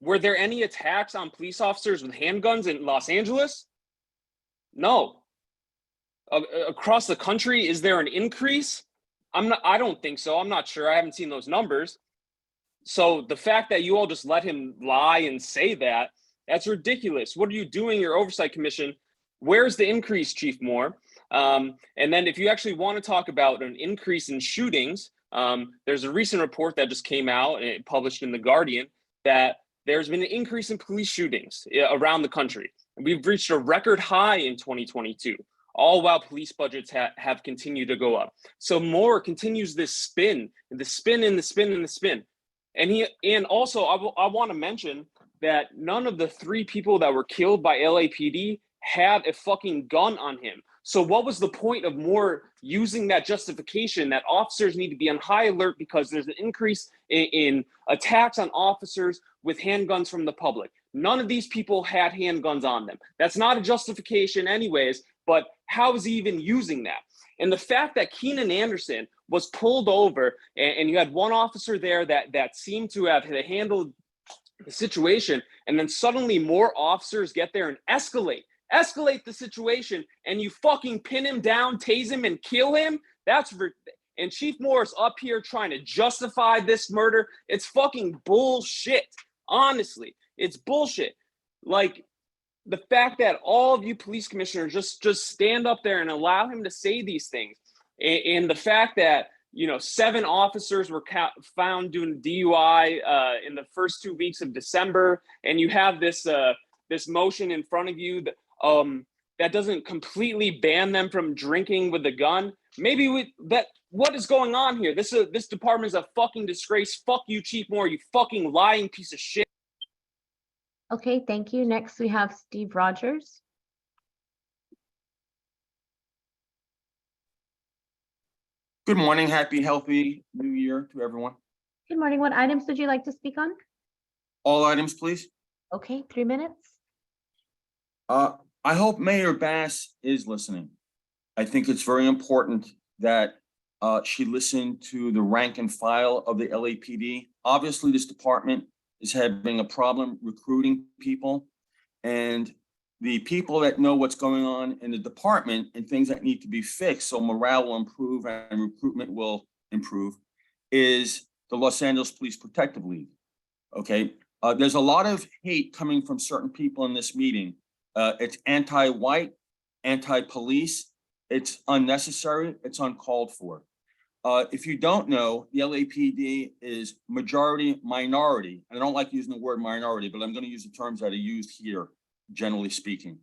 Were there any attacks on police officers with handguns in Los Angeles? No. Across the country, is there an increase? I don't think so. I'm not sure. I haven't seen those numbers. So the fact that you all just let him lie and say that, that's ridiculous. What are you doing, your oversight commission? Where's the increase, Chief Moore? And then if you actually want to talk about an increase in shootings, there's a recent report that just came out, published in The Guardian, that there's been an increase in police shootings around the country. We've reached a record high in 2022. all while police budgets have continued to go up. So Moore continues this spin, the spin and the spin and the spin. And also I want to mention that none of the 3 people that were killed by LAPD had a fucking gun on him. So what was the point of Moore using that justification that officers need to be on high alert because there's an increase in attacks on officers with handguns from the public? None of these people had handguns on them. That's not a justification anyways, but how is he even using that? And the fact that Keenan Anderson was pulled over and you had one officer there that seemed to have handled the situation, and then suddenly more officers get there and escalate the situation, and you fucking pin him down, tase him, and kill him. And Chief Moore's up here trying to justify this murder. It's fucking bullshit. Honestly, it's bullshit. Like, the fact that all of you police commissioners just stand up there and allow him to say these things, and the fact that 7 officers were found doing DUI in the first 2 weeks of December, and you have this motion in front of you that doesn't completely ban them from drinking with a gun. What is going on here? This department is a fucking disgrace. Fuck you, Chief Moore, you fucking lying piece of shit. Okay, thank you. Next, we have Steve Rogers. Good morning. Happy, healthy new year to everyone. Good morning. What items would you like to speak on? All items, please. Okay, 3 minutes. I hope Mayor Bass is listening. I think it's very important that she listened to the rank and file of the LAPD. Obviously, this department is having a problem recruiting people, and the people that know what's going on in the department and things that need to be fixed so morale will improve and recruitment will improve is the Los Angeles Police Protective League. Okay, there's a lot of hate coming from certain people in this meeting. It's anti-white, anti-police. It's unnecessary. It's uncalled for. If you don't know, the LAPD is majority minority. And I don't like using the word minority, but I'm going to use the terms that are used here, generally speaking.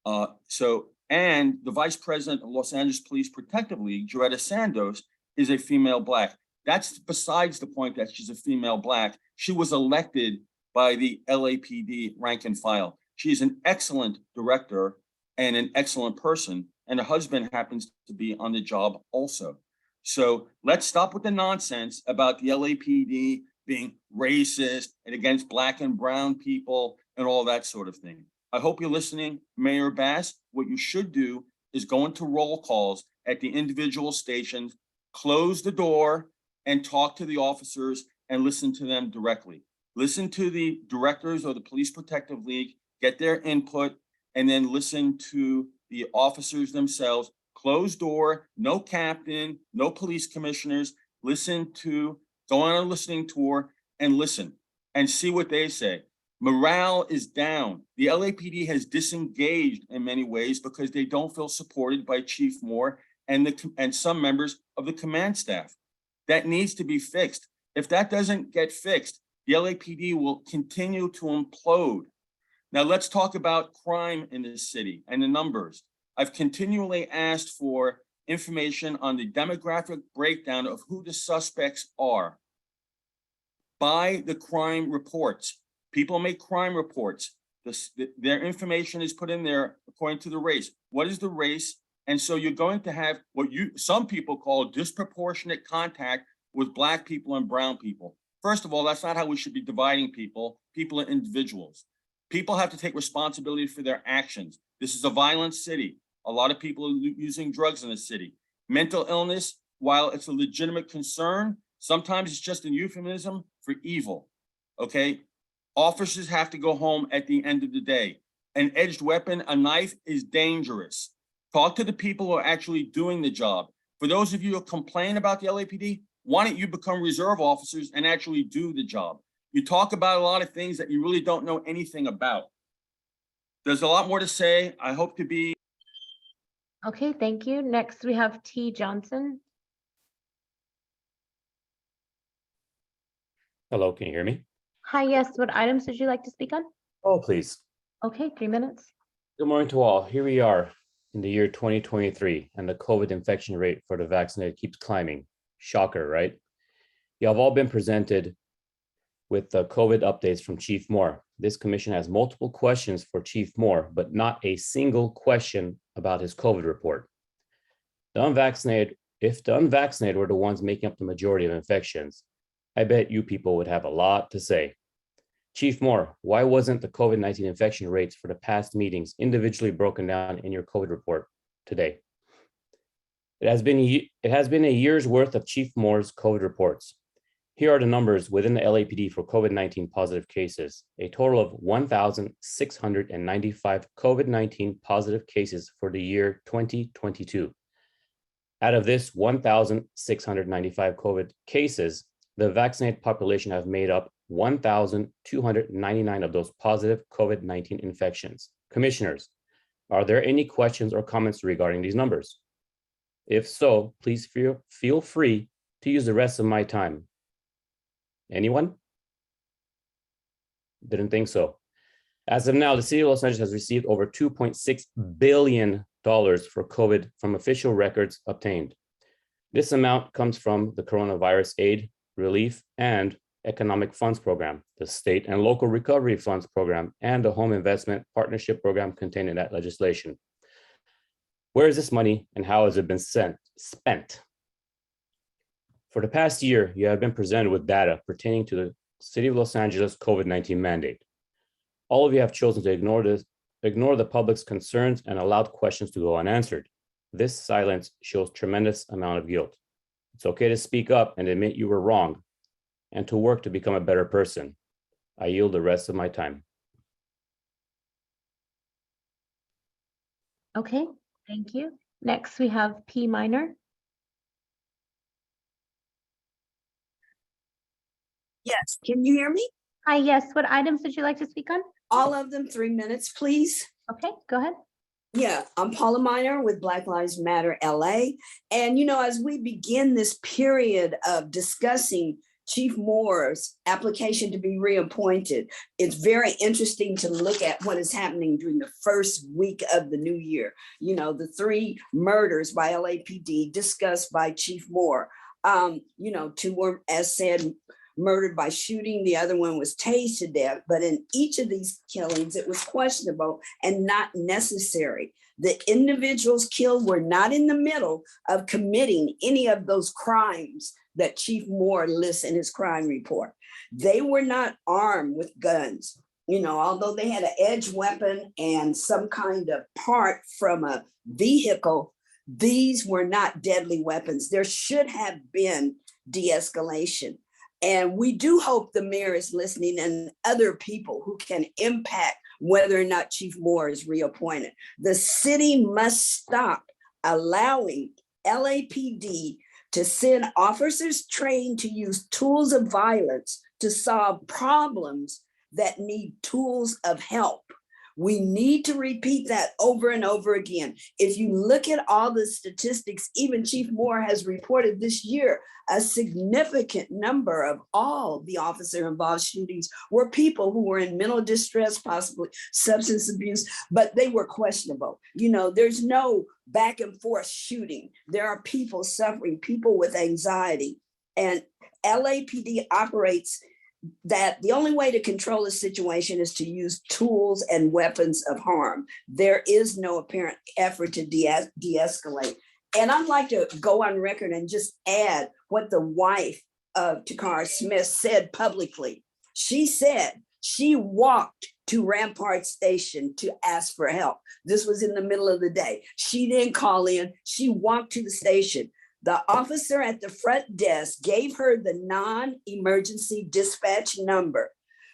And the vice president of Los Angeles Police Protective League, Joretta Sandos, is a female Black. That's besides the point that she's a female Black. She was elected by the LAPD rank and file. She's an excellent director and an excellent person. And her husband happens to be on the job also. So let's stop with the nonsense about the LAPD being racist and against Black and brown people and all that sort of thing. I hope you're listening, Mayor Bass. What you should do is go into roll calls at the individual stations, close the door and talk to the officers and listen to them directly. Listen to the directors of the Police Protective League, get their input, and then listen to the officers themselves. Closed door, no captain, no police commissioners. Go on a listening tour and listen and see what they say. Morale is down. The LAPD has disengaged in many ways because they don't feel supported by Chief Moore and some members of the command staff. That needs to be fixed. If that doesn't get fixed, the LAPD will continue to implode. Now let's talk about crime in this city and the numbers. I've continually asked for information on the demographic breakdown of who the suspects are by the crime reports. People make crime reports. Their information is put in there according to the race. What is the race? And so you're going to have what some people call disproportionate contact with Black people and brown people. First of all, that's not how we should be dividing people. People are individuals. People have to take responsibility for their actions. This is a violent city. A lot of people are using drugs in the city. Mental illness, while it's a legitimate concern, sometimes it's just a euphemism for evil, okay? Officers have to go home at the end of the day. An edged weapon, a knife, is dangerous. Talk to the people who are actually doing the job. For those of you who complain about the LAPD, why don't you become reserve officers and actually do the job? You talk about a lot of things that you really don't know anything about. There's a lot more to say. I hope to be. Okay, thank you. Next, we have T. Johnson. Hello, can you hear me? Hi, yes. What items would you like to speak on? Oh, please. Okay, 3 minutes. Good morning to all. Here we are. in the year 2023, and the COVID infection rate for the vaccinated keeps climbing. Shocker, right? You have all been presented with the COVID updates from Chief Moore. This commission has multiple questions for Chief Moore, but not a single question about his COVID report. The unvaccinated, if the unvaccinated were the ones making up the majority of infections, I bet you people would have a lot to say. Chief Moore, why wasn't the COVID-19 infection rates for the past meetings individually broken down in your COVID report today? It has been a year's worth of Chief Moore's COVID reports. Here are the numbers within the LAPD for COVID-19 positive cases. A total of 1,695 COVID-19 positive cases for the year 2022. Out of this 1,695 COVID cases, the vaccinated population have made up 1,299 of those positive COVID-19 infections. Commissioners, are there any questions or comments regarding these numbers? If so, please feel free to use the rest of my time. Anyone? Didn't think so. As of now, the city of Los Angeles has received over $2.6 billion for COVID from official records obtained. This amount comes from the Coronavirus Aid, Relief, and Economic Funds Program, the State and Local Recovery Funds Program, and the Home Investment Partnership Program contained in that legislation. Where is this money and how has it been spent? For the past year, you have been presented with data pertaining to the City of Los Angeles COVID-19 mandate. All of you have chosen to ignore the public's concerns and allowed questions to go unanswered. This silence shows tremendous amount of guilt. It's okay to speak up and admit you were wrong and to work to become a better person. I yield the rest of my time. Okay, thank you. Next, we have P. Minor. Yes, can you hear me? Hi, yes. What items would you like to speak on? All of them, 3 minutes, please. Okay, go ahead. Yeah, I'm Paula Minor with Black Lives Matter LA. And, as we begin this period of discussing Chief Moore's application to be reappointed, it's very interesting to look at what is happening during the first week of the new year. The 3 murders by LAPD discussed by Chief Moore. 2 were, as said, murdered by shooting. The other one was tased to death. But in each of these killings, it was questionable and not necessary. The individuals killed were not in the middle of committing any of those crimes that Chief Moore lists in his crime report. They were not armed with guns. Although they had an edge weapon and some kind of part from a vehicle, these were not deadly weapons. There should have been de-escalation. And we do hope the mayor is listening and other people who can impact whether or not Chief Moore is reappointed. The city must stop allowing LAPD to send officers trained to use tools of violence to solve problems that need tools of help. We need to repeat that over and over again. If you look at all the statistics, even Chief Moore has reported this year, a significant number of all the officer-involved shootings were people who were in mental distress, possibly substance abuse, but they were questionable. There's no back and forth shooting. There are people suffering, people with anxiety. And LAPD operates that the only way to control the situation is to use tools and weapons of harm. There is no apparent effort to de-escalate. And I'd like to go on record and just add what the wife of Takara Smith said publicly. She said she walked to Rampart Station to ask for help. This was in the middle of the day. She didn't call in. She walked to the station. The officer at the front desk gave her the non-emergency dispatch number.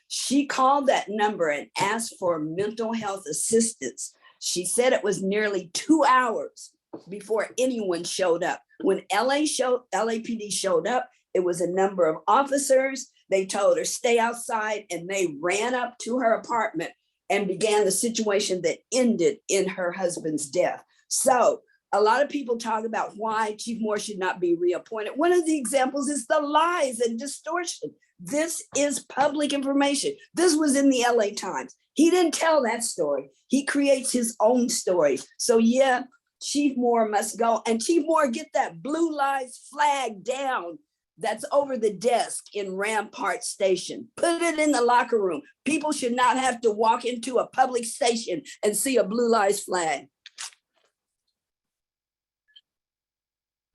She called that number and asked for mental health assistance. She said it was nearly 2 hours before anyone showed up. When LAPD showed up, it was a number of officers. They told her, stay outside, and they ran up to her apartment and began the situation that ended in her husband's death. So A lot of people talk about why Chief Moore should not be reappointed. One of the examples is the lies and distortion. This is public information. This was in the LA Times. He didn't tell that story. He creates his own story. So yeah, Chief Moore must go. And Chief Moore, get that blue lies flag down that's over the desk in Rampart Station. Put it in the locker room. People should not have to walk into a public station and see a blue lies flag.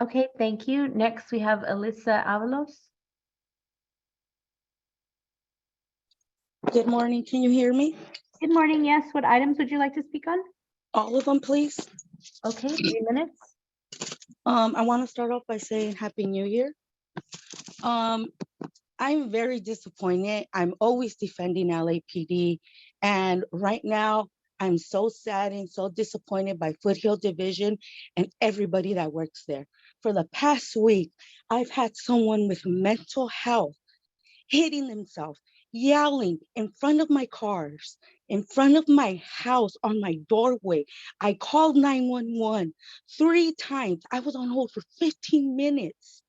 Okay, thank you. Next, we have Alyssa Avalos. Good morning. Can you hear me? Good morning. Yes. What items would you like to speak on? All of them, please. Okay, 3 minutes. I want to start off by saying Happy New Year. I'm very disappointed. I'm always defending LAPD. And right now, I'm so sad and so disappointed by Foothill Division and everybody that works there. For the past week, I've had someone with mental health hitting themselves, yelling in front of my cars, in front of my house, on my doorway. I called 911 3 times. I was on hold for 15 minutes.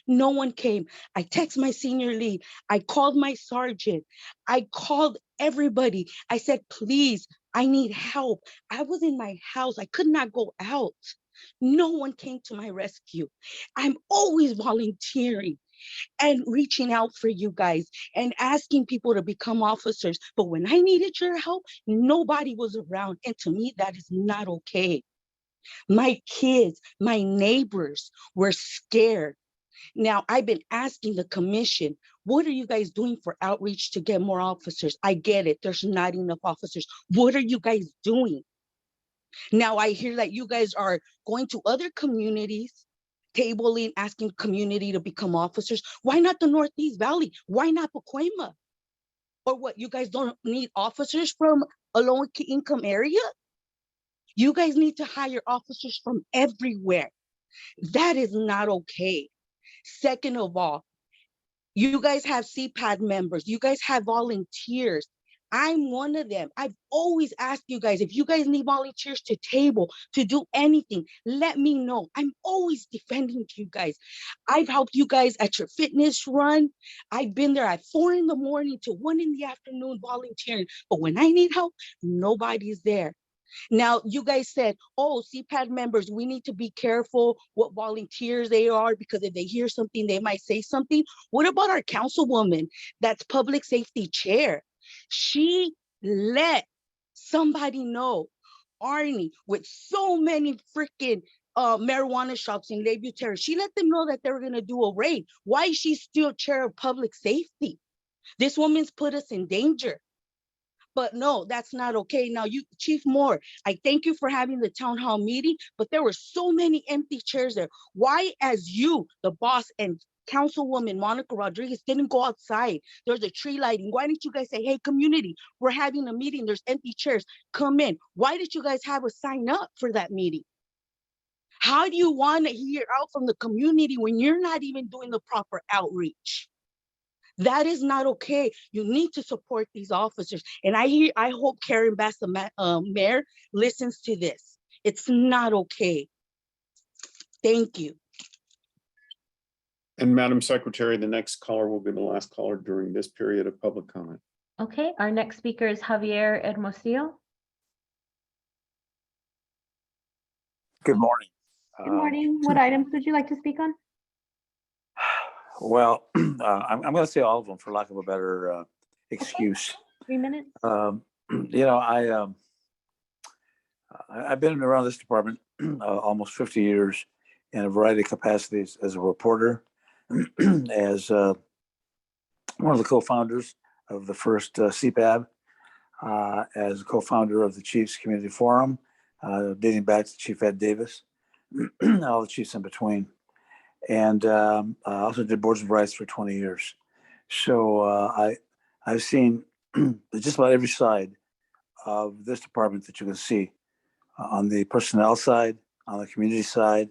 No one came. I text my senior lead. I called my sergeant. I called everybody. I said, please, I need help. I was in my house. I could not go out. No one came to my rescue. I'm always volunteering and reaching out for you guys and asking people to become officers. But when I needed your help, nobody was around. And to me, that is not okay. My kids, my neighbors were scared. Now, I've been asking the commission, what are you guys doing for outreach to get more officers? I get it. There's not enough officers. What are you guys doing? Now, I hear that you guys are going to other communities, tabling, asking community to become officers. Why not the Northeast Valley? Why not Pacoima? Or what, you guys don't need officers from a low income area? You guys need to hire officers from everywhere. That is not okay. Second of all, you guys have CPAD members. You guys have volunteers. I'm one of them. I've always asked you guys, if you guys need volunteers to table, to do anything, let me know. I'm always defending you guys. I've helped you guys at your fitness run. I've been there at 4 in the morning to 1 in the afternoon volunteering. But when I need help, nobody's there. Now, you guys said, oh, CPAD members, we need to be careful what volunteers they are, because if they hear something, they might say something. What about our councilwoman that's public safety chair? She let somebody know, Arnie, with so many freaking marijuana shops in Lake Butte, she let them know that they were going to do a raid. Why is she still chair of public safety? This woman's put us in danger. But no, that's not okay. Now, you, Chief Moore, I thank you for having the town hall meeting, but there were so many empty chairs there. Why, as you, the boss, and Councilwoman Monica Rodriguez didn't go outside? There's a tree lighting. Why didn't you guys say, hey, community, we're having a meeting. There's empty chairs. Come in. Why did you guys have us sign up for that meeting? How do you want to hear out from the community when you're not even doing the proper outreach? That is not okay. You need to support these officers. And I hope Karen Bass, the mayor, listens to this. It's not okay. Thank you. And Madam Secretary, the next caller will be the last caller during this period of public comment. Okay, our next speaker is Javier Hermosillo. Good morning. Good morning. What items would you like to speak on? Well, I'm going to say all of them for lack of a better excuse. 3 minutes. I've been around this department almost 50 years in a variety of capacities as a reporter, as one of the co-founders of the first CPAB, as a co-founder of the Chiefs Community Forum, dating back to Chief Ed Davis, all the chiefs in between. And I also did boards of rights for 20 years. So I've seen just about every side of this department that you can see, on the personnel side, on the community side,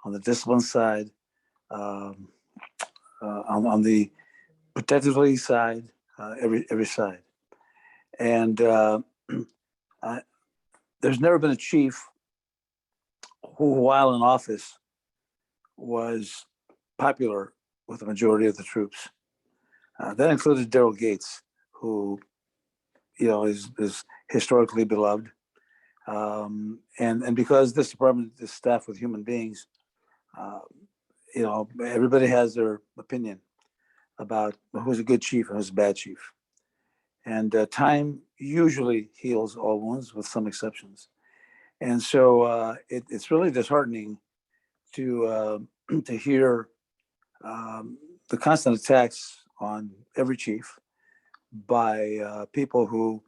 on the discipline side, on the protectively side, every side. And there's never been a chief who, while in office, was popular with the majority of the troops. That included Daryl Gates, who, is historically beloved. And because this department is staffed with human beings, everybody has their opinion about who's a good chief and who's a bad chief. And time usually heals all wounds, with some exceptions. And so it's really disheartening to hear the constant attacks on every chief by people who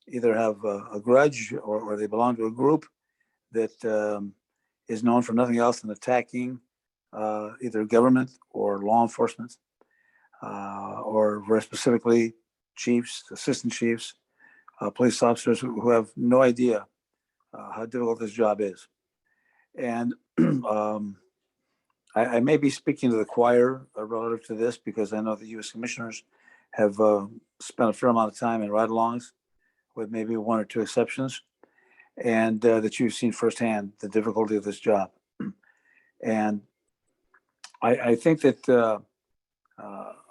either have a grudge or they belong to a group that is known for nothing else than attacking either government or law enforcement, or very specifically chiefs, assistant chiefs, police officers who have no idea how difficult this job is. And I may be speaking to the choir relative to this, because I know the U.S. commissioners have spent a fair amount of time in ride-alongs, with maybe one or two exceptions, and that you've seen firsthand the difficulty of this job. And I think that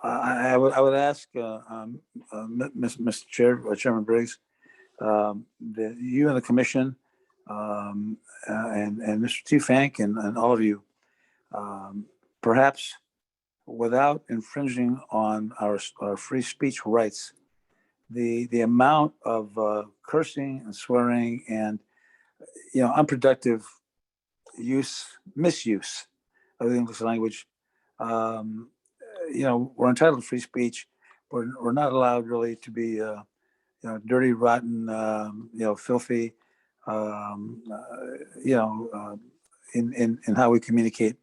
I would ask Mr. Chair, Chairman Briggs, that you and the commission and Mr. T. Fank and all of you, perhaps without infringing on our free speech rights, the amount of cursing and swearing and unproductive misuse of the English language. We're entitled to free speech. We're not allowed really to be dirty, rotten, filthy, in how we communicate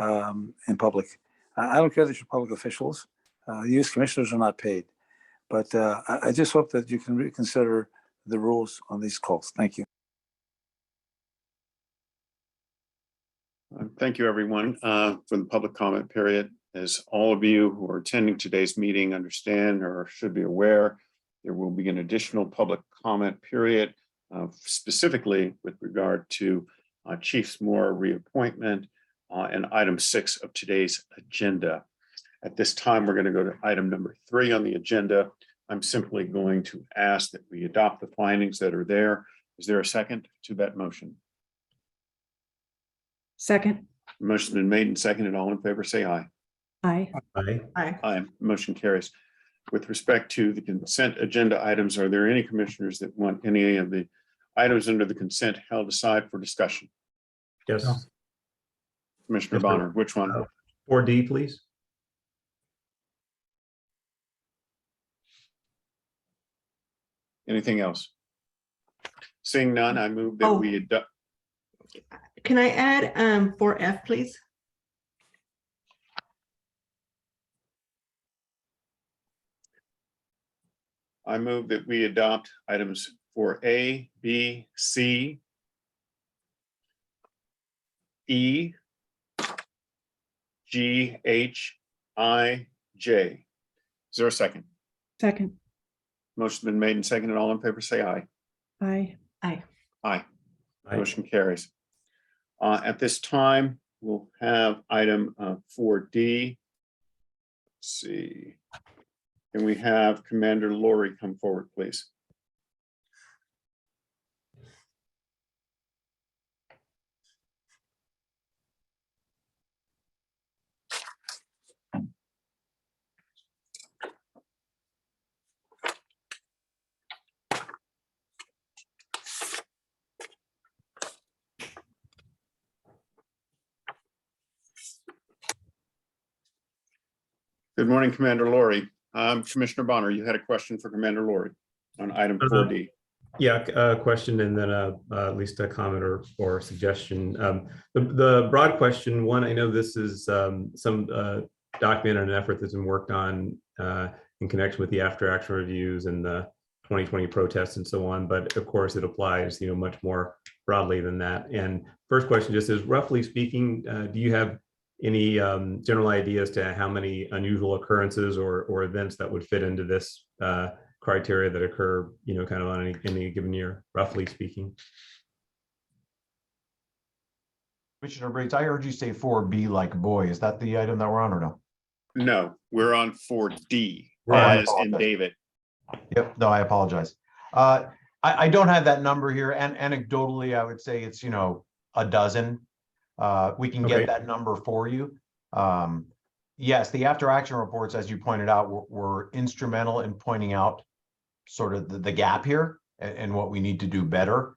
in public. I don't care that you're public officials. U.S. commissioners are not paid. But I just hope that you can reconsider the rules on these calls. Thank you. Thank you, everyone, for the public comment period. As all of you who are attending today's meeting understand or should be aware, there will be an additional public comment period, specifically with regard to Chief Moore reappointment and item 6 of today's agenda. At this time, we're going to go to item number 3 on the agenda. I'm simply going to ask that we adopt the findings that are there. Is there a second to that motion? Second. Motion's been made and seconded. All in favor, say aye. Aye. Aye. Aye. Aye. Motion carries. With respect to the consent agenda items, are there any commissioners that want any of the items under the consent held aside for discussion? Yes. No. Commissioner Bonner, which one? 4D, please. Anything else? Seeing none, I move that we adopt. Can I add 4F, please? I move that we adopt items 4A, B, C, E, G, H, I, J. Is there a second? Second. Motion's been made and seconded. All in favor, say aye. Aye. Aye. Aye. Aye. Motion carries. At this time, we'll have item 4D. Let's see. Can we have Commander Laurie come forward, please? Good morning, Commander Laurie. Commissioner Bonner, you had a question for Commander Laurie on item 4D. Yeah, a question and then at least a comment or suggestion. The broad question, one, I know this is some document and effort that's been worked on in connection with the after action reviews and the 2020 protests and so on, but of course it applies, much more broadly than that. And first question just is, roughly speaking, do you have any general ideas to how many unusual occurrences or events that would fit into this criteria that occur, kind of on any given year, roughly speaking? Commissioner Briggs, I heard you say 4B like boy. Is that the item that we're on or no? No, we're on 4D, I as in apologize. David. Yep, no, I apologize. I don't have that number here, and anecdotally, I would say it's, a dozen. We can get Okay. that number for you. Yes, the after action reports, as you pointed out, were instrumental in pointing out sort of the gap here and what we need to do better.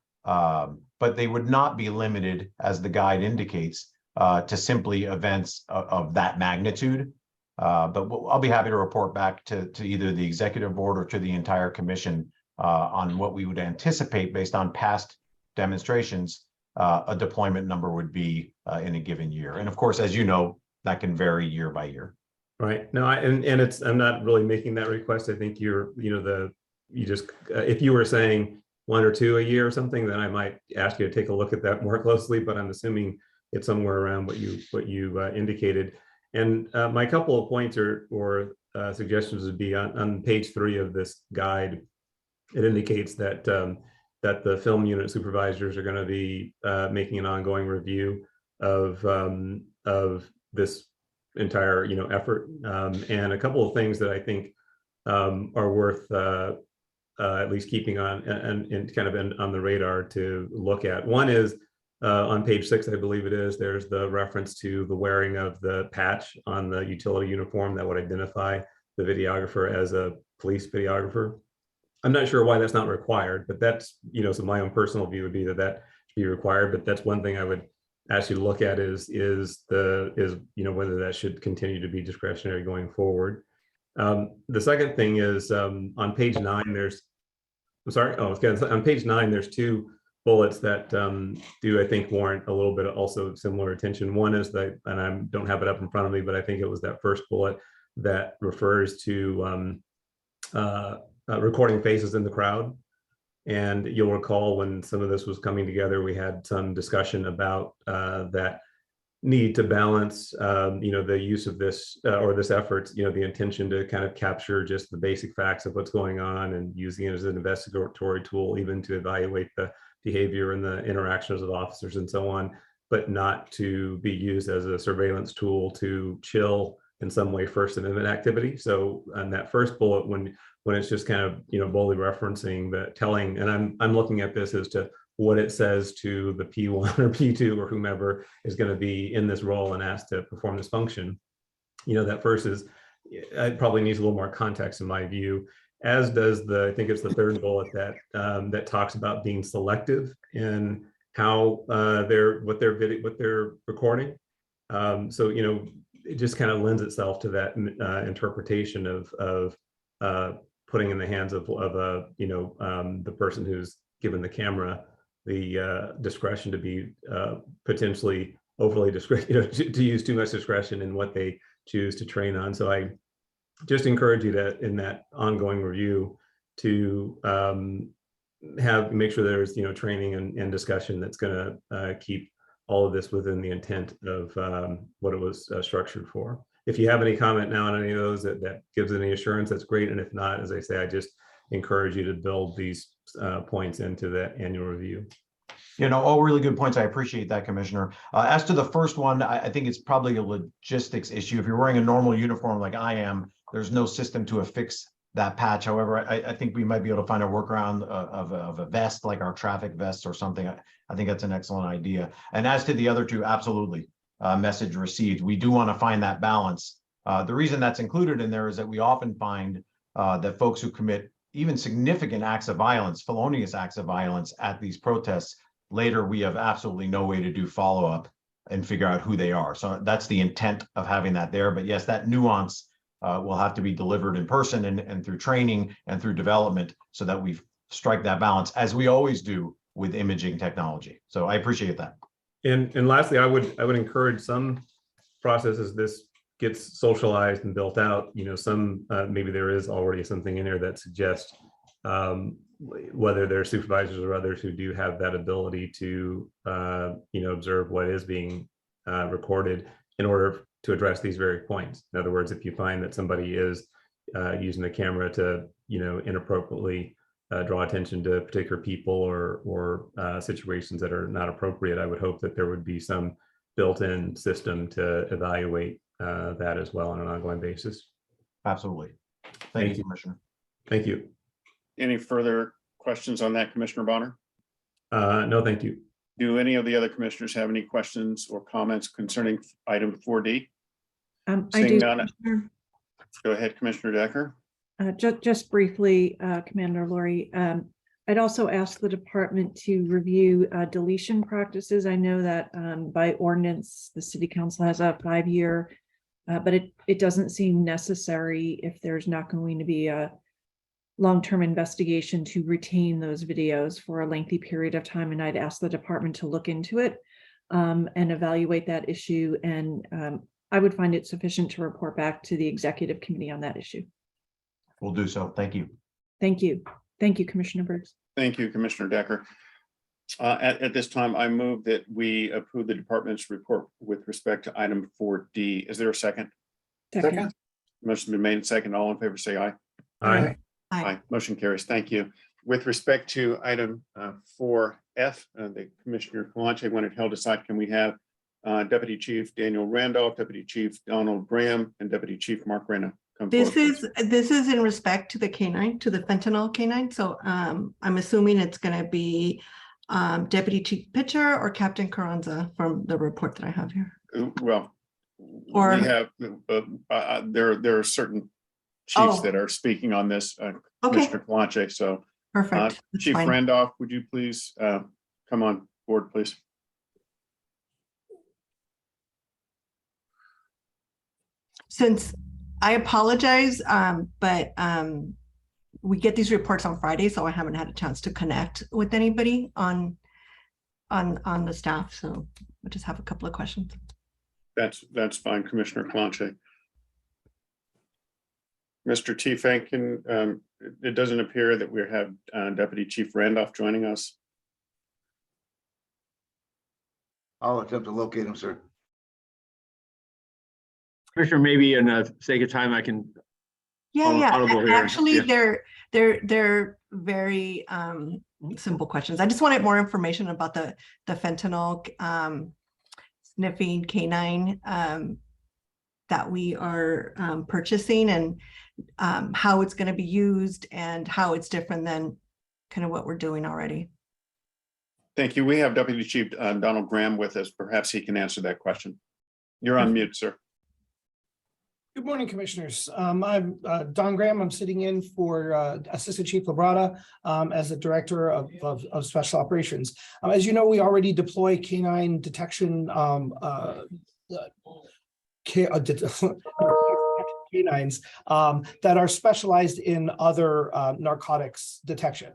But they would not be limited, as the guide indicates, to simply events of that magnitude. But I'll be happy to report back to either the executive board or to the entire commission on what we would anticipate based on past demonstrations a deployment number would be in a given year. And of course, as you know, that can vary year by year. Right. No, I'm not really making that request. I think if you were saying 1 or 2 a year or something, then I might ask you to take a look at that more closely, but I'm assuming it's somewhere around what you indicated. And my couple of points or suggestions would be on page 3 of this guide. It indicates that that the film unit supervisors are going to be making an ongoing review of this entire effort, and a couple of things that I think are worth at least keeping on and kind of on the radar to look at. One is on page 6, I believe it is, there's the reference to the wearing of the patch on the utility uniform that would identify the videographer as a police videographer. I'm not sure why that's not required, but that's, so my own personal view would be that should be required. But that's one thing I would ask you to look at is whether that should continue to be discretionary going forward. The second thing is on page 9, on page 9, there's 2 bullets that do, I think, warrant a little bit of also similar attention. One is that, and I don't have it up in front of me, but I think it was that first bullet that refers to recording faces in the crowd. And you'll recall when some of this was coming together, we had some discussion about that need to balance, the use of this or this effort, the intention to kind of capture just the basic facts of what's going on and using it as an investigatory tool, even to evaluate the behavior and the interactions of officers and so on, but not to be used as a surveillance tool to chill in some way First Amendment activity. So on that first bullet, when it's just kind of boldly referencing the telling, and I'm looking at this as to what it says to the P1 or P2 or whomever is going to be in this role and asked to perform this function. That first is, it probably needs a little more context in my view, as does I think it's the third bullet that talks about being selective in how what they're recording. So it just kind of lends itself to that interpretation of putting in the hands of the person who's given the camera the discretion to be potentially overly to use too much discretion in what they choose to train on. So I just encourage you to, in that ongoing review, to make sure there's training and discussion that's going to keep all of this within the intent of what it was structured for. If you have any comment now on any of those that gives any assurance, that's great. And if not, as I say, I just encourage you to build these points into the annual review. All really good points. I appreciate that, Commissioner. As to the first one, I think it's probably a logistics issue. If you're wearing a normal uniform like I am, there's no system to affix that patch. However, I think we might be able to find a workaround of a vest, like our traffic vests or something. I think that's an excellent idea. And as to the other 2, absolutely, message received. We do want to find that balance. The reason that's included in there is that we often find that folks who commit even significant acts of violence, felonious acts of violence at these protests, later we have absolutely no way to do follow-up and figure out who they are. So that's the intent of having that there. But yes, that nuance will have to be delivered in person and through training and through development so that we strike that balance, as we always do with imaging technology. So I appreciate that. And lastly, I would encourage some processes this gets socialized and built out. Some maybe there is already something in there that suggests whether they're supervisors or others who do have that ability to observe what is being recorded in order to address these very points. In other words, if you find that somebody is using the camera to inappropriately draw attention to particular people or situations that are not appropriate, I would hope that there would be some built-in system to evaluate that as well on an ongoing basis. Absolutely. Thank you, Commissioner. Thank you. Any further questions on that, Commissioner Bonner? No, thank you. Do any of the other commissioners have any questions or comments concerning item 4D? I Seeing do, none, Commissioner. go ahead, Commissioner Decker. Just briefly, Commander Lori, I'd also ask the department to review deletion practices. I know that by ordinance, the city council has a 5-year, but it doesn't seem necessary if there's not going to be a long-term investigation to retain those videos for a lengthy period of time. And I'd ask the department to look into it and evaluate that issue. And I would find it sufficient to report back to the executive committee on that issue. We'll do so. Thank you. Thank you. Thank you, Commissioner Briggs. Thank you, Commissioner Decker. At this time, I move that we approve the department's report with respect to item 4D. Is there a second? Second. Motion been made and second. All in favor, say aye. Aye. Aye. Motion carries. Thank you. With respect to item 4F, the Commissioner Kalanche wanted held aside. Can we have Deputy Chief Daniel Randolph, Deputy Chief Donald Graham, and Deputy Chief Mark Reyna come This forward? is in respect to the canine, to the fentanyl canine. So I'm assuming it's going to be Deputy Chief Pitcher or Captain Carranza from the report that I have here. Well, Or- we have there are certain chiefs that are speaking on this, Commissioner Kalanche. So Perfect. That's Chief fine. Randolph, would you please come on board, please? Since I apologize, but we get these reports on Friday, so I haven't had a chance to connect with anybody on the staff. So I just have a couple of questions. That's fine, Commissioner Kalanche. Mr. T. Fankin, it doesn't appear that we have Deputy Chief Randolph joining us. I'll attempt to locate him, sir. Commissioner, maybe in the sake of time, I can. audible here. Actually, Yeah. they're very simple questions. I just wanted more information about the fentanyl sniffing canine that we are purchasing, and how it's going to be used and how it's different than kind of what we're doing already. Thank you. We have Deputy Chief Donald Graham with us. Perhaps he can answer that question. You're on mute, sir. Good morning, Commissioners. I'm Don Graham. I'm sitting in for Assistant Chief Labrada as the Director of Special Operations. As you know, we already deploy canine detection canines that are specialized in other narcotics detection.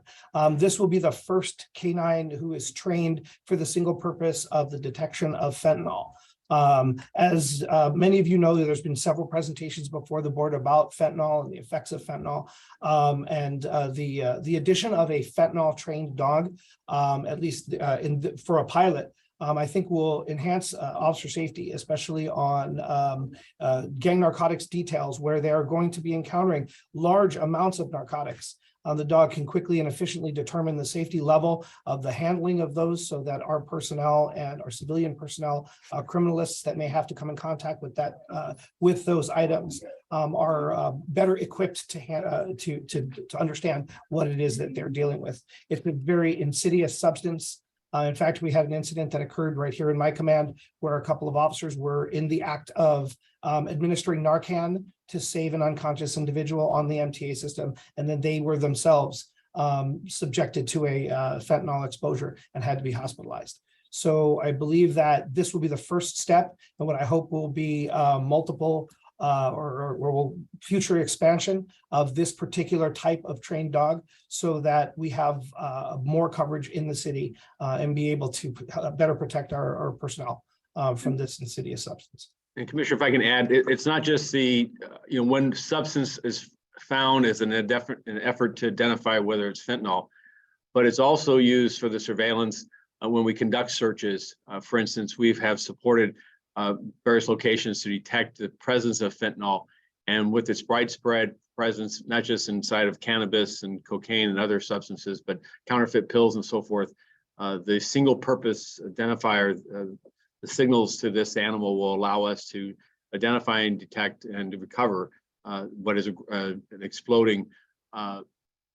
This will be the first canine who is trained for the single purpose of the detection of fentanyl. As many of you know, there's been several presentations before the board about fentanyl and the effects of fentanyl, and the addition of a fentanyl trained dog, at least for a pilot, I think will enhance officer safety, especially on gang narcotics details where they are going to be encountering large amounts of narcotics. The dog can quickly and efficiently determine the safety level of the handling of those, so that our personnel and our civilian personnel, criminalists that may have to come in contact with that with those items, are better equipped to understand what it is that they're dealing with. It's a very insidious substance. In fact, we had an incident that occurred right here in my command where a couple of officers were in the act of administering Narcan to save an unconscious individual on the MTA system. And then they were themselves subjected to a fentanyl exposure and had to be hospitalized. So I believe that this will be the first step, and what I hope will be multiple or future expansion of this particular type of trained dog, so that we have more coverage in the city and be able to better protect our personnel from this insidious substance. And Commissioner, if I can add, it's not just the, when substance is found as an effort to identify whether it's fentanyl, but it's also used for the surveillance when we conduct searches. For instance, we have supported various locations to detect the presence of fentanyl, and with its widespread presence, not just inside of cannabis and cocaine and other substances, but counterfeit pills and so forth, the single purpose identifier the signals to this animal will allow us to identify and detect and to recover what is an exploding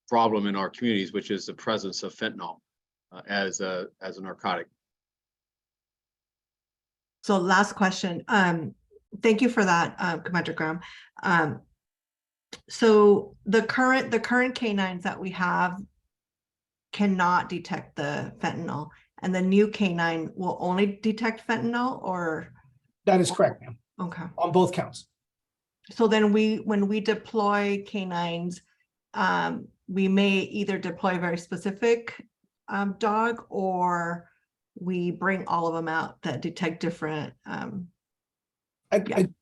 problem in our communities, which is the presence of fentanyl as a narcotic. So last question. Thank you for that, Commander Graham. So the current canines that we have cannot detect the fentanyl, and the new canine will only detect fentanyl, or? That is correct, ma'am. Okay. On both counts. So then when we deploy canines, we may either deploy a very specific dog, or we bring all of them out that detect different.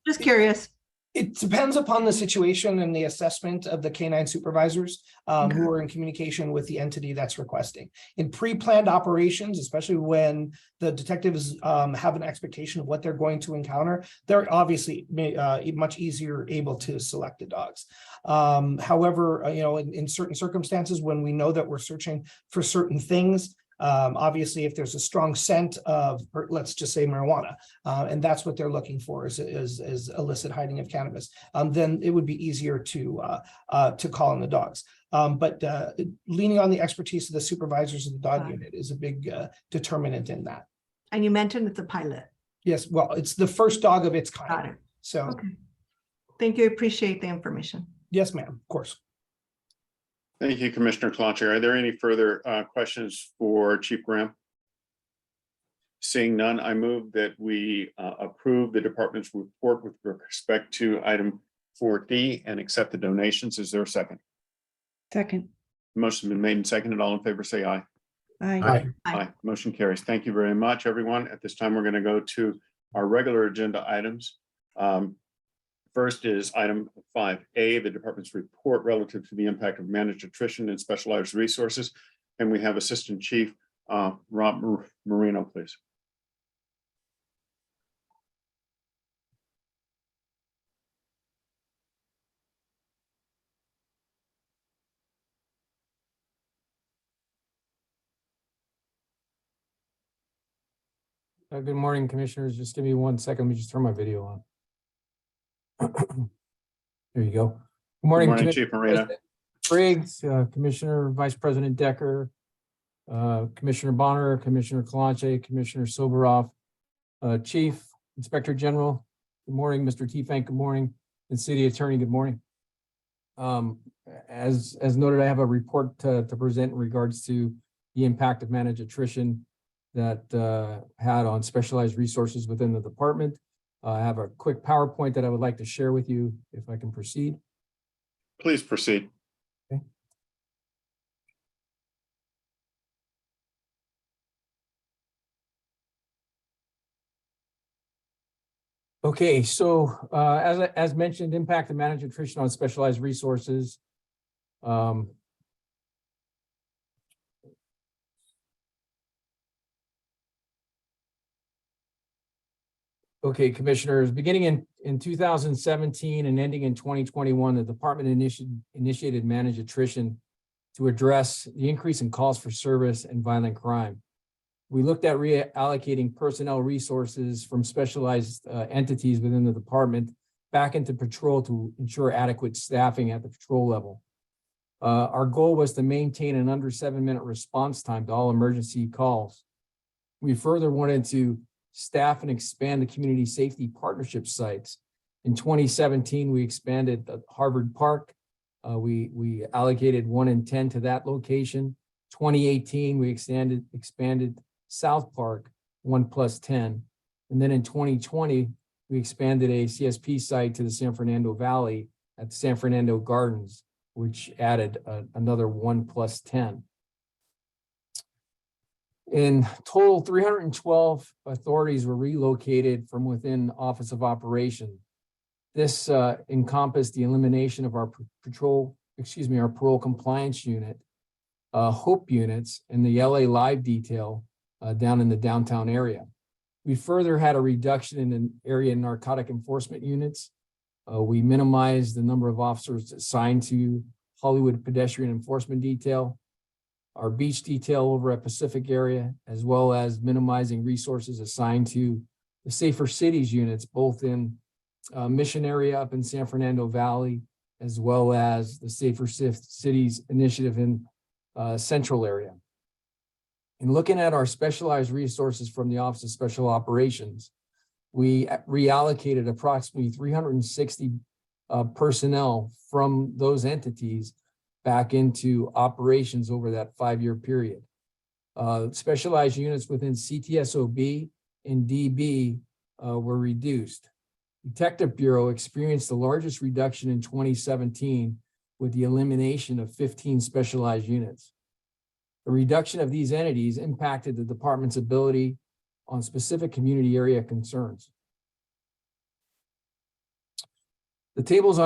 Just curious. It depends upon the situation and the assessment of the canine supervisors who are in communication with the entity that's requesting. In pre-planned operations, especially when the detectives have an expectation of what they're going to encounter, they're obviously much easier able to select the dogs. However, in certain circumstances, when we know that we're searching for certain things, obviously, if there's a strong scent of, let's just say, marijuana, and that's what they're looking for is illicit hiding of cannabis, then it would be easier to call in the dogs. But leaning on the expertise of the supervisors of the dog unit is a big determinant in that. And you mentioned it's a pilot. Yes, well, it's the first dog of its kind. Got it. So, okay. Thank you. Appreciate the information. Yes, ma'am. Of course. Thank you, Commissioner Cloutier. Are there any further questions for Chief Graham? Seeing none, I move that we approve the department's report with respect to item 4D and accept the donations. Is there a second? Second. Motion been made and seconded. All in favor, say aye. Aye. Aye. Motion carries. Thank you very much, everyone. At this time, we're going to go to our regular agenda items. First is item 5A, the department's report relative to the impact of managed attrition and specialized resources. And we have Assistant Chief Rob Marino, please. Good morning, Commissioners. Just give me 1 second. Let me just turn my video on. There you go. Good morning, Chief Marino. Briggs, Commissioner Vice President Decker, Commissioner Bonner, Commissioner Kalanche, Commissioner Soberov, Chief Inspector General. Good morning, Mr. Teefank. Good morning, and City Attorney. Good morning. As noted, I have a report to present in regards to the impact of managed attrition that had on specialized resources within the department. I have a quick PowerPoint that I would like to share with you, if I can proceed. Please proceed. Okay. Okay, so as mentioned, impact of managed attrition on specialized resources. Okay, Commissioners, beginning in 2017 and ending in 2021, the department initiated managed attrition to address the increase in calls for service and violent crime. We looked at reallocating personnel resources from specialized entities within the department back into patrol to ensure adequate staffing at the patrol level. Our goal was to maintain an under 7-minute response time to all emergency calls. We further wanted to staff and expand the community safety partnership sites. In 2017, we expanded the Harvard Park. We allocated 1 in 10 to that location. 2018, we expanded South Park 1+10. And then in 2020, we expanded a CSP site to the San Fernando Valley at the San Fernando Gardens, which added another 1+10. In total, 312 authorities were relocated from within Office of Operation. This encompassed the elimination of our parole compliance unit, HOPE units, and the LA Live detail down in the downtown area. We further had a reduction in the area narcotic enforcement units. We minimized the number of officers assigned to Hollywood pedestrian enforcement detail, our beach detail over at Pacific area, as well as minimizing resources assigned to the Safer Cities units, both in Mission area up in San Fernando Valley, as well as the Safer Cities initiative in Central area. In looking at our specialized resources from the Office of Special Operations, we reallocated approximately 360 personnel from those entities back into operations over that 5-year period. Specialized units within CTSOB and DB were reduced. Detective Bureau experienced the largest reduction in 2017 with the elimination of 15 specialized units. The reduction of these entities impacted the department's ability on specific community area concerns. The tables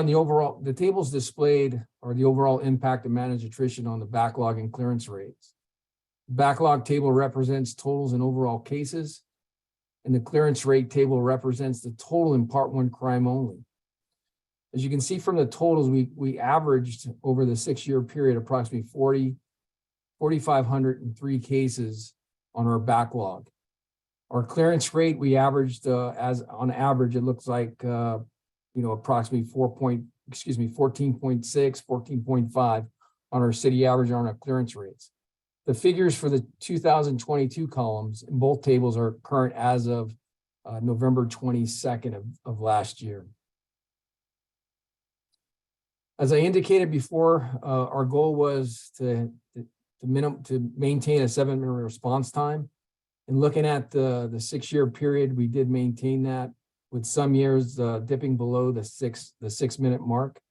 displayed are the overall impact of managed attrition on the backlog and clearance rates. The backlog table represents totals in overall cases, and the clearance rate table represents the total in Part 1 crime only. As you can see from the totals, we averaged over the 6-year period approximately 4,503 cases on our backlog. Our clearance rate, we averaged as on average, it looks like approximately 14.6, 14.5 on our city average on our clearance rates. The figures for the 2022 columns in both tables are current as of November 22nd of last year. As I indicated before, our goal was to maintain a 7-minute response time. And looking at the 6-year period, we did maintain that, with some years dipping below the 6-minute mark.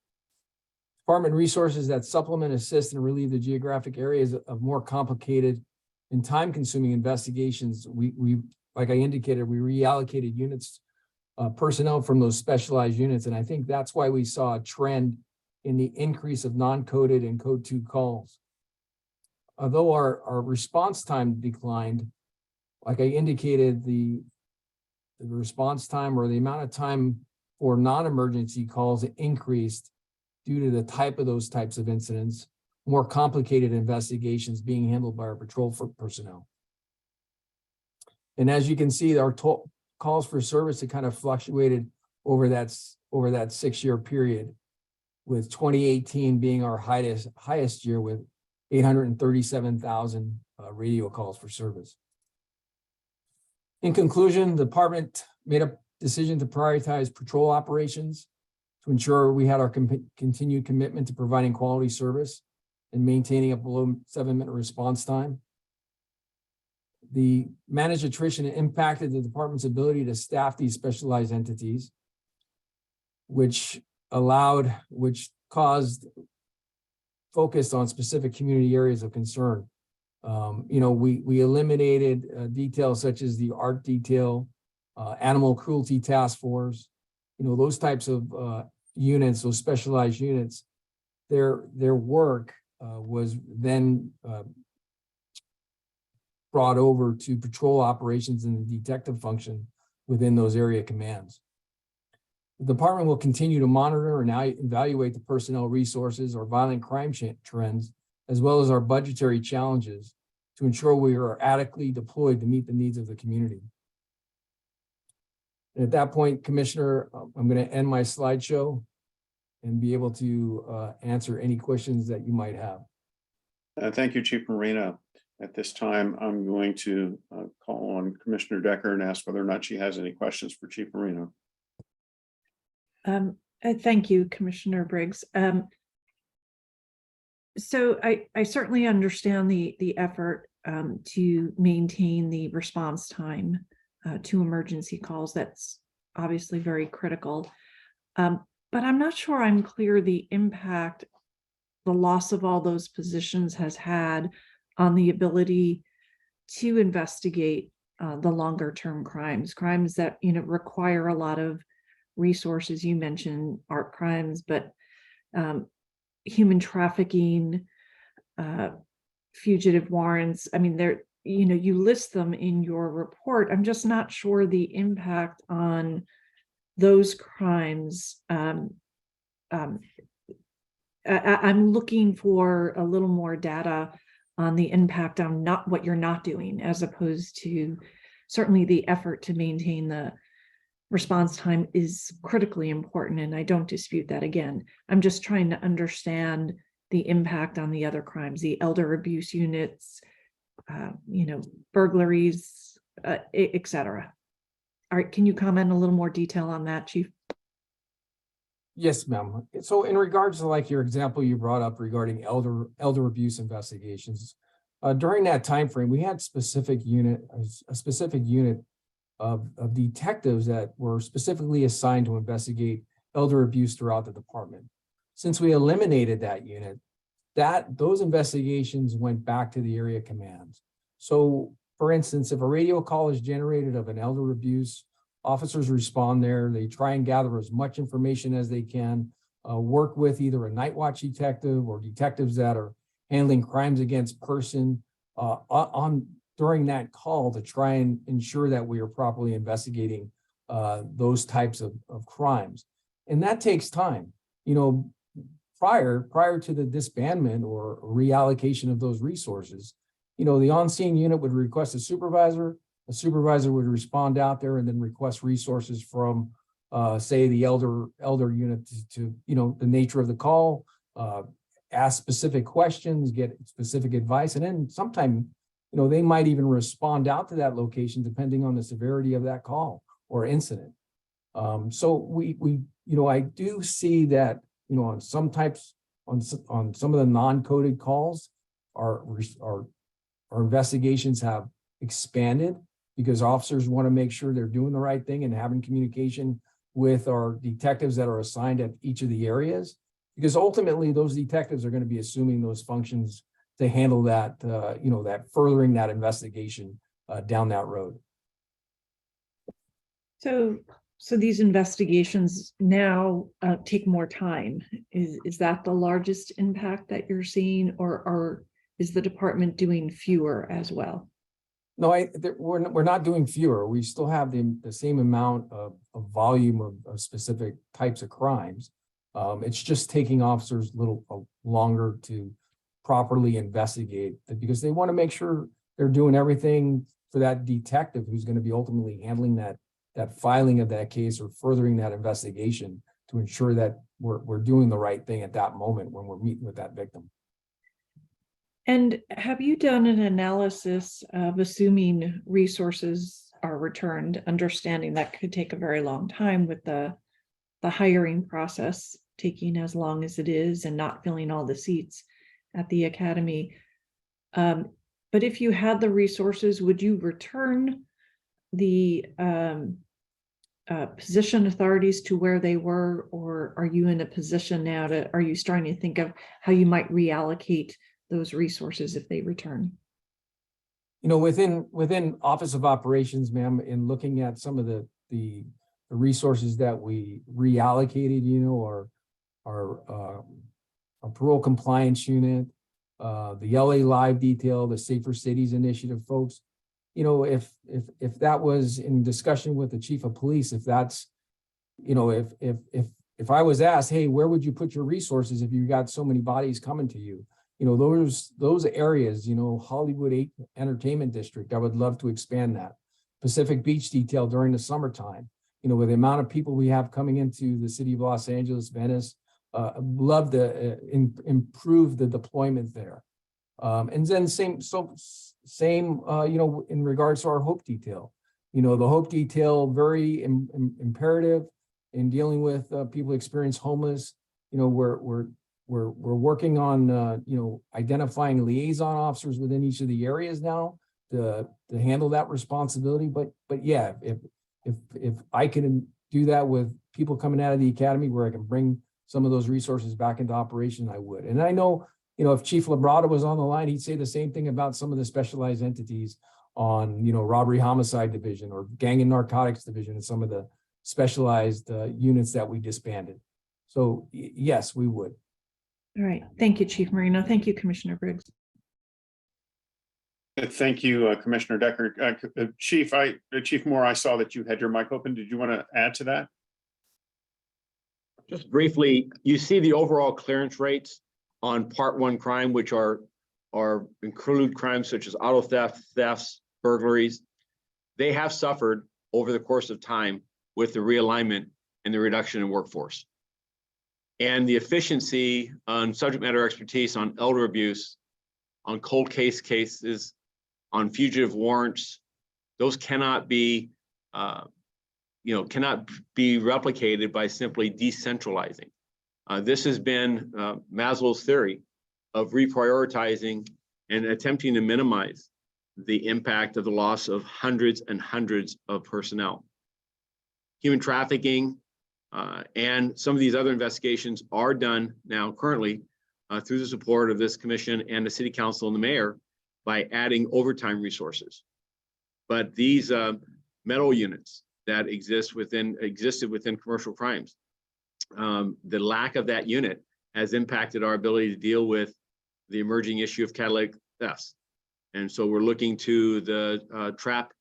Department resources that supplement, assist, and relieve the geographic areas of more complicated and time-consuming investigations. We, like I indicated, we reallocated units, personnel from those specialized units, and I think that's why we saw a trend in the increase of non-coded and code 2 calls. Although our response time declined, like I indicated, the response time or the amount of time for non-emergency calls increased due to the type of those types of incidents, more complicated investigations being handled by our patrol personnel. And as you can see, our calls for service have kind of fluctuated over that 6-year period, with 2018 being our highest year with 837,000 radio calls for service. In conclusion, the department made a decision to prioritize patrol operations to ensure we had our continued commitment to providing quality service and maintaining a below 7-minute response time. The managed attrition impacted the department's ability to staff these specialized entities, which caused focus on specific community areas of concern. We eliminated details such as the ARC detail, animal cruelty task force, those types of units, those specialized units. Their work was then brought over to patrol operations and the detective function within those area commands. The department will continue to monitor and evaluate the personnel resources or violent crime trends, as well as our budgetary challenges, to ensure we are adequately deployed to meet the needs of the community. And at that point, Commissioner, I'm going to end my slideshow and be able to answer any questions that you might have. Thank you, Chief Marino. At this time, I'm going to call on Commissioner Decker and ask whether or not she has any questions for Chief Marino. Thank you, Commissioner Briggs. So I certainly understand the effort to maintain the response time to emergency calls. That's obviously very critical. But I'm not sure I'm clear the impact the loss of all those positions has had on the ability to investigate the longer term crimes that require a lot of resources. You mentioned art crimes, but human trafficking, fugitive warrants. I mean, you list them in your report. I'm just not sure the impact on those crimes. I'm looking for a little more data on the impact on what you're not doing, as opposed to certainly the effort to maintain the response time is critically important, and I don't dispute that. Again, I'm just trying to understand the impact on the other crimes, the elder abuse units, burglaries, et cetera. All right, can you comment a little more detail on that, Chief? Yes, ma'am. So in regards to like your example you brought up regarding elder abuse investigations, during that time frame, we had a specific unit of detectives that were specifically assigned to investigate elder abuse throughout the department. Since we eliminated that unit, those investigations went back to the area commands. So for instance, if a radio call is generated of an elder abuse, officers respond there, they try and gather as much information as they can, work with either a night watch detective or detectives that are handling crimes against person during that call to try and ensure that we are properly investigating those types of crimes. And that takes time. Prior to the disbandment or reallocation of those resources, the on-scene unit would request a supervisor would respond out there and then request resources from, say, the elder unit to the nature of the call, ask specific questions, get specific advice, and then sometime, they might even respond out to that location depending on the severity of that call or incident. So I do see that, on some of the non-coded calls, our investigations have expanded because officers want to make sure they're doing the right thing and having communication with our detectives that are assigned at each of the areas, because ultimately those detectives are going to be assuming those functions to handle that, that furthering that investigation down that road. So these investigations now take more time. Is that the largest impact that you're seeing, or is the department doing fewer as well? No, we're not doing fewer. We still have the same amount of volume of specific types of crimes. It's just taking officers a little longer to properly investigate because they want to make sure they're doing everything for that detective who's going to be ultimately handling that filing of that case or furthering that investigation to ensure that we're doing the right thing at that moment when we're meeting with that victim. And have you done an analysis of assuming resources are returned, understanding that could take a very long time with the hiring process taking as long as it is and not filling all the seats at the academy? But if you had the resources, would you return the position authorities to where they were, or are you in a position now are you starting to think of how you might reallocate those resources if they return? Within Office of Operations, ma'am, in looking at some of the resources that we reallocated, our parole compliance unit, the LA Live detail, the Safer Cities Initiative folks, if that was in discussion with the chief of police, if that's, if I was asked, hey, where would you put your resources if you got so many bodies coming to you? Those areas, Hollywood Entertainment District, I would love to expand that. Pacific Beach detail during the summertime, with the amount of people we have coming into the city of Los Angeles, Venice, love to improve the deployment there. And then same, in regards to our Hope detail, the Hope detail, very imperative in dealing with people who experience homeless. We're working on, identifying liaison officers within each of the areas now to handle that responsibility. But yeah, if I can do that with people coming out of the academy where I can bring some of those resources back into operation, I would. And I know, if Chief Labrada was on the line, he'd say the same thing about some of the specialized entities on, robbery homicide division or gang and narcotics division and some of the specialized units that we disbanded. So yes, we would. All right. Thank you, Chief Marino. Thank you, Commissioner Briggs. Thank you, Commissioner Decker. Chief Moore, I saw that you had your mic open. Did you want to add to that? Just briefly, you see the overall clearance rates on Part 1 crime, which include crimes such as auto theft, thefts, burglaries. they have suffered over the course of time with the realignment and the reduction in workforce. And the efficiency on subject matter expertise on elder abuse, on cold case cases, on fugitive warrants, those cannot be, cannot be replicated by simply decentralizing. This has been Maslow's theory of reprioritizing and attempting to minimize the impact of the loss of hundreds and hundreds of personnel. Human trafficking and some of these other investigations are done now currently through the support of this commission and the city council and the mayor by adding overtime resources. But these metal units that existed within commercial crimes, the lack of that unit has impacted our ability to deal with the emerging issue of catalytic thefts. And so we're looking to the TRAP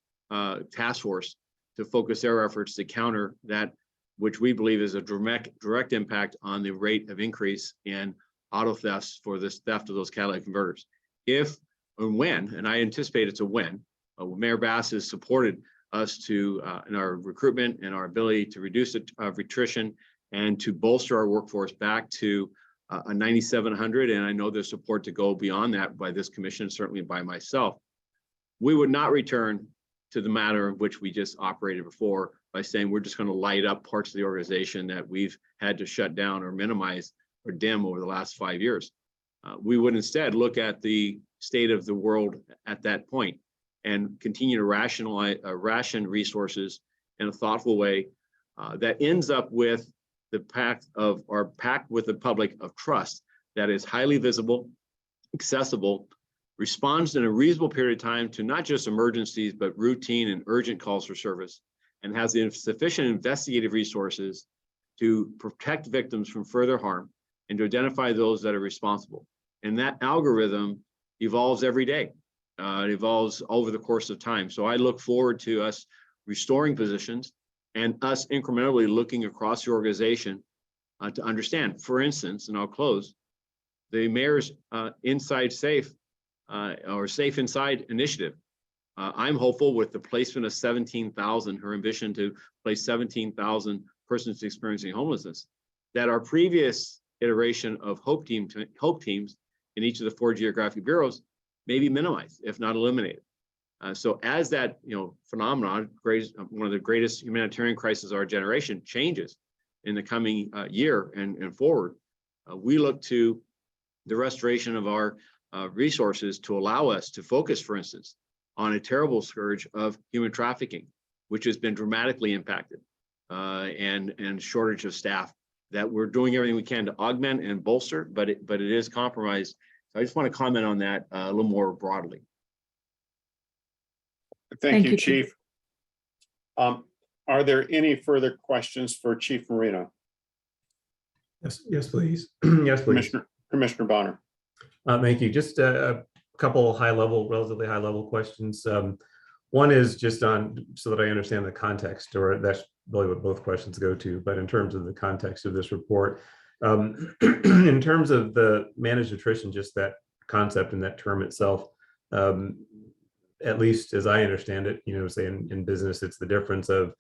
task force to focus their efforts to counter that, which we believe is a direct impact on the rate of increase in auto thefts for this theft of those catalytic converters. If and when, and I anticipate it's a when, Mayor Bass has supported us to in our recruitment and our ability to reduce attrition and to bolster our workforce back to a 9,700, and I know there's support to go beyond that by this commission, certainly by myself. We would not return to the manner in which we just operated before by saying we're just going to light up parts of the organization that we've had to shut down or minimize or dim over the last 5 years. We would instead look at the state of the world at that point and continue to ration resources in a thoughtful way that ends up with the pact with the public of trust that is highly visible, accessible, responds in a reasonable period of time to not just emergencies, but routine and urgent calls for service, and has sufficient investigative resources to protect victims from further harm and to identify those that are responsible. And that algorithm evolves every day. It evolves over the course of time. So I look forward to us restoring positions and us incrementally looking across the organization to understand, for instance, and I'll close, the mayor's Inside Safe or Safe Inside initiative. I'm hopeful with the placement of 17,000, her ambition to place 17,000 persons experiencing homelessness, that our previous iteration of hope teams in each of the 4 geographic bureaus may be minimized, if not eliminated. So as that phenomenon, one of the greatest humanitarian crises of our generation, changes in the coming year and forward, we look to the restoration of our resources to allow us to focus, for instance, on a terrible scourge of human trafficking, which has been dramatically impacted, and shortage of staff that we're doing everything we can to augment and bolster, but it is compromised. So I just want to comment on that a little more broadly. Thank you, Chief. Are there any further questions for Chief Marino? Yes, please. Yes, please. Commissioner Bonner. Thank you. Just a couple relatively high level questions. One is just on, so that I understand the context, or that's really what both questions go to, but in terms of the context of this report, in terms of the managed attrition, just that concept and that term itself, at least as I understand it, say in business, it's the difference of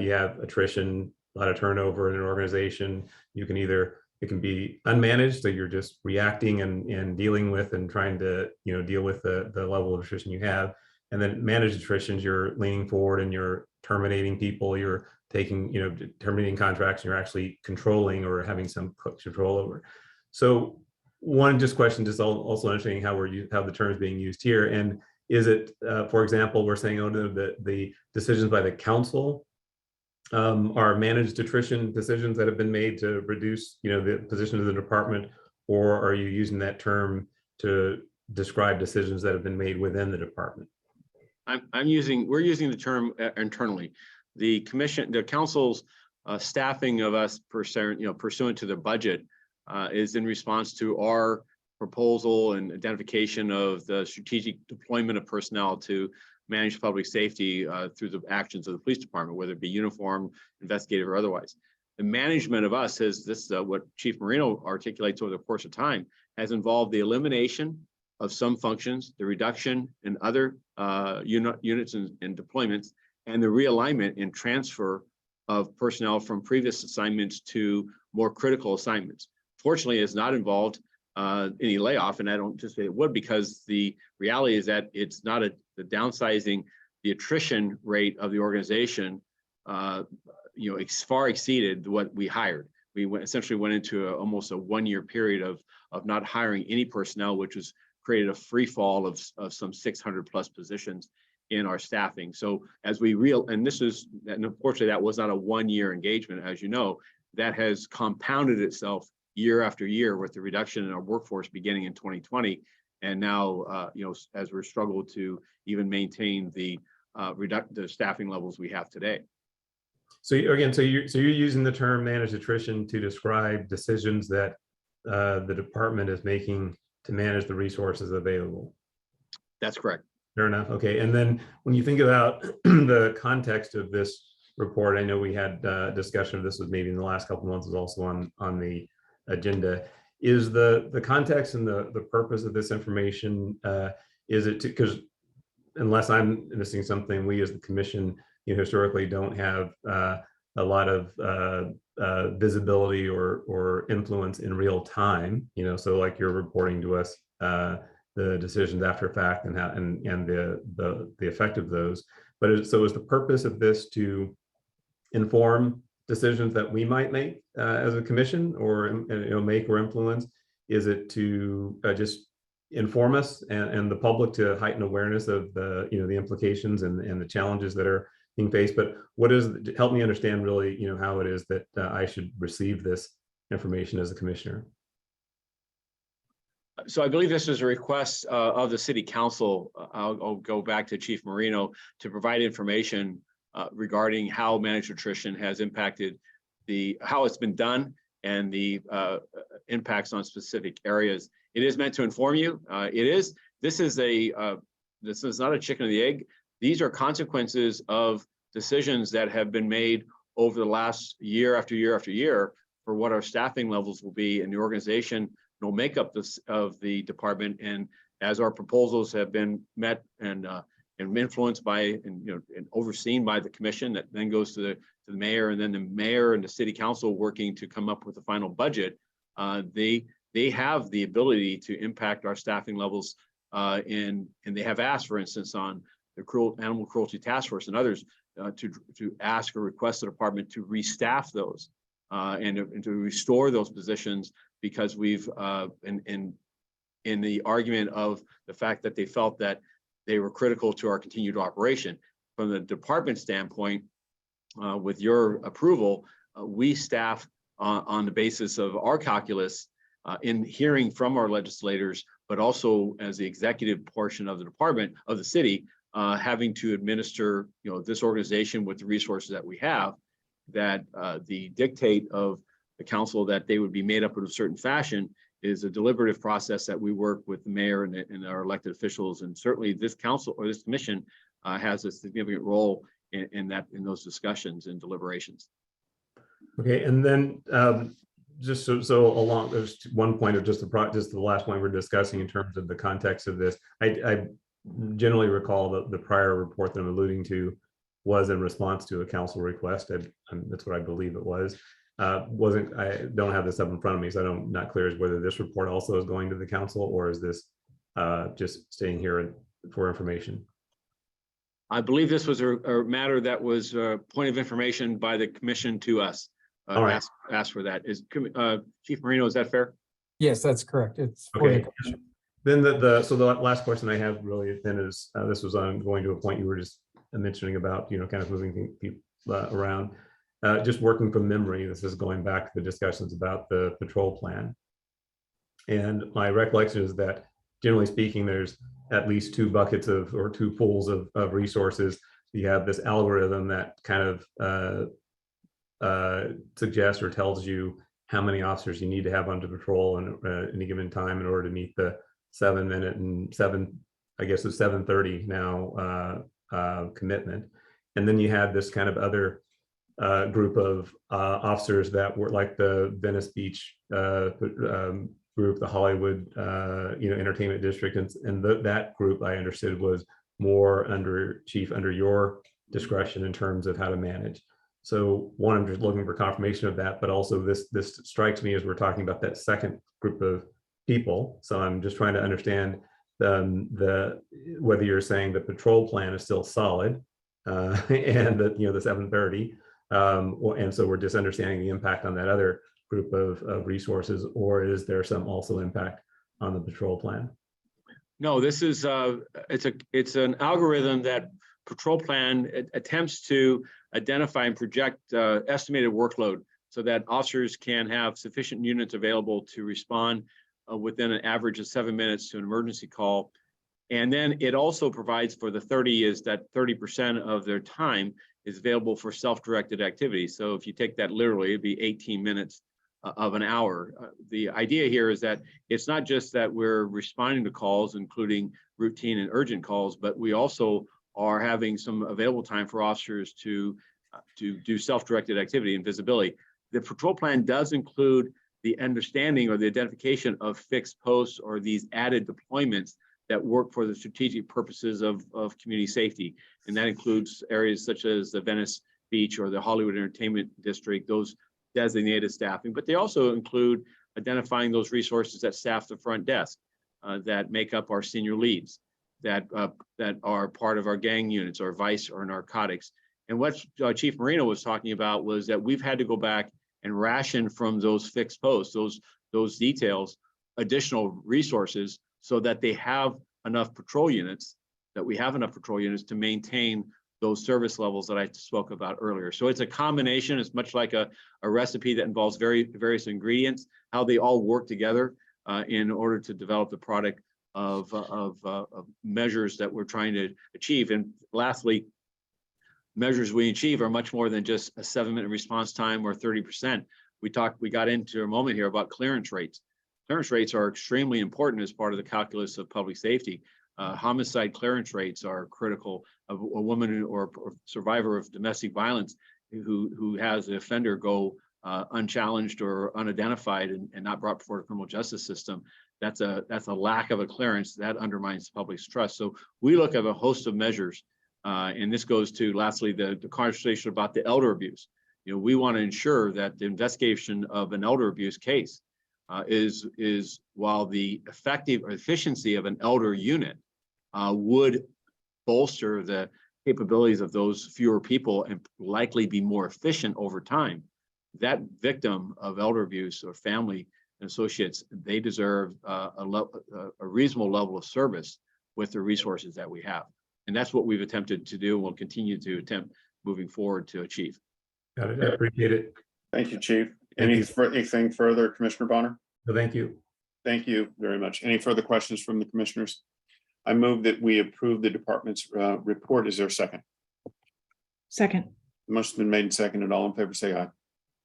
you have attrition, a lot of turnover in an organization. You can it can be unmanaged, so you're just reacting and dealing with and trying to deal with the level of attrition you have. And then managed attrition, you're leaning forward and you're terminating people, you're taking, terminating contracts, and you're actually controlling or having some control over. So one question, just also understanding how the term is being used here. And is it, for example, we're saying the decisions by the council are managed attrition decisions that have been made to reduce, the position of the department, or are you using that term to describe decisions that have been made within the department? We're using the term internally. The council's staffing of us pursuant to the budget is in response to our proposal and identification of the strategic deployment of personnel to manage public safety through the actions of the police department, whether it be uniform, investigative, or otherwise. The management of us, what Chief Marino articulates over the course of time, has involved the elimination of some functions, the reduction in other units and deployments, and the realignment and transfer of personnel from previous assignments to more critical assignments. Fortunately, it's not involved any layoff, and I don't anticipate it would, because the reality is that it's not the downsizing. The attrition rate of the organization, far exceeded what we hired. We essentially went into almost a 1-year period of not hiring any personnel, which has created a free fall of some 600 plus positions in our staffing. So as we and unfortunately that was not a 1-year engagement, as you know, that has compounded itself year after year with the reduction in our workforce beginning in 2020. And now, as we're struggled to even maintain the staffing levels we have today. So again, so you're using the term managed attrition to describe decisions that the department is making to manage the resources available. That's correct. Fair enough. Okay. And then when you think about the context of this report, I know we had a discussion of this was maybe in the last couple of months, was also on the agenda. Is the context and the purpose of this information, is it because unless I'm missing something, we as the commission, historically don't have a lot of visibility or influence in real time, so like you're reporting to us the decisions after fact and how and the effect of those. But so is the purpose of this to inform decisions that we might make as a commission or make or influence? Is it to just inform us and the public to heighten awareness of the the implications and the challenges that are being faced? But help me understand really how it is that I should receive this information as a commissioner. So I believe this is a request of the city council. I'll go back to Chief Marino to provide information regarding how managed attrition has impacted how it's been done and the impacts on specific areas. It is meant to inform you. This is not a chicken or the egg. These are consequences of decisions that have been made over the last year after year after year for what our staffing levels will be in the organization, makeup of the department. And as our proposals have been met and influenced by and overseen by the commission, that then goes to the mayor, and then the mayor and the city council working to come up with the final budget, they have the ability to impact our staffing levels, and they have asked, for instance, on the Animal Cruelty Task Force and others, to ask or request the department to restaff those and to restore those positions, because we've in the argument of the fact that they felt that they were critical to our continued operation. From the department standpoint, with your approval, we staff on the basis of our calculus in hearing from our legislators, but also as the executive portion of the department of the city, having to administer this organization with the resources that we have, that the dictate of the council that they would be made up in a certain fashion is a deliberative process that we work with the mayor and our elected officials. And certainly this council or this commission has a significant role in those discussions and deliberations. Okay, and then just so along, there's one point of just the last point we're discussing in terms of the context of this. I generally recall the prior report that I'm alluding to was in response to a council request. That's what I believe it was. I don't have this up in front of me, so I'm not clear as whether this report also is going to the council, or is this just staying here for information? I believe this was a matter that was a point of information by the commission to us. All right. Asked for that. Chief Marino, is that fair? Yes, that's correct. It's for the okay. commission. Then the last question I have really then is this was on going to a point you were just mentioning about kind of moving people around. Just working from memory, this is going back to the discussions about the patrol plan. And my recollection is that generally speaking, there's at least two buckets or two pools of resources. You have this algorithm that kind of suggests or tells you how many officers you need to have under patrol in any given time in order to meet the 7-minute and 7:30 now commitment. And then you had this kind of other group of officers that were like the Venice Beach group, the Hollywood, entertainment district, and that group I understood was more under your discretion in terms of how to manage. So one, I'm just looking for confirmation of that, but also this strikes me as we're talking about that second group of people. So I'm just trying to understand whether you're saying the patrol plan is still solid and that the 730, and so we're just understanding the impact on that other group of resources, or is there some also impact on the patrol plan? No, this is it's an algorithm that patrol plan attempts to identify and project estimated workload so that officers can have sufficient units available to respond within an average of 7 minutes to an emergency call. And then it also provides for the 30 is that 30% of their time is available for self-directed activities. So if you take that literally, it'd be 18 minutes of an hour. The idea here is that it's not just that we're responding to calls, including routine and urgent calls, but we also are having some available time for officers to do self-directed activity and visibility. The patrol plan does include the understanding or the identification of fixed posts or these added deployments that work for the strategic purposes of community safety. And that includes areas such as the Venice Beach or the Hollywood Entertainment District, those designated staffing, but they also include identifying those resources that staff the front desk, that make up our senior leads, that are part of our gang units or vice or narcotics. And what Chief Marino was talking about was that we've had to go back and ration from those fixed posts, those details, additional resources so that they have enough patrol units, that we have enough patrol units to maintain those service levels that I spoke about earlier. So it's a combination. It's much like a recipe that involves various ingredients, how they all work together in order to develop the product of measures that we're trying to achieve. And lastly, measures we achieve are much more than just a 7-minute response time or 30%. We got into a moment here about clearance rates. Clearance rates are extremely important as part of the calculus of public safety. Homicide clearance rates are critical. A woman or survivor of domestic violence who has the offender go unchallenged or unidentified and not brought before the criminal justice system, that's a lack of a clearance that undermines the public's trust. So we look at a host of measures, and this goes to lastly the conversation about the elder abuse. We want to ensure that the investigation of an elder abuse case is while the efficiency of an elder unit would bolster the capabilities of those fewer people and likely be more efficient over time, that victim of elder abuse or family and associates, they deserve a reasonable level of service with the resources that we have. And that's what we've attempted to do and will continue to attempt moving forward to achieve. Got it. I appreciate it. Thank you, Chief. Thank you. Anything further, Commissioner Bonner? No, thank you. Thank you very much. Any further questions from the commissioners? I move that we approve the department's report. Is there a second? Second. The motion's been made and seconded. All in favor, say aye.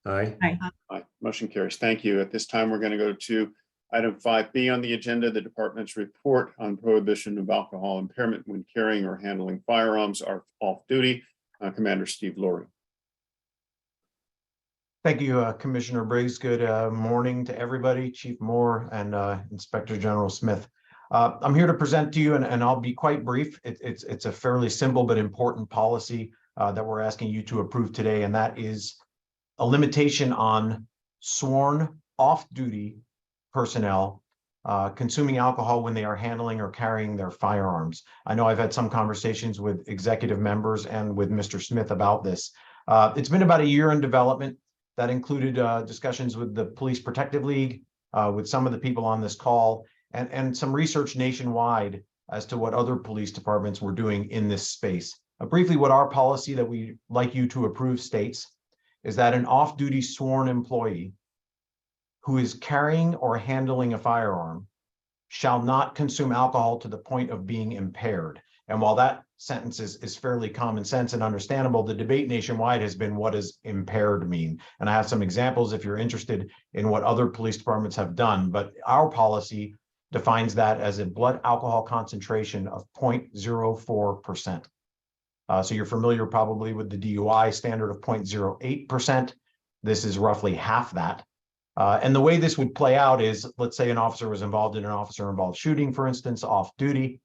Aye. Aye. Aye. Motion carries. Thank you. At this time, we're going to go to item 5B on the agenda, the department's report on prohibition of alcohol impairment when carrying or handling firearms are off duty. Commander Steve Laurie. Thank you, Commissioner Briggs. Good morning to everybody, Chief Moore and Inspector General Smith. I'm here to present to you, and I'll be quite brief. It's a fairly simple but important policy that we're asking you to approve today, and that is a limitation on sworn off-duty personnel consuming alcohol when they are handling or carrying their firearms. I know I've had some conversations with executive members and with Mr. Smith about this. It's been about a year in development. That included discussions with the Police Protective League, with some of the people on this call, and some research nationwide as to what other police departments were doing in this space. Briefly, what our policy that we'd like you to approve states is that an off-duty sworn employee who is carrying or handling a firearm shall not consume alcohol to the point of being impaired. And while that sentence is fairly common sense and understandable, the debate nationwide has been, what does impaired mean? And I have some examples if you're interested in what other police departments have done, but our policy defines that as a blood alcohol concentration of 0.04%. So you're familiar probably with the DUI standard of 0.08%. This is roughly half that. And the way this would play out is, let's say an officer was involved in an officer-involved shooting, for instance, off duty.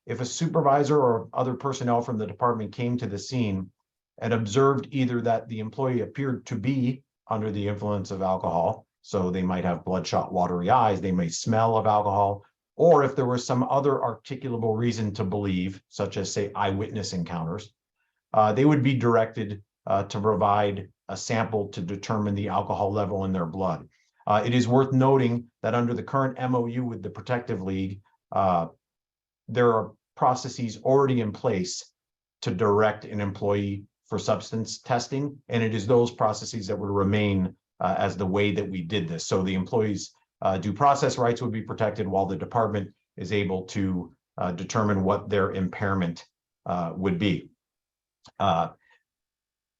If a supervisor or other personnel from the department came to the scene and observed either that the employee appeared to be under the influence of alcohol, so they might have bloodshot, watery eyes, they may smell of alcohol, or if there was some other articulable reason to believe, such as, say, eyewitness encounters, they would be directed to provide a sample to determine the alcohol level in their blood. It is worth noting that under the current MOU with the Protective League, there are processes already in place to direct an employee for substance testing, and it is those processes that would remain as the way that we did this. So the employees' due process rights would be protected while the department is able to determine what their impairment would be.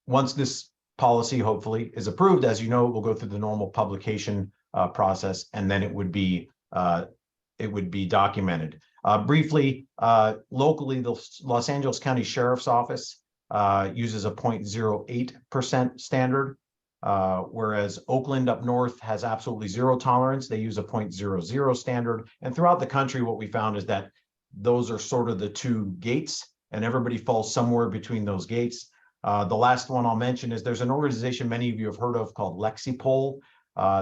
Once this policy hopefully is approved, as you know, it will go through the normal publication process, and then it would be documented. Briefly, locally, the Los Angeles County Sheriff's Office uses a 0.08% standard, whereas Oakland up north has absolutely zero tolerance. They use a 0.00 standard. And throughout the country, what we found is that those are sort of the two gates, and everybody falls somewhere between those gates. The last one I'll mention is there's an organization many of you have heard of called Lexipol.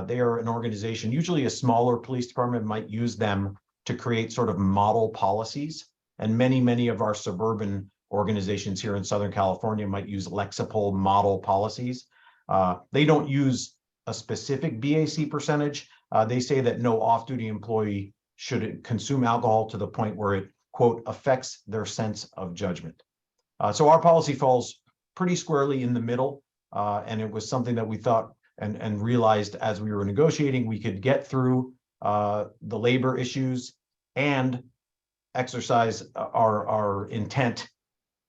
They are an organization, usually a smaller police department might use them to create sort of model policies. And many of our suburban organizations here in Southern California might use Lexipol model policies. They don't use a specific BAC percentage. They say that no off-duty employee should consume alcohol to the point where it, quote, affects their sense of judgment. So our policy falls pretty squarely in the middle. And it was something that we thought and realized as we were negotiating, we could get through the labor issues and exercise our intent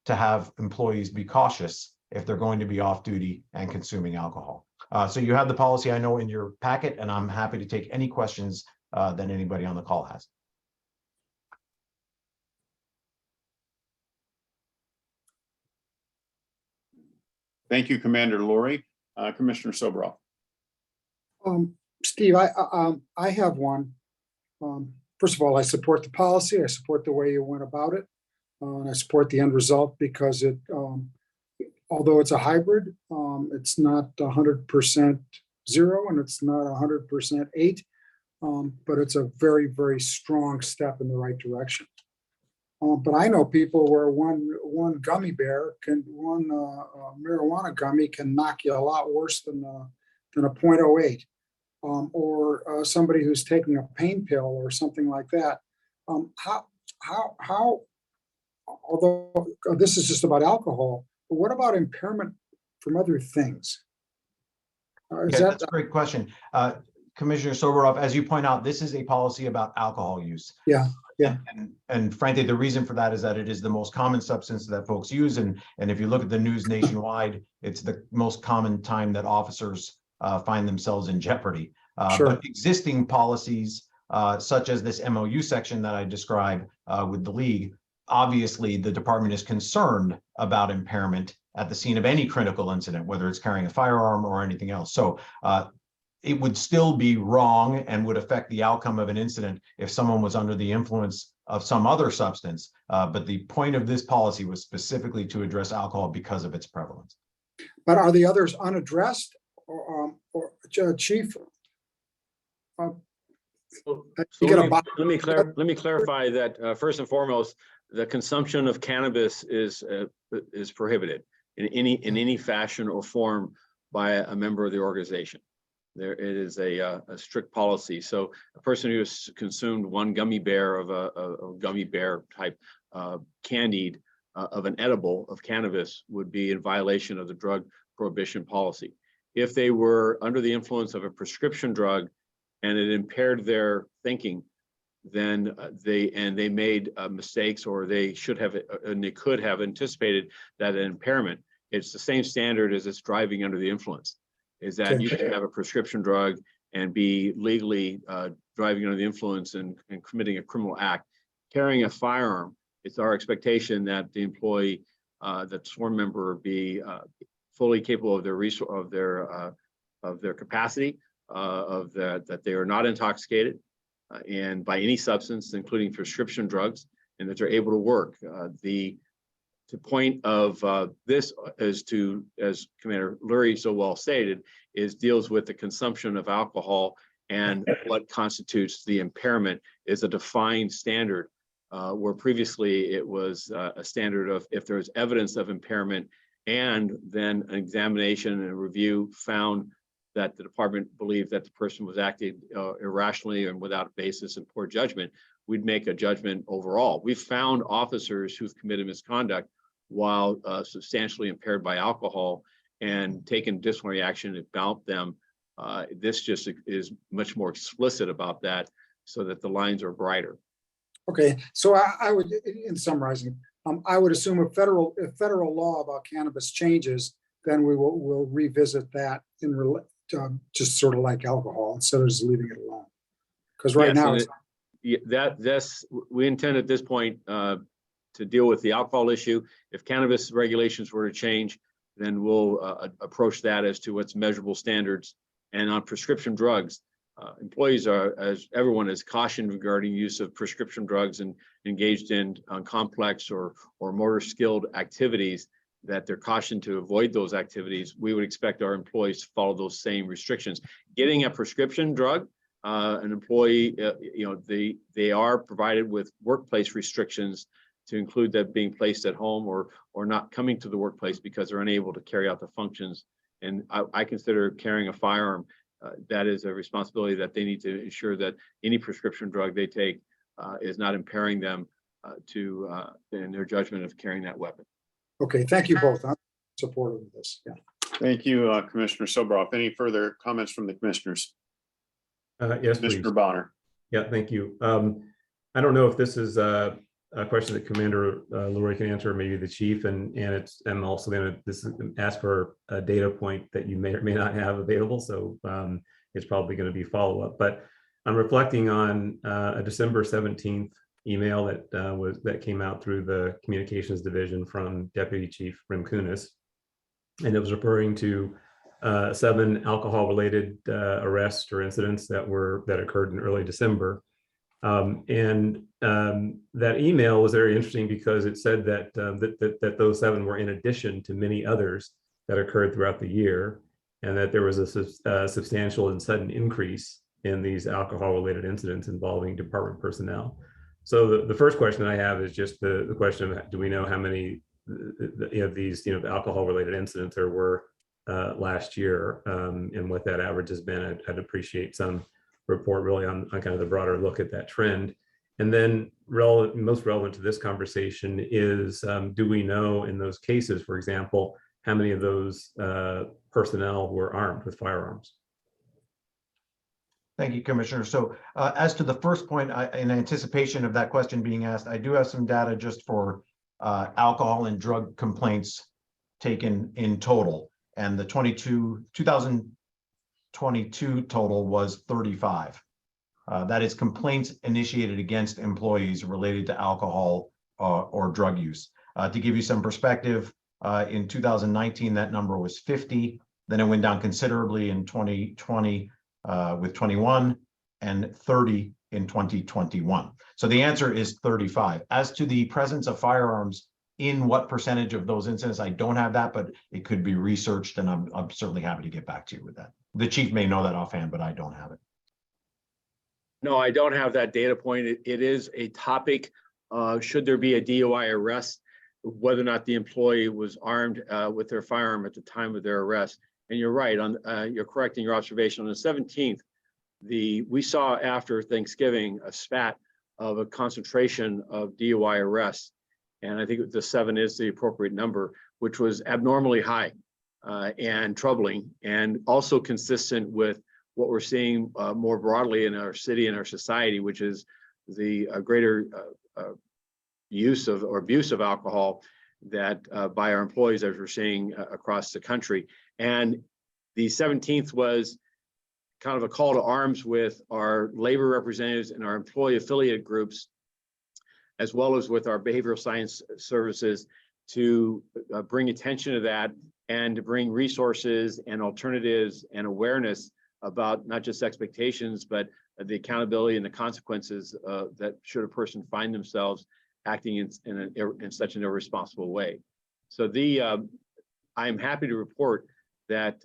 to have employees be cautious if they're going to be off duty and consuming alcohol. So you have the policy, I know, in your packet, and I'm happy to take any questions that anybody on the call has. Thank you, Commander Laurie. Commissioner Soboroff. Steve, I have one. First of all, I support the policy. I support the way you went about it. And I support the end result because it, although it's a hybrid, it's not 100% 0 and it's not 100% 8, but it's a very, very strong step in the right direction. But I know people where one gummy bear can, one marijuana gummy can knock you a lot worse than a 0.08. Or somebody who's taking a pain pill or something like that. How, although this is just about alcohol, but what about impairment from other things? That's a great question. Commissioner Soboroff, as you point out, this is a policy about alcohol use. Yeah. Yeah. And frankly, the reason for that is that it is the most common substance that folks use. And if you look at the news nationwide, it's the most common time that officers find themselves in jeopardy. Sure. But existing policies, such as this MOU section that I described with the league, obviously the department is concerned about impairment at the scene of any critical incident, whether it's carrying a firearm or anything else. So it would still be wrong and would affect the outcome of an incident if someone was under the influence of some other substance. But the point of this policy was specifically to address alcohol because of its prevalence. But are the others unaddressed, or Chief? Let me clarify that first and foremost, the consumption of cannabis is prohibited in any fashion or form by a member of the organization. It is a strict policy. So a person who has consumed one gummy bear of a gummy bear type candied of an edible of cannabis would be in violation of the drug prohibition policy. If they were under the influence of a prescription drug and it impaired their thinking, then they made mistakes, or they should have, and they could have anticipated that an impairment. It's the same standard as it's driving under the influence. Is that you can have a prescription drug and be legally driving under the influence and committing a criminal act. Carrying a firearm, it's our expectation that the employee, that sworn member, be fully capable of their capacity, that they are not intoxicated and by any substance, including prescription drugs, and that they're able to work. The point of this is to, as Commander Lurie so well stated, deals with the consumption of alcohol, and what constitutes the impairment is a defined standard, where previously it was a standard of if there's evidence of impairment and then an examination and a review found that the department believed that the person was acting irrationally and without basis and poor judgment, we'd make a judgment overall. We've found officers who've committed misconduct while substantially impaired by alcohol and taken disciplinary action about them. This just is much more explicit about that so that the lines are brighter. Okay, so I would, in summarizing, I would assume if federal law about cannabis changes, then we'll revisit that just sort of like alcohol instead of just leaving it alone. Because right now, we intend at this point to deal with the alcohol issue. If cannabis regulations were to change, then we'll approach that as to what's measurable standards. And on prescription drugs, employees are, as everyone is cautioned regarding use of prescription drugs and engaged in complex or motor skilled activities, that they're cautioned to avoid those activities. We would expect our employees to follow those same restrictions. Getting a prescription drug, an employee, they are provided with workplace restrictions to include that being placed at home or not coming to the workplace because they're unable to carry out the functions. And I consider carrying a firearm, that is a responsibility that they need to ensure that any prescription drug they take is not impairing them in their judgment of carrying that weapon. Okay, thank you both. I'm supportive of this. Yeah. Thank you, Commissioner Sobroff. Any further comments from the commissioners? Yes, Commissioner please. Bonner. Yeah, thank you. I don't know if this is a question that Commander Lurie can answer, or maybe the chief, and I'm also going to ask for a data point that you may or may not have available. So it's probably going to be follow-up. But I'm reflecting on a December 17th email that came out through the communications division from Deputy Chief Rimkunis, and it was referring to 7 alcohol-related arrests or incidents that occurred in early December. That email was very interesting because it said that those 7 were in addition to many others that occurred throughout the year, and that there was a substantial and sudden increase in these alcohol-related incidents involving department personnel. So the first question I have is just the question of, do we know how many these alcohol-related incidents there were last year, and what that average has been? I'd appreciate some report really on kind of the broader look at that trend. And then most relevant to this conversation is, do we know in those cases, for example, how many of those personnel were armed with firearms? Thank you, Commissioner. So as to the first point, in anticipation of that question being asked, I do have some data just for alcohol and drug complaints taken in total. And the 2022 total was 35. That is complaints initiated against employees related to alcohol or drug use. To give you some perspective, in 2019, that number was 50. Then it went down considerably in 2020 with 21 and 30 in 2021. So the answer is 35. As to the presence of firearms in what percentage of those incidents, I don't have that, but it could be researched, and I'm certainly happy to get back to you with that. The chief may know that offhand, but I don't have it. No, I don't have that data point. It is a topic. Should there be a DUI arrest, whether or not the employee was armed with their firearm at the time of their arrest. And you're right, you're correct in your observation. On the 17th, we saw after Thanksgiving a spat of a concentration of DUI arrests. And I think the 7 is the appropriate number, which was abnormally high and troubling, and also consistent with what we're seeing more broadly in our city and our society, which is the greater use of or abuse of alcohol that by our employees, as we're seeing across the country. And the 17th was kind of a call to arms with our labor representatives and our employee affiliate groups, as well as with our behavioral science services, to bring attention to that and to bring resources and alternatives and awareness about not just expectations, but the accountability and the consequences that should a person find themselves acting in such an irresponsible way. So I am happy to report that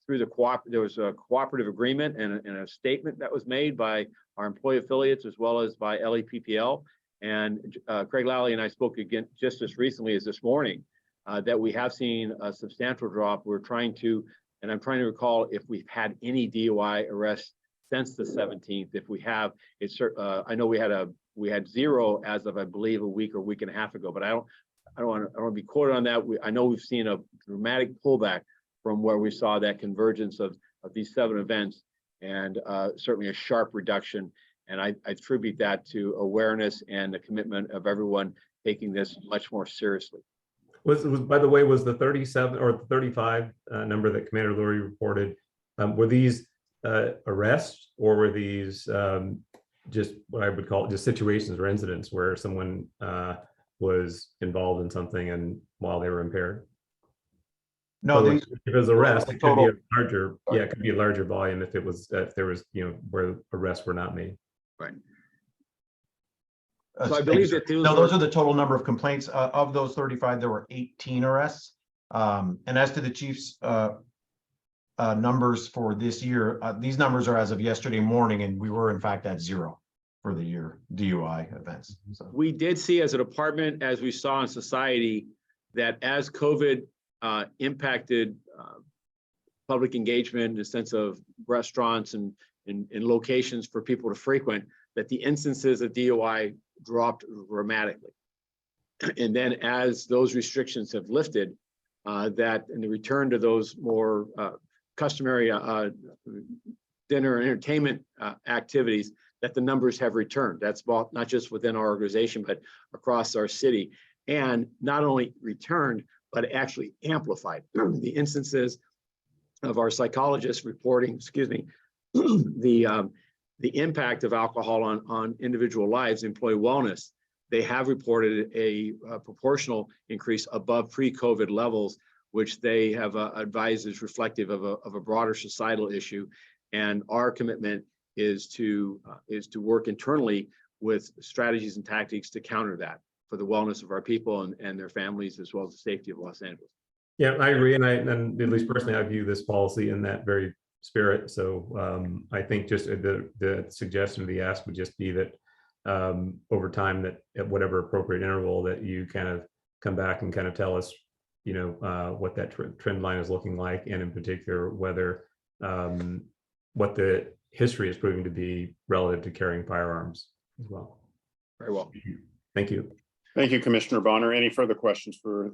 through there was a cooperative agreement and a statement that was made by our employee affiliates as well as by LAPPL. And Craig Lally and I spoke again just as recently as this morning that we have seen a substantial drop. I'm trying to recall if we've had any DUI arrests since the 17th. If we have, I know we had 0 as of, I believe, a week and a half ago, but I don't want to be quoted on that. I know we've seen a dramatic pullback from where we saw that convergence of these 7 events, and certainly a sharp reduction. And I attribute that to awareness and the commitment of everyone taking this much more seriously. By the way, was the 37 or the 35 number that Commander Lurie reported, were these arrests, or were these just what I would call just situations or incidents where someone was involved in something and while they were impaired? No, so if it was arrest, it could be a larger, Sorry. it could be a larger volume if there was, where arrests were not made. Right. So I believe that those are the total number of complaints. Of those 35, there were 18 arrests. And as to the chief's numbers for this year, these numbers are as of yesterday morning, and we were in fact at 0 for the year DUI events. So we did see as a department, as we saw in society, that as COVID impacted public engagement in the sense of restaurants and locations for people to frequent, that the instances of DUI dropped dramatically. And then as those restrictions have lifted, that in the return to those more customary dinner and entertainment activities, that the numbers have returned. That's both, not just within our organization, but across our city. And not only returned, but actually amplified. The instances of our psychologists reporting, the impact of alcohol on individual lives, employee wellness, they have reported a proportional increase above pre-COVID levels, which they have advised is reflective of a broader societal issue. And our commitment is to work internally with strategies and tactics to counter that for the wellness of our people and their families, as well as the safety of Los Angeles. Yeah, I agree. And at least personally, I view this policy in that very spirit. So I think just the suggestion of the ask would just be that over time, that at whatever appropriate interval, that you kind of come back and kind of tell us, what that trend line is looking like, and in particular, whether what the history is proving to be relative to carrying firearms as well. Very well. Thank you. Thank you, Commissioner Bonner. Any further questions for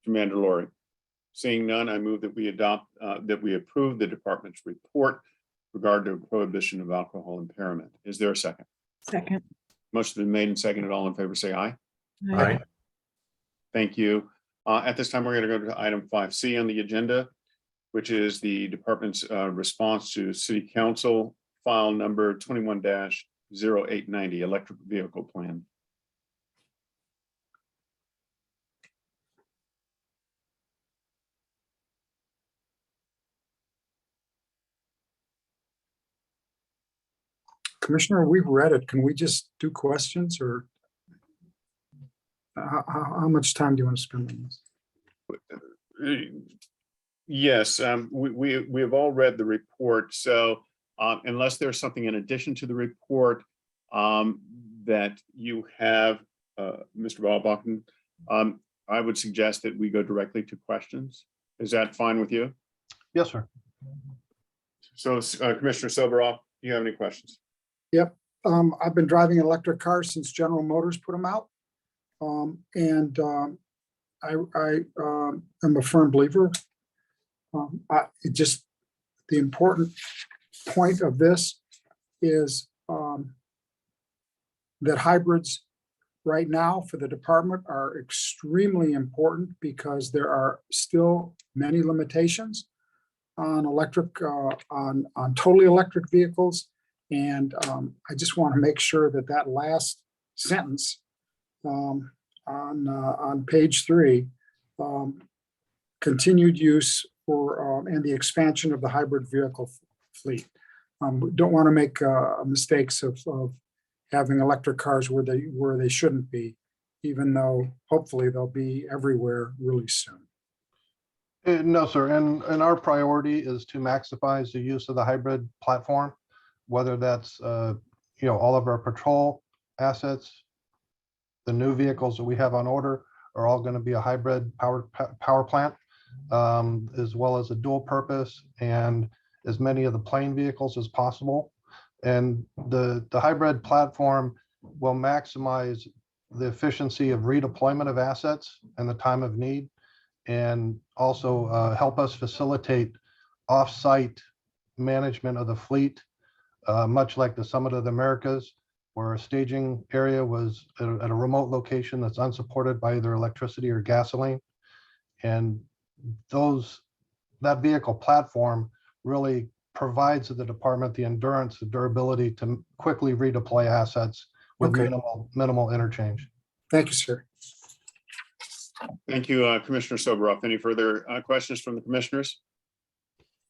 Commander Lurie? Seeing none, I move that we approve the department's report regarding prohibition of alcohol impairment. Is there a second? Second. Motion been made and seconded. All in favor, say aye. Aye. Thank you. At this time, we're going to go to item 5C on the agenda, which is the department's response to City Council file number 21-0890 electric vehicle plan. Commissioner, we've read it. Can we just do questions, or how much time do you want to spend on this? Yes, we have all read the report. So unless there's something in addition to the report that you have, Mr. Balbakken, I would suggest that we go directly to questions. Is that fine with you? Yes, sir. So Commissioner Silveroff, do you have any questions? Yep. I've been driving electric cars since General Motors put them out. I am a firm believer. The important point of this is that hybrids right now for the department are extremely important, because there are still many limitations on electric, on totally electric vehicles. And I just want to make sure that that last sentence on page 3, continued use and the expansion of the hybrid vehicle fleet. We don't want to make mistakes of having electric cars where they shouldn't be, even though hopefully they'll be everywhere really soon. No, sir. And our priority is to maximize the use of the hybrid platform, whether that's, all of our patrol assets, the new vehicles that we have on order are all going to be a hybrid power plant, as well as a dual purpose and as many of the plane vehicles as possible. And the hybrid platform will maximize the efficiency of redeployment of assets and the time of need, and also help us facilitate off-site management of the fleet, much like the Summit of the Americas, where a staging area was at a remote location that's unsupported by either electricity or gasoline. And that vehicle platform really provides to the department the endurance, the durability to quickly redeploy assets with Okay. minimal interchange. Thank you, sir. Thank you, Commissioner Soboroff. Any further questions from the commissioners?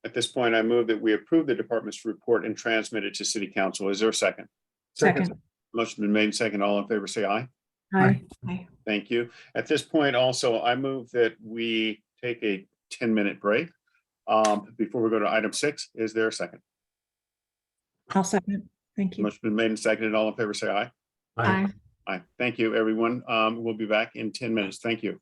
At this point, I move that we approve the department's report and transmit it to City Council. Is there a second? Second. Motion been made and second. All in favor, say aye. Aye. Thank you. At this point, also, I move that we take a 10-minute break before we go to item 6. Is there a second? I'll second. Thank you. Motion been made and seconded. All in favor, say aye. Aye. Aye. Thank you, everyone. We'll be back in 10 minutes. Thank you.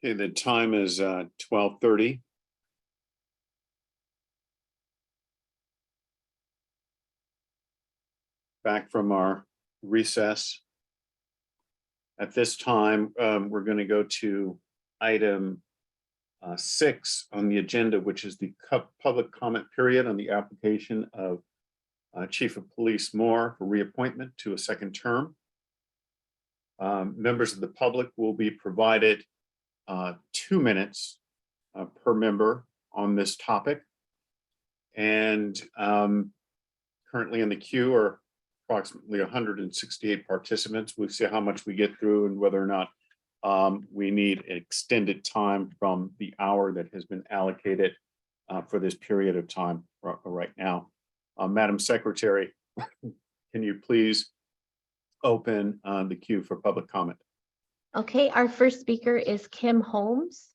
Okay, the time is 12:30. Back from our recess. At this time, we're going to go to item 6 on the agenda, which is the public comment period on the application of Chief of Police Moore for reappointment to a second term. Members of the public will be provided 2 minutes per member on this topic. And currently in the queue are approximately 168 participants. We'll see how much we get through and whether or not we need extended time from the hour that has been allocated for this period of time right now. Madam Secretary, can you please open the queue for public comment? Okay, our first speaker is Kim Holmes.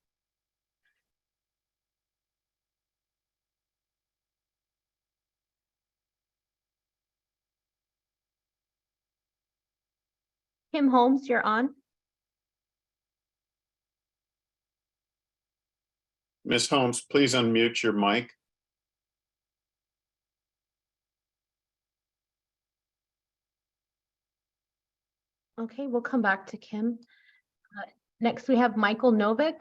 Kim Holmes, you're on. Ms. Holmes, please unmute your mic. Okay, we'll come back to Kim. Next, we have Michael Novick.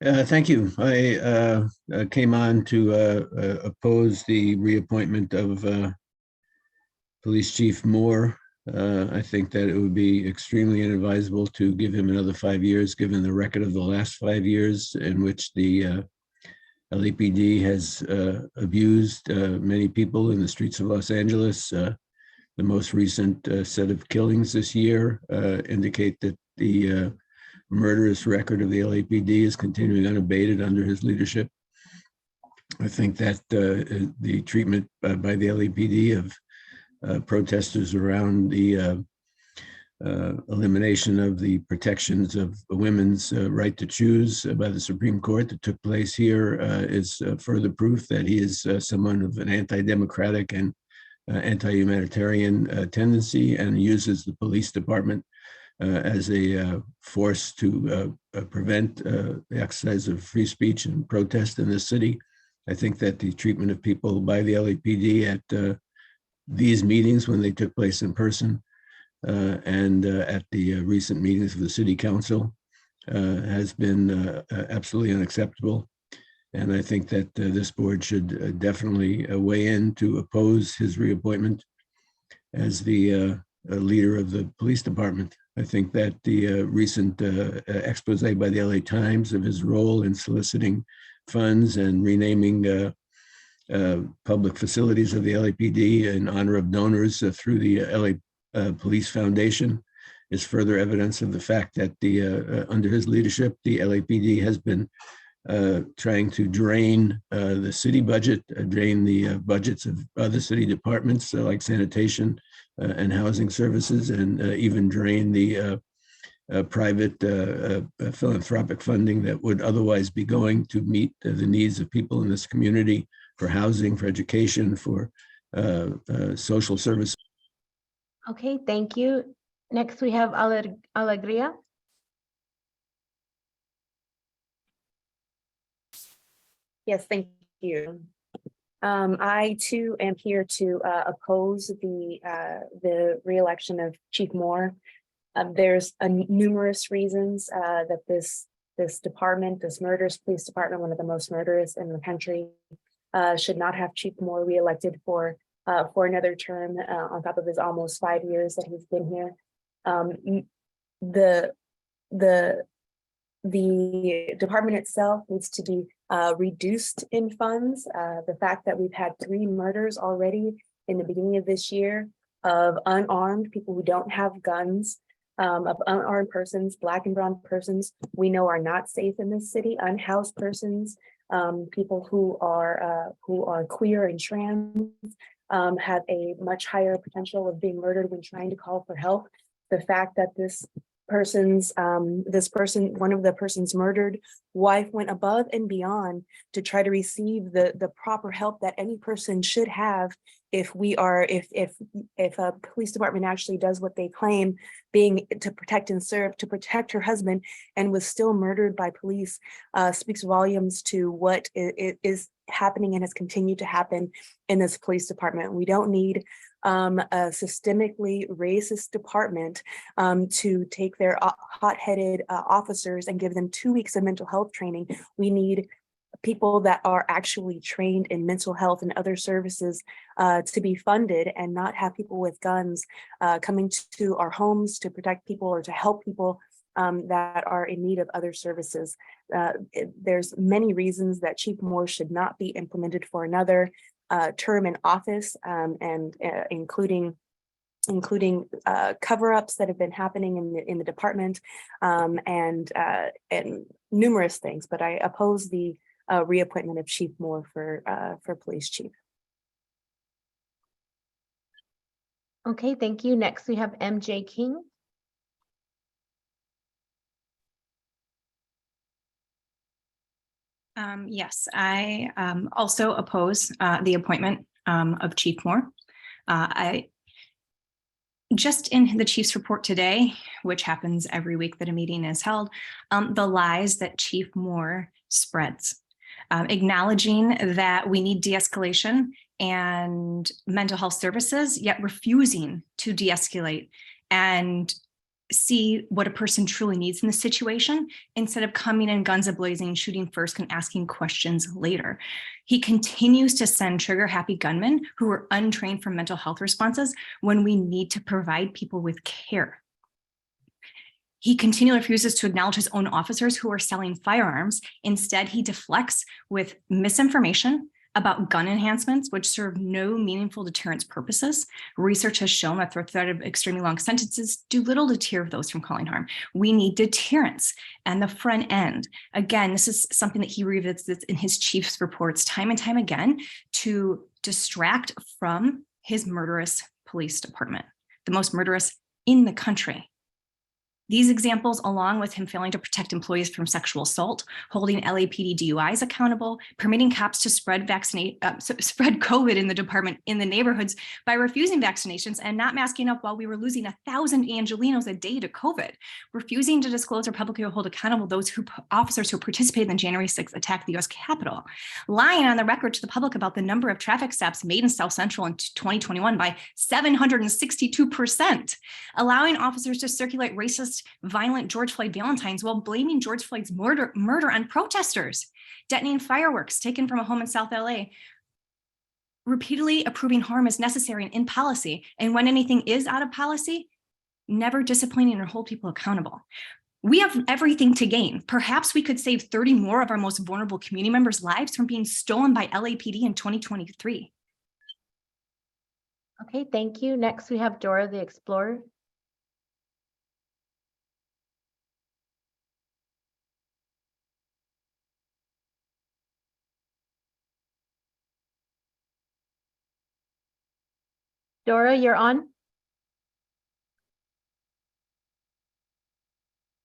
Thank you. I came on to oppose the reappointment of Police Chief Moore. I think that it would be extremely inadvisable to give him another 5 years, given the record of the last 5 years in which the LAPD has abused many people in the streets of Los Angeles. The most recent set of killings this year indicate that the murderous record of the LAPD is continuing unabated under his leadership. I think that the treatment by the LAPD of protesters around the elimination of the protections of women's right to choose by the Supreme Court that took place here is further proof that he is someone of an anti-democratic and anti-humanitarian tendency, and uses the police department as a force to prevent the exercise of free speech and protest in this city. I think that the treatment of people by the LAPD at these meetings, when they took place in person, and at the recent meetings of the City Council, has been absolutely unacceptable. And I think that this board should definitely weigh in to oppose his reappointment as the leader of the police department. I think that the recent expose by the LA Times of his role in soliciting funds and renaming public facilities of the LAPD in honor of donors through the LA Police Foundation is further evidence of the fact that under his leadership, the LAPD has been trying to drain the city budget, drain the budgets of other city departments like sanitation and housing services, and even drain the private philanthropic funding that would otherwise be going to meet the needs of people in this community for housing, for education, for social services. Okay, thank you. Next, we have Alegria. Yes, thank you. I too am here to oppose the re-election of Chief Moore. There's numerous reasons that this department, this murderous police department, one of the most murderous in the country, should not have Chief Moore re-elected for another term on top of his almost 5 years that he's been here. The department itself needs to be reduced in funds. The fact that we've had 3 murders already in the beginning of this year of unarmed people who don't have guns, of unarmed persons, Black and brown persons we know are not safe in this city, unhoused persons, people who are queer and trans have a much higher potential of being murdered when trying to call for help. The fact that one of the person's murdered wife went above and beyond to try to receive the proper help that any person should have if a police department actually does what they claim, being to protect and serve, to protect her husband, and was still murdered by police, speaks volumes to what is happening and has continued to happen in this police department. We don't need a systemically racist department to take their hot-headed officers and give them 2 weeks of mental health training. We need people that are actually trained in mental health and other services to be funded, and not have people with guns coming to our homes to protect people or to help people that are in need of other services. There's many reasons that Chief Moore should not be implemented for another term in office, and including cover-ups that have been happening in the department, and numerous things. But I oppose the reappointment of Chief Moore for police chief. Okay, thank you. Next, we have MJ King. Yes, I also oppose the appointment of Chief Moore. Just in the chief's report today, which happens every week that a meeting is held, the lies that Chief Moore spreads, acknowledging that we need de-escalation and mental health services, yet refusing to de-escalate and see what a person truly needs in the situation, instead of coming in guns a-blazing, shooting first and asking questions later. He continues to send trigger-happy gunmen who are untrained for mental health responses when we need to provide people with care. He continually refuses to acknowledge his own officers who are selling firearms. Instead, he deflects with misinformation about gun enhancements, which serve no meaningful deterrence purposes. Research has shown that the threat of extremely long sentences do little to deter those from causing harm. We need deterrence and the front end. Again, this is something that he revisits in his chief's reports time and time again to distract from his murderous police department, the most murderous in the country. These examples, along with him failing to protect employees from sexual assault, holding LAPD DUIs accountable, permitting cops to spread COVID in the department in the neighborhoods by refusing vaccinations and not masking up while we were losing 1,000 Angelinos a day to COVID, refusing to disclose or publicly hold accountable those officers who participated in the January 6th attack at the US Capitol, lying on the record to the public about the number of traffic stops made in South Central in 2021 by 762%, allowing officers to circulate racist, violent George Floyd Valentines while blaming George Floyd's murder on protesters, detonating fireworks taken from a home in South LA, repeatedly approving harm as necessary and in policy, and when anything is out of policy, never disciplining or hold people accountable. We have everything to gain. Perhaps we could save 30 more of our most vulnerable community members' lives from being stolen by LAPD in 2023. Okay, thank you. Next, we have Dora the Explorer. Dora, you're on.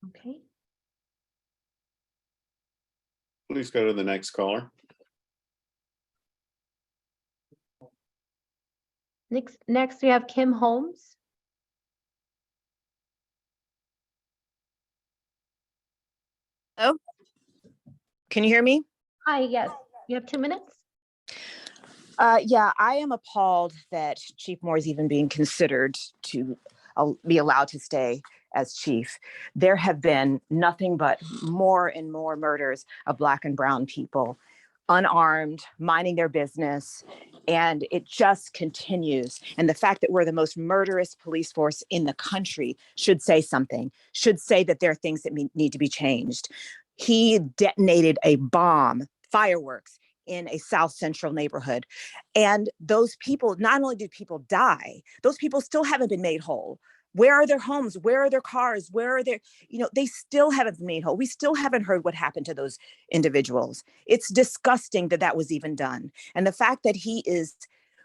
Okay. Please go to the next caller. Next we have Kim Holmes. Oh, can you hear me? Hi, yes. You have 2 minutes. Yeah, I am appalled that Chief Moore is even being considered to be allowed to stay as chief. There have been nothing but more and more murders of Black and brown people, unarmed, minding their business, and it just continues. And the fact that we're the most murderous police force in the country should say something, should say that there are things that need to be changed. He detonated a bomb, fireworks, in a South Central neighborhood. And those people, not only did people die, those people still haven't been made whole. Where are their homes? Where are their cars? Where are their, they still haven't been made whole. We still haven't heard what happened to those individuals. It's disgusting that that was even done. And the fact that he is,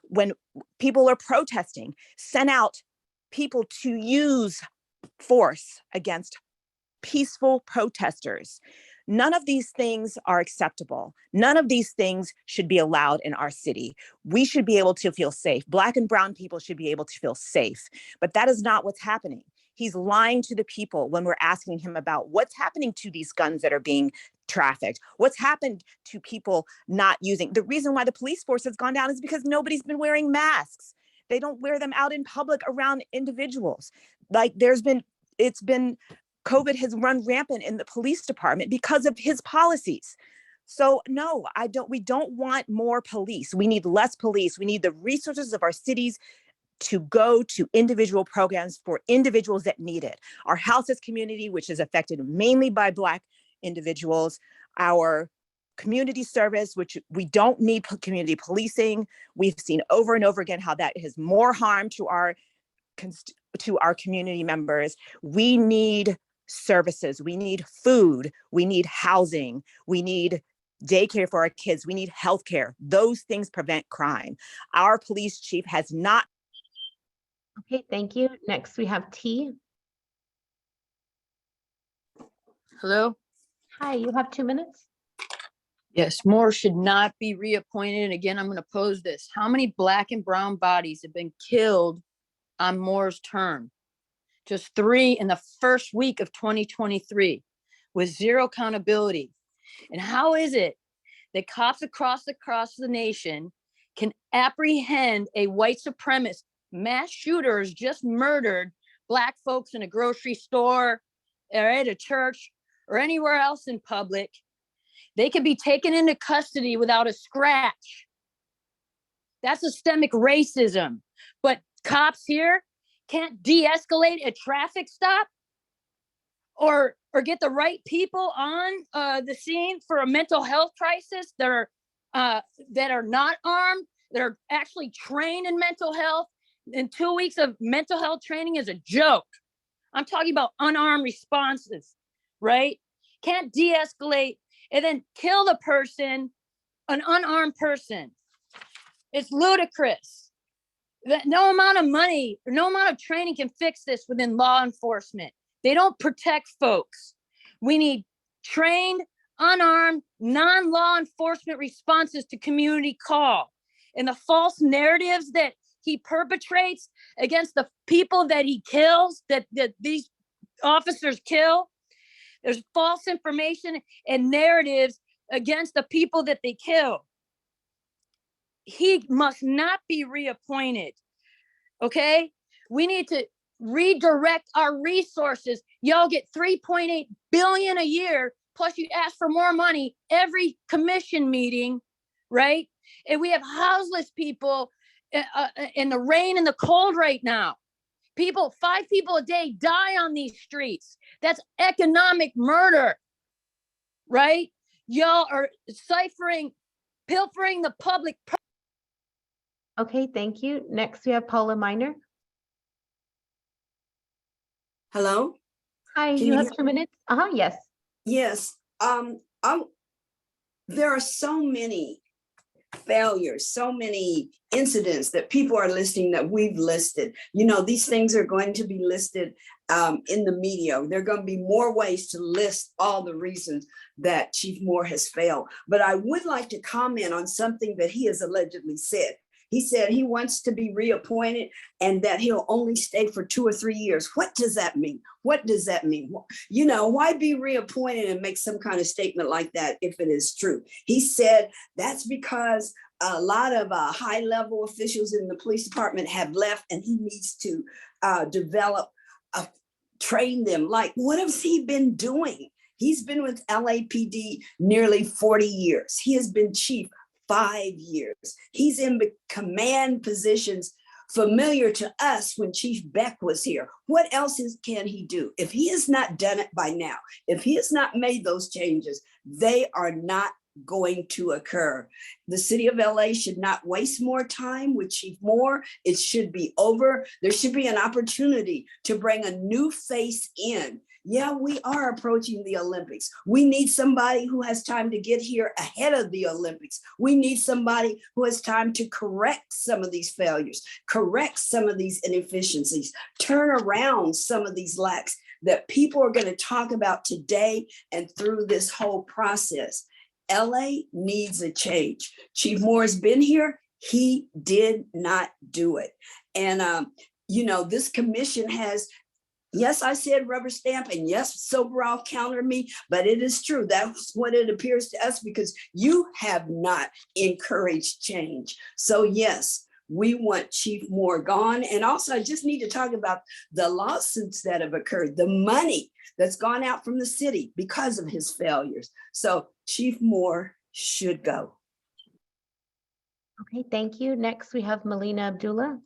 when people are protesting, sent out people to use force against peaceful protesters. None of these things are acceptable. None of these things should be allowed in our city. We should be able to feel safe. Black and brown people should be able to feel safe, but that is not what's happening. He's lying to the people when we're asking him about what's happening to these guns that are being trafficked. What's happened to people not using? The reason why the police force has gone down is because nobody's been wearing masks. They don't wear them out in public around individuals. Like COVID has run rampant in the police department because of his policies. So no, we don't want more police. We need less police. We need the resources of our cities to go to individual programs for individuals that need it. Our houseless community, which is affected mainly by Black individuals, our community service, which we don't need community policing. We've seen over and over again how that has more harm to our community members. We need services, we need food, we need housing, we need daycare for our kids, we need healthcare. Those things prevent crime. Our police chief has not. Okay, thank you. Next, we have T. Hello? Hi, you have 2 minutes. Yes, Moore should not be reappointed. And again, I'm going to pose this. How many Black and brown bodies have been killed on Moore's term? Just 3 in the first week of 2023 with zero accountability. And how is it that cops across the nation can apprehend a white supremacist mass shooter who's just murdered Black folks in a grocery store or at a church or anywhere else in public? They can be taken into custody without a scratch. That's systemic racism. But cops here can't de-escalate a traffic stop or get the right people on the scene for a mental health crisis that are not armed, that are actually trained in mental health. And 2 weeks of mental health training is a joke. I'm talking about unarmed responses, right? Can't de-escalate and then kill the person, an unarmed person. It's ludicrous. That no amount of money, or no amount of training can fix this within law enforcement. They don't protect folks. We need trained, unarmed, non-law enforcement responses to community call. And the false narratives that he perpetrates against the people that he kills, that these officers kill, there's false information and narratives against the people that they kill. He must not be reappointed, okay? We need to redirect our resources. Y'all get $3.8 billion a year, plus you ask for more money every commission meeting, right? And we have houseless people in the rain and the cold right now. 5 people a day die on these streets. That's economic murder, right? Y'all are pilfering the public. Okay, thank you. Next, we have Paula Miner. Hello? Hi, you have 2 minutes. Yes. Yes. There are so many failures, so many incidents that people are listing that we've listed. You know, these things are going to be listed in the media. There are going to be more ways to list all the reasons that Chief Moore has failed. But I would like to comment on something that he has allegedly said. He said he wants to be reappointed and that he'll only stay for 2 or 3 years. What does that mean? What does that mean? You know, why be reappointed and make some kind of statement like that if it is true? He said that's because a lot of high-level officials in the police department have left and he needs to develop, train them. Like, what has he been doing? He's been with LAPD nearly 40 years. He has been chief 5 years. He's in the command positions familiar to us when Chief Beck was here. What else can he do? If he has not done it by now, if he has not made those changes, they are not going to occur. The city of LA should not waste more time with Chief Moore. It should be over. There should be an opportunity to bring a new face in. Yeah, we are approaching the Olympics. We need somebody who has time to get here ahead of the Olympics. We need somebody who has time to correct some of these failures, correct some of these inefficiencies, turn around some of these lacks. that people are going to talk about today and through this whole process. LA needs a change. Chief Moore has been here. He did not do it. And, this commission has, yes, I said rubber stamp, and yes, Sobral countered me, but it is true. That's what it appears to us because you have not encouraged change. So yes, we want Chief Moore gone. And also, I just need to talk about the lawsuits that have occurred, the money that's gone out from the city because of his failures. So Chief Moore should go. Okay, thank you. Next, we have Melina Abdullah.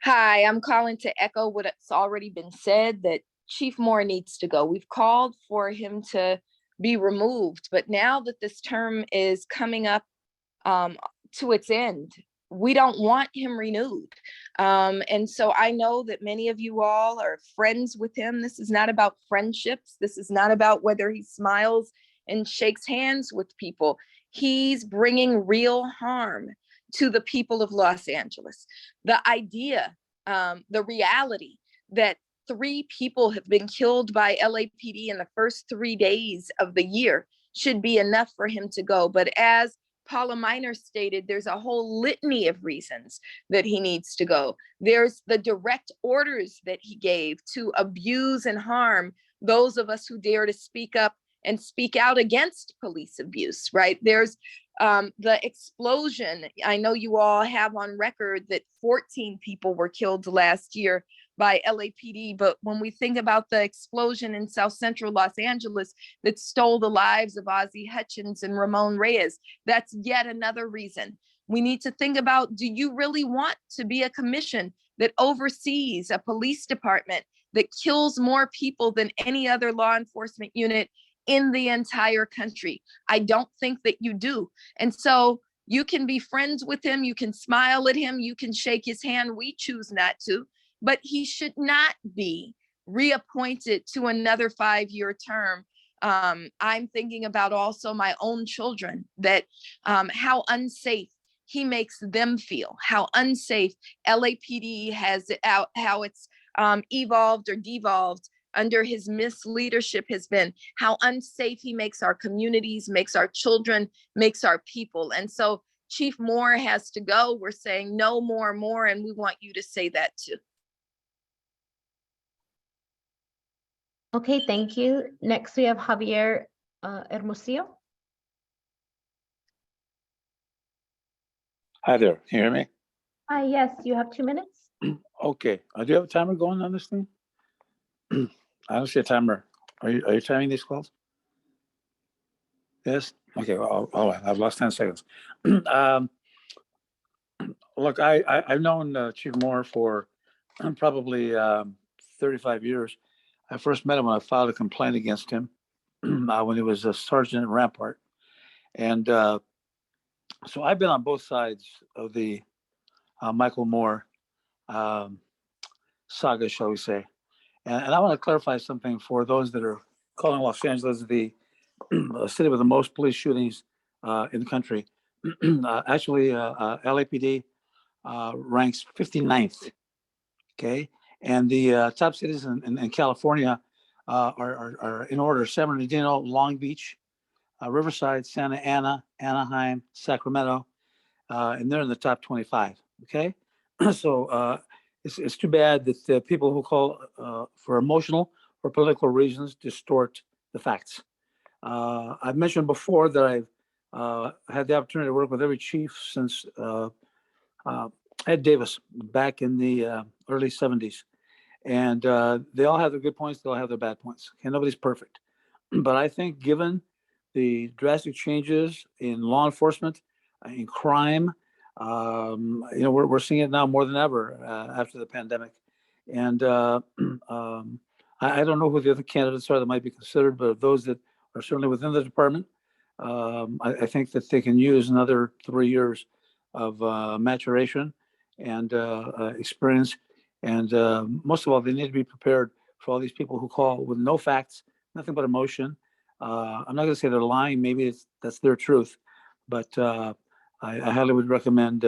Hi, I'm calling to echo what's already been said, that Chief Moore needs to go. We've called for him to be removed, but now that this term is coming up to its end, we don't want him renewed. And so I know that many of you all are friends with him. This is not about friendships. This is not about whether he smiles and shakes hands with people. He's bringing real harm to the people of Los Angeles. The idea, the reality that 3 people have been killed by LAPD in the first 3 days of the year should be enough for him to go. But as Paula Miner stated, there's a whole litany of reasons that he needs to go. There's the direct orders that he gave to abuse and harm those of us who dare to speak up and speak out against police abuse, right? There's the explosion. I know you all have on record that 14 people were killed last year by LAPD, but when we think about the explosion in South Central Los Angeles that stole the lives of Ozzie Hutchins and Ramon Reyes, that's yet another reason. We need to think about, do you really want to be a commission that oversees a police department that kills more people than any other law enforcement unit in the entire country? I don't think that you do. And so you can be friends with him, you can smile at him, you can shake his hand. We choose not to, but he should not be reappointed to another 5-year term. I'm thinking about also my own children, that how unsafe he makes them feel, how unsafe LAPD has, how it's evolved or devolved under his misleadership has been, how unsafe he makes our communities, makes our children, makes our people. And so Chief Moore has to go. We're saying no more, and we want you to say that too. Okay, thank you. Next, we have Javier Hermosillo. Hi there, can you hear me? Hi, yes, you have 2 minutes. Okay, do you have a timer going on this thing? I don't see a timer. Are you timing these calls? Yes? Okay, well, all right, I've lost 10 seconds. Look, I've known Chief Moore for probably 35 years. I first met him when I filed a complaint against him when he was a sergeant at Rampart. And so I've been on both sides of the Michael Moore saga, shall we say. And I want to clarify something for those that are calling Los Angeles the city with the most police shootings in the country. Actually, LAPD ranks 59th, okay? And the top cities in California are in order: San Bernardino, Long Beach, Riverside, Santa Ana, Anaheim, Sacramento, and they're in the top 25, okay? So it's too bad that people who call for emotional or political reasons distort the facts. I've mentioned before that I've had the opportunity to work with every chief since Ed Davis back in the early 70s. And they all have their good points, they all have their bad points. Okay, nobody's perfect. But I think given the drastic changes in law enforcement, in crime, we're seeing it now more than ever after the pandemic. And I don't know who the other candidates are that might be considered, but those that are certainly within the department, I think that they can use another 3 years of maturation and experience. And most of all, they need to be prepared for all these people who call with no facts, nothing but emotion. I'm not going to say they're lying. Maybe that's their truth, but I highly would recommend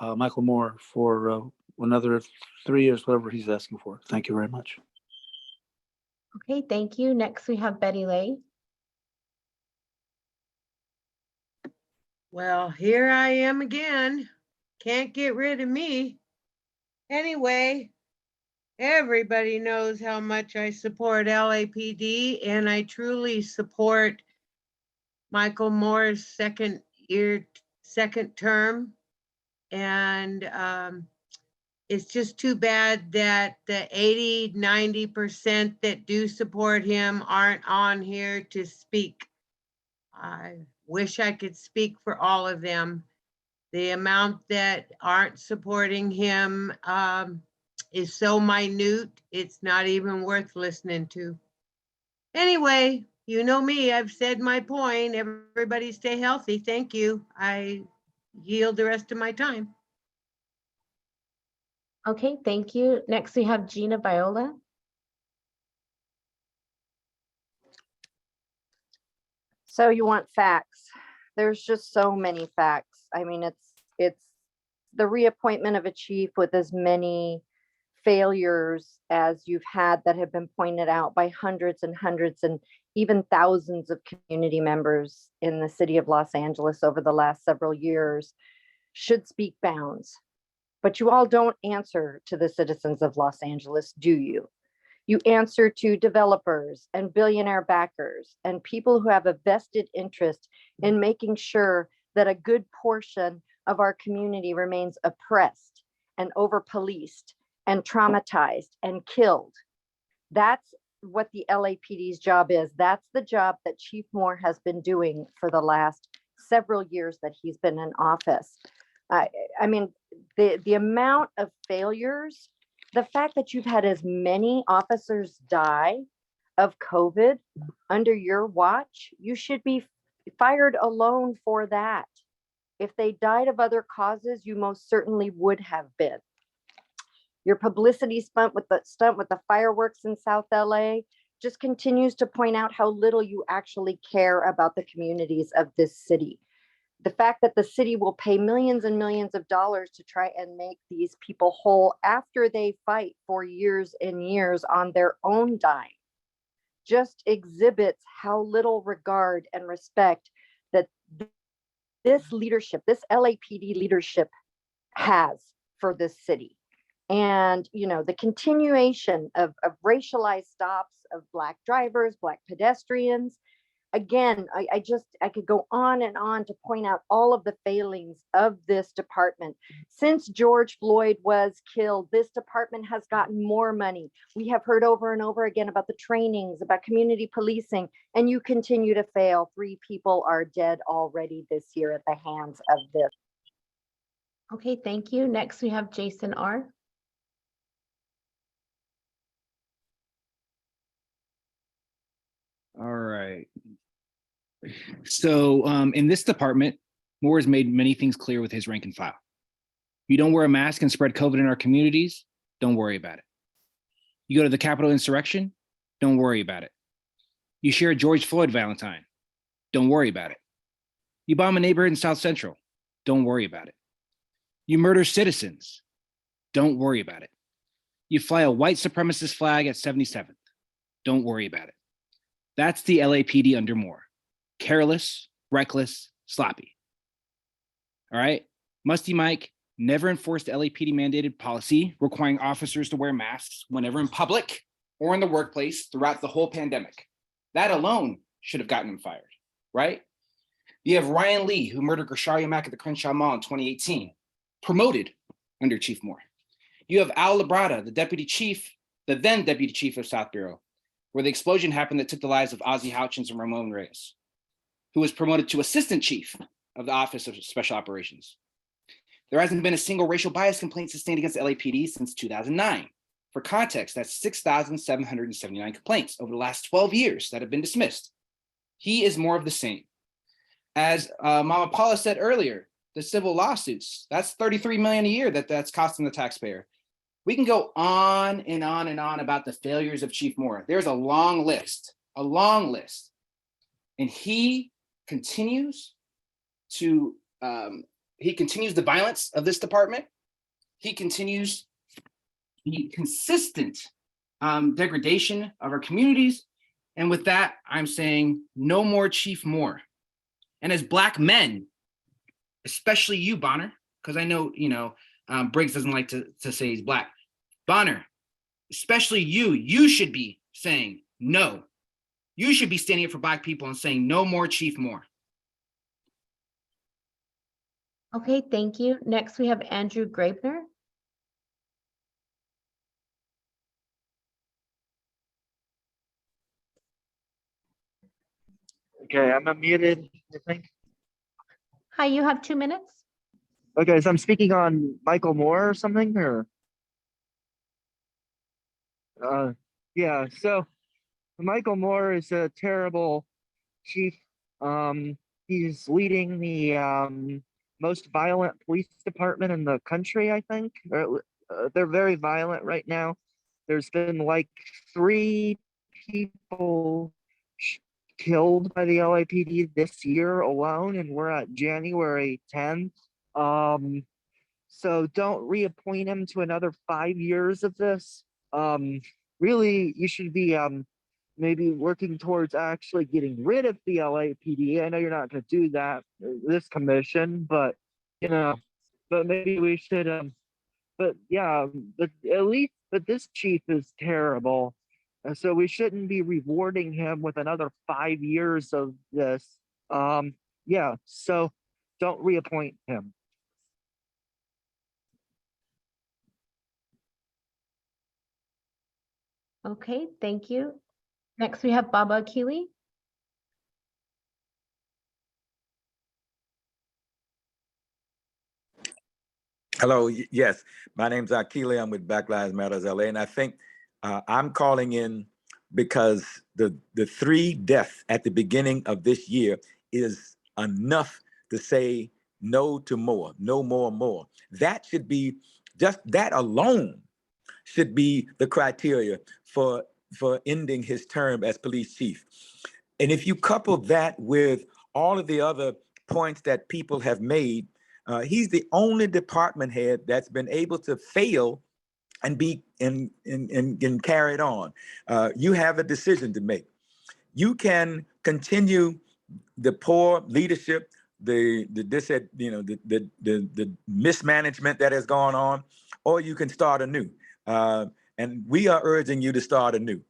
Michael Moore for another 3 years, whatever he's asking for. Thank you very much. Okay, thank you. Next, we have Betty Lay. Well, here I am again. Can't get rid of me. Anyway, everybody knows how much I support LAPD, and I truly support Michael Moore's second term. And it's just too bad that the 80–90% that do support him aren't on here to speak. I wish I could speak for all of them. The amount that aren't supporting him is so minute, it's not even worth listening to. Anyway, you know me, I've said my point. Everybody stay healthy. Thank you. I yield the rest of my time. Okay, thank you. Next, we have Gina Viola. So you want facts. There's just so many facts. I mean, it's the reappointment of a chief with as many failures as you've had that have been pointed out by hundreds and hundreds and even thousands of community members in the city of Los Angeles over the last several years should speak bounds. But you all don't answer to the citizens of Los Angeles, do you? You answer to developers and billionaire backers and people who have a vested interest in making sure that a good portion of our community remains oppressed and over-policed and traumatized and killed. That's what the LAPD's job is. That's the job that Chief Moore has been doing for the last several years that he's been in office. I mean, the amount of failures, the fact that you've had as many officers die of COVID under your watch, you should be fired alone for that. If they died of other causes, you most certainly would have been. Your publicity stunt with the fireworks in South LA just continues to point out how little you actually care about the communities of this city. The fact that the city will pay millions and millions of dollars to try and make these people whole after they fight for years and years on their own dime just exhibits how little regard and respect that this leadership, this LAPD leadership has for this city. And, you know, the continuation of racialized stops of Black drivers, Black pedestrians. Again, I could go on and on to point out all of the failings of this department. Since George Floyd was killed, this department has gotten more money. We have heard over and over again about the trainings, about community policing, and you continue to fail. 3 people are dead already this year at the hands of this. Okay, thank you. Next, we have Jason R. All right. So in this department, Moore has made many things clear with his rank and file. You don't wear a mask and spread COVID in our communities, don't worry about it. You go to the Capitol insurrection, don't worry about it. You share a George Floyd Valentine, don't worry about it. You bomb a neighborhood in South Central, don't worry about it. You murder citizens, don't worry about it. You fly a white supremacist flag at 77th, don't worry about it. That's the LAPD under Moore. Careless, reckless, sloppy. All right. Musty Mike never enforced LAPD mandated policy requiring officers to wear masks whenever in public or in the workplace throughout the whole pandemic. That alone should have gotten him fired, right? You have Ryan Lee, who murdered Grisharia Mack at the Crenshaw Mall in 2018, promoted under Chief Moore. You have Al Labrada, the then deputy chief of South Bureau, where the explosion happened that took the lives of Ozzie Houchins and Ramon Reyes, who was promoted to assistant chief of the Office of Special Operations. There hasn't been a single racial bias complaint sustained against LAPD since 2009. For context, that's 6,779 complaints over the last 12 years that have been dismissed. He is more of the same. As Mama Paula said earlier, the civil lawsuits, that's $33 million a year that's costing the taxpayer. We can go on and on and on about the failures of Chief Moore. There's a long list. And he continues the violence of this department. He continues the consistent degradation of our communities. And with that, I'm saying no more Chief Moore. And as Black men, especially you, Bonner, because I know, Briggs doesn't like to say he's Black. Bonner, especially you should be saying no. You should be standing up for Black people and saying no more Chief Moore. Okay, thank you. Next, we have Andrew Graebner. Okay, I'm unmuted, I think. Hi, you have 2 minutes. Okay, so I'm speaking on Michael Moore or something, or? Yeah, so Michael Moore is a terrible chief. He's leading the most violent police department in the country, I think. They're very violent right now. There's been like 3 people killed by the LAPD this year alone, and we're at January 10th. So don't reappoint him to another 5 years of this. Really, you should be maybe working towards actually getting rid of the LAPD. I know you're not going to do that, this commission, but but maybe we should. But yeah, but at least, but this chief is terrible. And so we shouldn't be rewarding him with another 5 years of this. Yeah, so don't reappoint him. Okay, thank you. Next, we have Baba Akili. Hello, yes, my name's Akili. I'm with Black Lives Matters LA, and I think I'm calling in because the 3 deaths at the beginning of this year is enough to say no to more, no more. That should be, just that alone should be the criteria for ending his term as police chief. And if you couple that with all of the other points that people have made, he's the only department head that's been able to fail and be and carried on. You have a decision to make. You can continue the poor leadership, the mismanagement that has gone on, or you can start anew. And we are urging you to start anew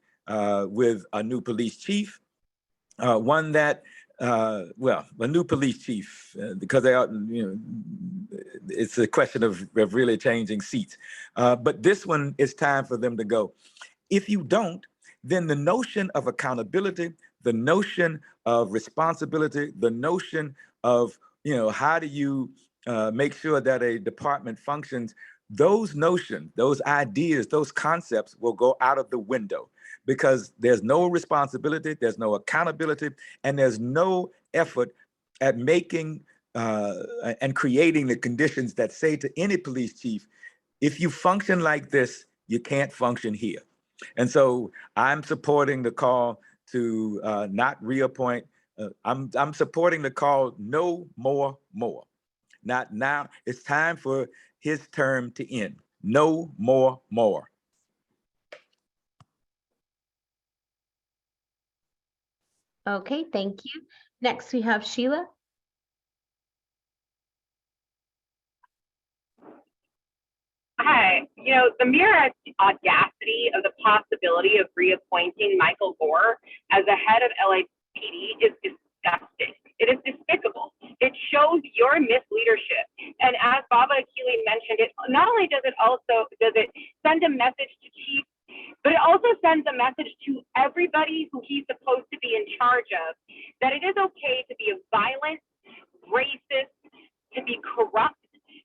with a new police chief, one that a new police chief, because they are, it's a question of really changing seats. But this one, it's time for them to go. If you don't, then the notion of accountability, the notion of responsibility, the notion of, how do you make sure that a department functions, those notions, those ideas, those concepts will go out of the window, because there's no responsibility, there's no accountability, and there's no effort at making and creating the conditions that say to any police chief, if you function like this, you can't function here. And so I'm supporting the call to not reappoint. I'm supporting the call, no more. Not now. It's time for his term to end. No more. Okay, thank you. Next, we have Sheila. Hi, the mere audacity of the possibility of reappointing Michael Moore as the head of LAPD is disgusting. It is despicable. It shows your misleadership. And as Baba Akili mentioned, it not only does it send a message to chiefs, but it also sends a message to everybody who he's supposed to be in charge of, that it is okay to be violent, racist, to be corrupt,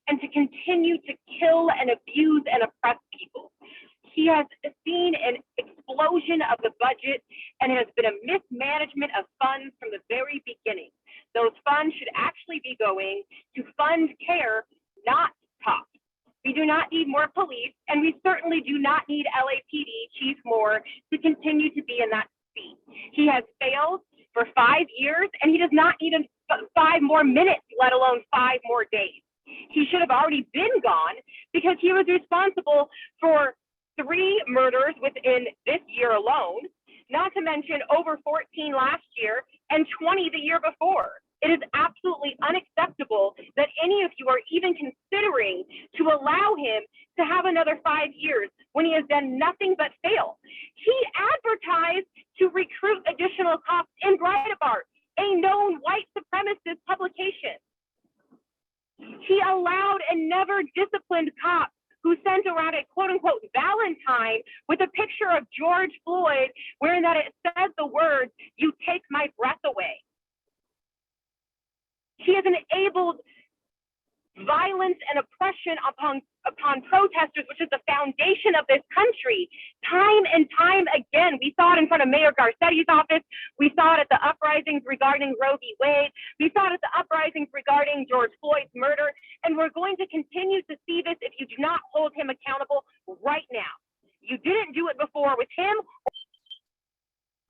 and to continue to kill and abuse and oppress people. He has seen an explosion of the budget, and it has been a mismanagement of funds from the very beginning. Those funds should actually be going to fund care, not cops. We do not need more police, and we certainly do not need LAPD Chief Moore to continue to be in that seat. He has failed for 5 years, and he does not need 5 more minutes, let alone 5 more days. He should have already been gone, because he was responsible for 3 murders within this year alone, not to mention over 14 last year and 20 the year before. It is absolutely unacceptable that any of you are even considering to allow him to have another 5 years when he has done nothing but fail. He advertised to recruit additional cops in Breitbart, a known white supremacist publication. He allowed and never disciplined cops who sent around a quote unquote Valentine with a picture of George Floyd, wherein that it says the words, "You take my breath away." He has enabled violence and oppression upon protesters, which is the foundation of this country. Time and time again, we saw it in front of Mayor Garcetti's office. We saw it at the uprisings regarding Roe v. Wade. We saw it at the uprisings regarding George Floyd's murder. And we're going to continue to see this if you do not hold him accountable right now. You didn't do it before with him.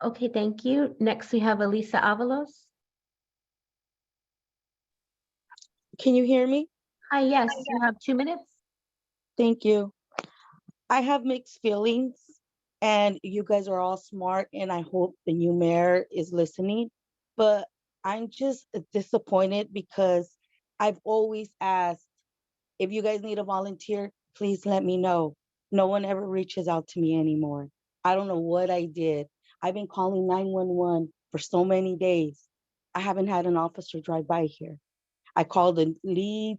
Okay, thank you. Next, we have Elisa Avalos. Can you hear me? Hi, yes, you have 2 minutes. Thank you. I have mixed feelings, and you guys are all smart, and I hope the new mayor is listening. But I'm just disappointed because I've always asked, if you guys need a volunteer, please let me know. No one ever reaches out to me anymore. I don't know what I did. I've been calling 911 for so many days. I haven't had an officer drive by here. I called the lead.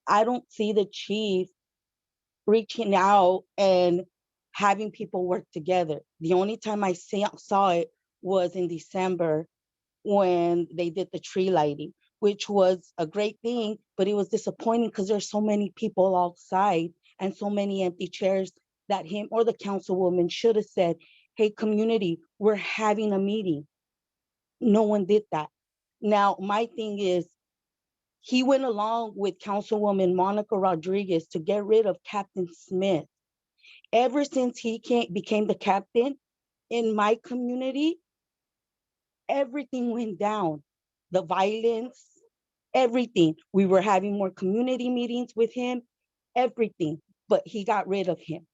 I don't see the chief reaching out and having people work together. The only time I saw it was in December when they did the tree lighting, which was a great thing, but it was disappointing because there's so many people outside and so many empty chairs that him or the councilwoman should have said, hey, community, we're having a meeting. No one did that. Now, my thing is, he went along with Councilwoman Monica Rodriguez to get rid of Captain Smith. Ever since he became the captain in my community, everything went down. The violence, everything. We were having more community meetings with him, everything, but he got rid of him.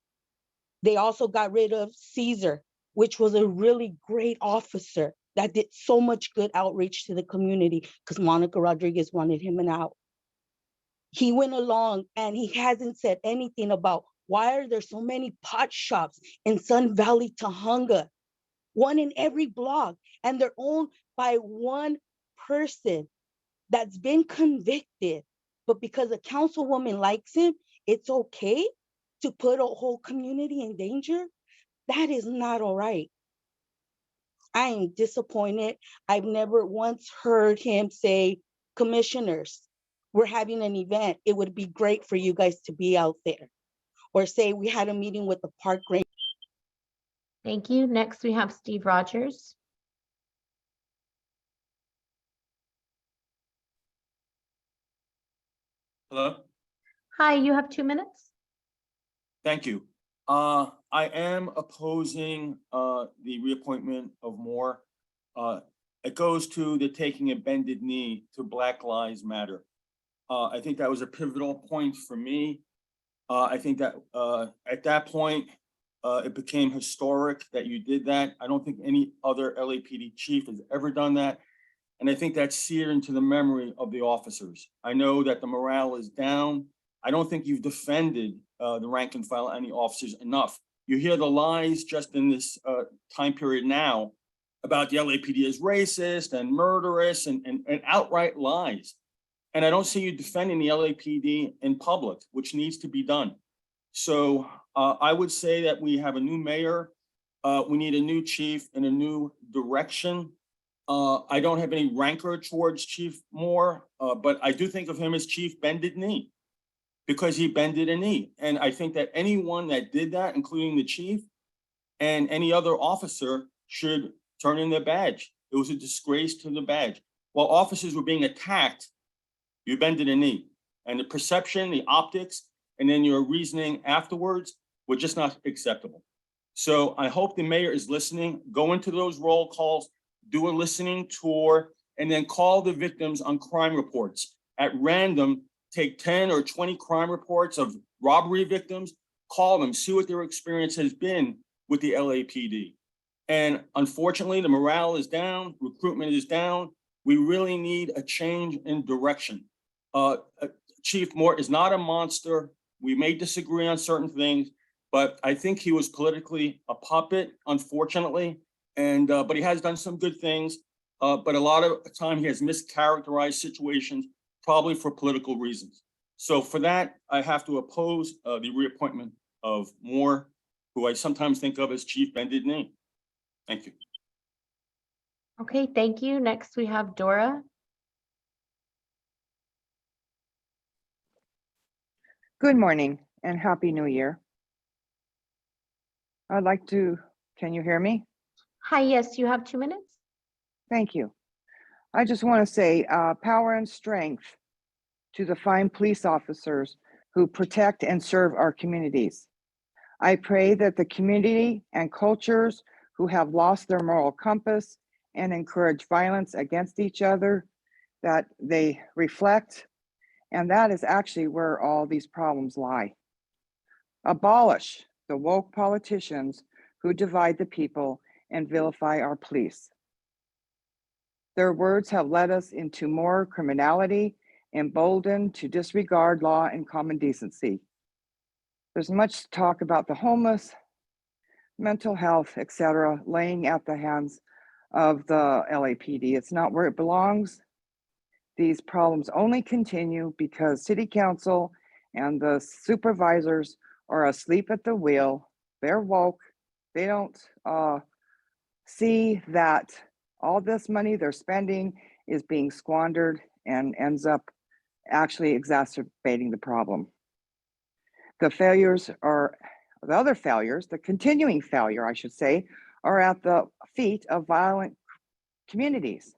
They also got rid of Caesar, which was a really great officer that did so much good outreach to the community because Monica Rodriguez wanted him out. He went along and he hasn't said anything about why are there so many pot shops in Sun Valley, Tahunga, one in every block, and they're owned by one person that's been convicted. But because a councilwoman likes him, it's okay to put a whole community in danger? That is not all right. I am disappointed. I've never once heard him say, commissioners, we're having an event. It would be great for you guys to be out there. Or say we had a meeting with the park ranger. Thank you. Next, we have Steve Rogers. Hello? Hi, you have 2 minutes. Thank you. I am opposing the reappointment of Moore. It goes to the taking a bended knee to Black Lives Matter. I think that was a pivotal point for me. I think that at that point, it became historic that you did that. I don't think any other LAPD chief has ever done that. And I think that's seared into the memory of the officers. I know that the morale is down. I don't think you've defended the rank and file any officers enough. You hear the lies just in this time period now about the LAPD as racist and murderous and outright lies. And I don't see you defending the LAPD in public, which needs to be done. So I would say that we have a new mayor. We need a new chief and a new direction. I don't have any rancor towards Chief Moore, but I do think of him as Chief Bended Knee because he bended a knee. And I think that anyone that did that, including the chief and any other officer, should turn in their badge. It was a disgrace to the badge. While officers were being attacked, you bended a knee. And the perception, the optics, and then your reasoning afterwards were just not acceptable. So I hope the mayor is listening. Go into those roll calls, do a listening tour, and then call the victims on crime reports. At random, take 10 or 20 crime reports of robbery victims, call them, see what their experience has been with the LAPD. And unfortunately, the morale is down, recruitment is down. We really need a change in direction. Chief Moore is not a monster. We may disagree on certain things, but I think he was politically a puppet, unfortunately. And but he has done some good things. But a lot of time he has mischaracterized situations, probably for political reasons. So for that, I have to oppose the reappointment of Moore, who I sometimes think of as Chief Bended Knee. Thank you. Okay, thank you. Next, we have Dora. Good morning and Happy New Year. I'd like to, can you hear me? Hi, yes, you have 2 minutes. Thank you. I just want to say power and strength to the fine police officers who protect and serve our communities. I pray that the community and cultures who have lost their moral compass and encourage violence against each other, that they reflect, and that is actually where all these problems lie. Abolish the woke politicians who divide the people and vilify our police. Their words have led us into more criminality, emboldened to disregard law and common decency. There's much talk about the homeless, mental health, etc., laying at the hands of the LAPD. It's not where it belongs. These problems only continue because City Council and the supervisors are asleep at the wheel. They're woke. They don't see that all this money they're spending is being squandered and ends up actually exacerbating the problem. The other failures, the continuing failure, I should say, are at the feet of violent communities.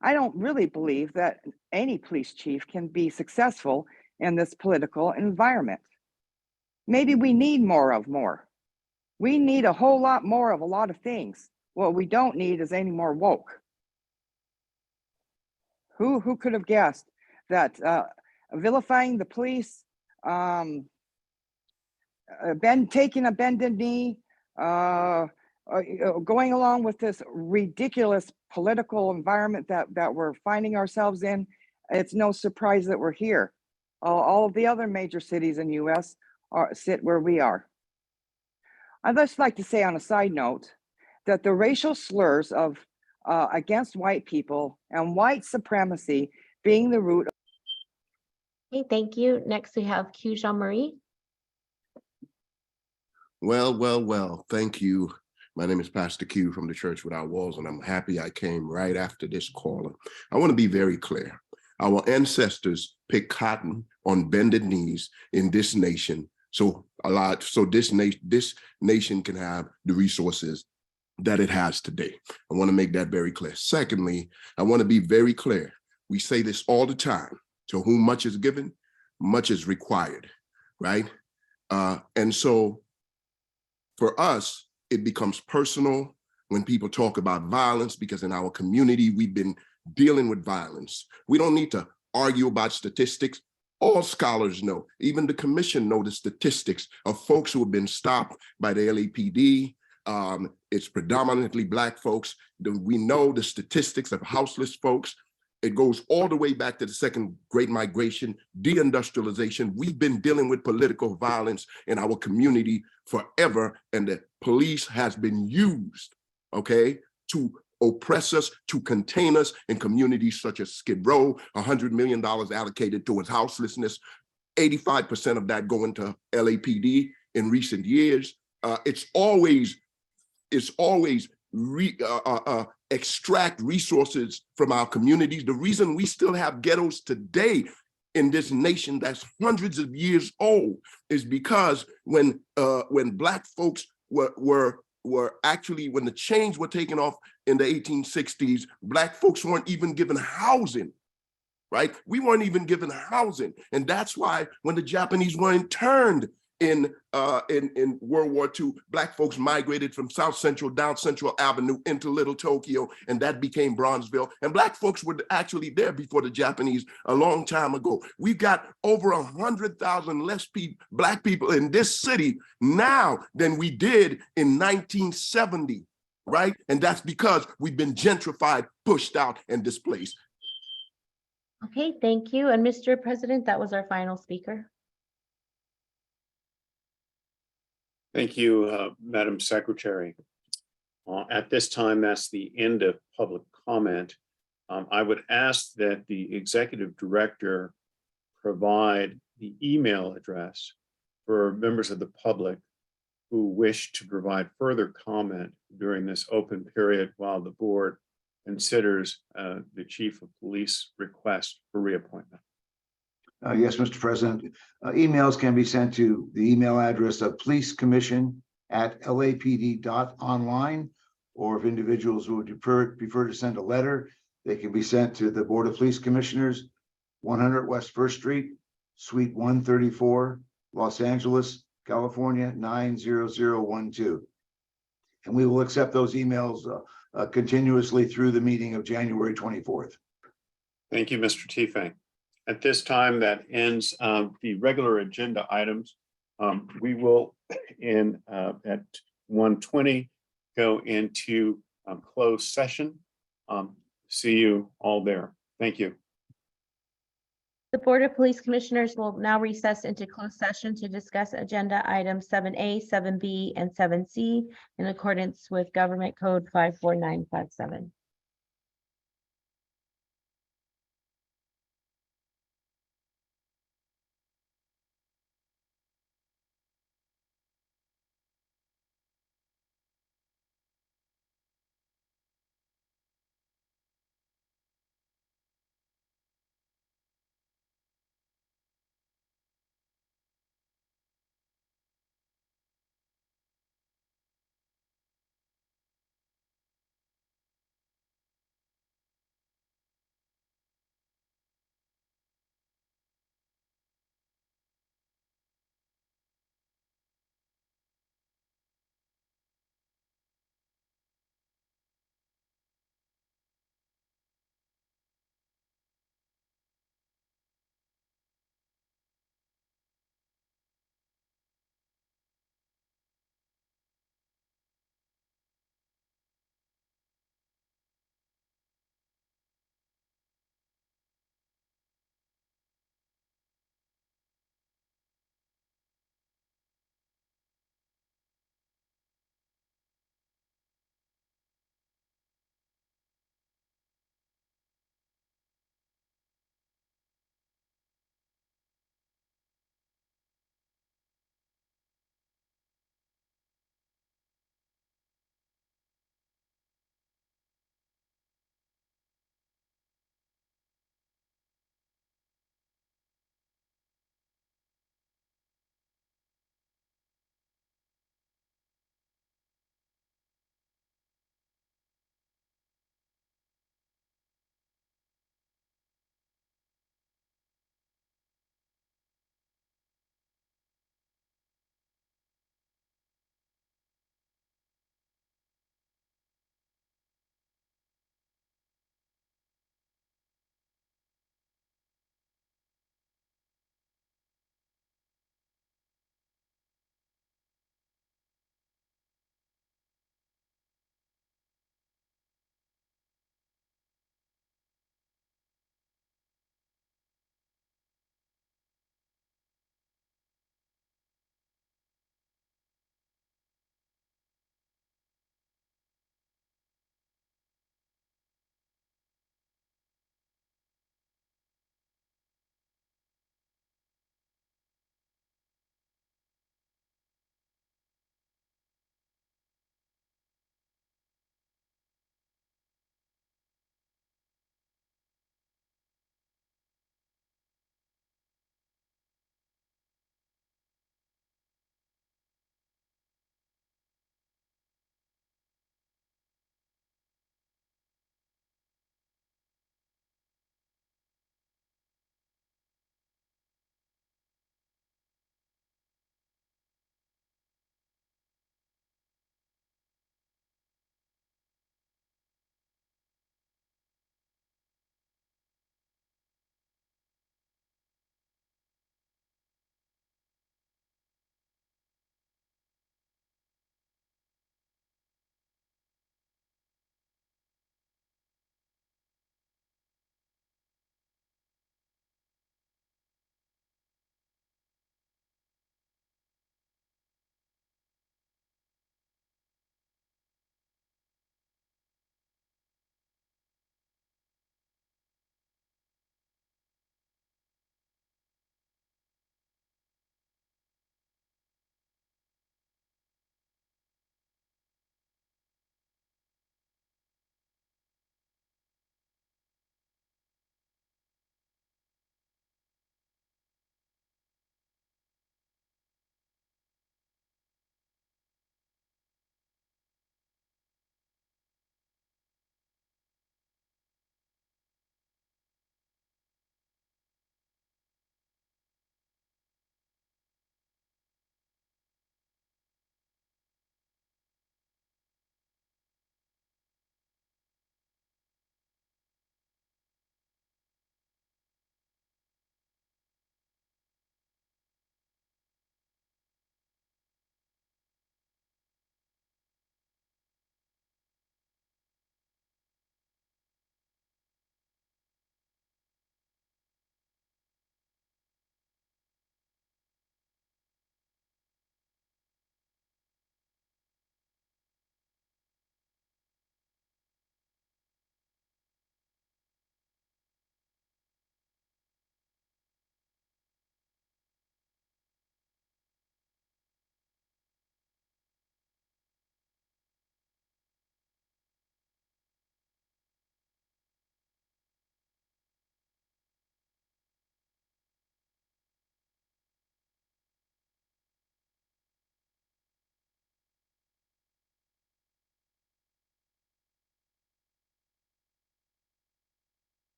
I don't really believe that any police chief can be successful in this political environment. Maybe we need more. We need a whole lot more of a lot of things. What we don't need is any more woke. Who could have guessed that vilifying the police, taking a bended knee, going along with this ridiculous political environment that we're finding ourselves in, it's no surprise that we're here. All of the other major cities in the US sit where we are. I'd just like to say on a side note that the racial slurs of against white people and white supremacy being the root. Okay, thank you. Next, we have Q Jean-Marie. Well, thank you. My name is Pastor Q from the Church Without Walls, and I'm happy I came right after this caller. I want to be very clear. Our ancestors picked cotton on bended knees in this nation, so this nation can have the resources that it has today. I want to make that very clear. Secondly, I want to be very clear. We say this all the time. To whom much is given, much is required, right? And so for us, it becomes personal when people talk about violence, because in our community, we've been dealing with violence. We don't need to argue about statistics. All scholars know, even the commission know the statistics of folks who have been stopped by the LAPD. It's predominantly Black folks. We know the statistics of houseless folks. It goes all the way back to the second Great Migration, deindustrialization. We've been dealing with political violence in our community forever, and the police has been used, okay, to oppress us, to contain us in communities such as Skid Row, $100 million allocated towards houselessness, 85% of that going to LAPD in recent years. It's always extract resources from our communities. The reason we still have ghettos today in this nation that's hundreds of years old is because when Black folks were actually, when the chains were taken off in the 1860s, Black folks weren't even given housing, right? We weren't even given housing. And that's why when the Japanese were interned in World War II, Black folks migrated from South Central down Central Avenue into Little Tokyo, and that became Bronzeville. And Black folks were actually there before the Japanese a long time ago. We've got over 100,000 less Black people in this city now than we did in 1970, right? And that's because we've been gentrified, pushed out, and displaced. Okay, thank you. And Mr. President, that was our final speaker. Thank you, Madam Secretary. At this time, that's the end of public comment. I would ask that the executive director provide the email address for members of the public who wish to provide further comment during this open period while the board considers the chief of police request for reappointment. Yes, Mr. President. Emails can be sent to the email address of policecommission@lapd.online, or if individuals would prefer to send a letter, they can be sent to the Board of Police Commissioners, 100 West First Street, Suite 134, Los Angeles, California, 90012. And we will accept those emails continuously through the meeting of January 24th. Thank you, Mr. Tiefang. At this time, that ends the regular agenda items. We will, at 1:20, go into closed session. See you all there. Thank you. The Board of Police Commissioners will now recess into closed session to discuss agenda items 7A, 7B, and 7C in accordance with Government Code 54957.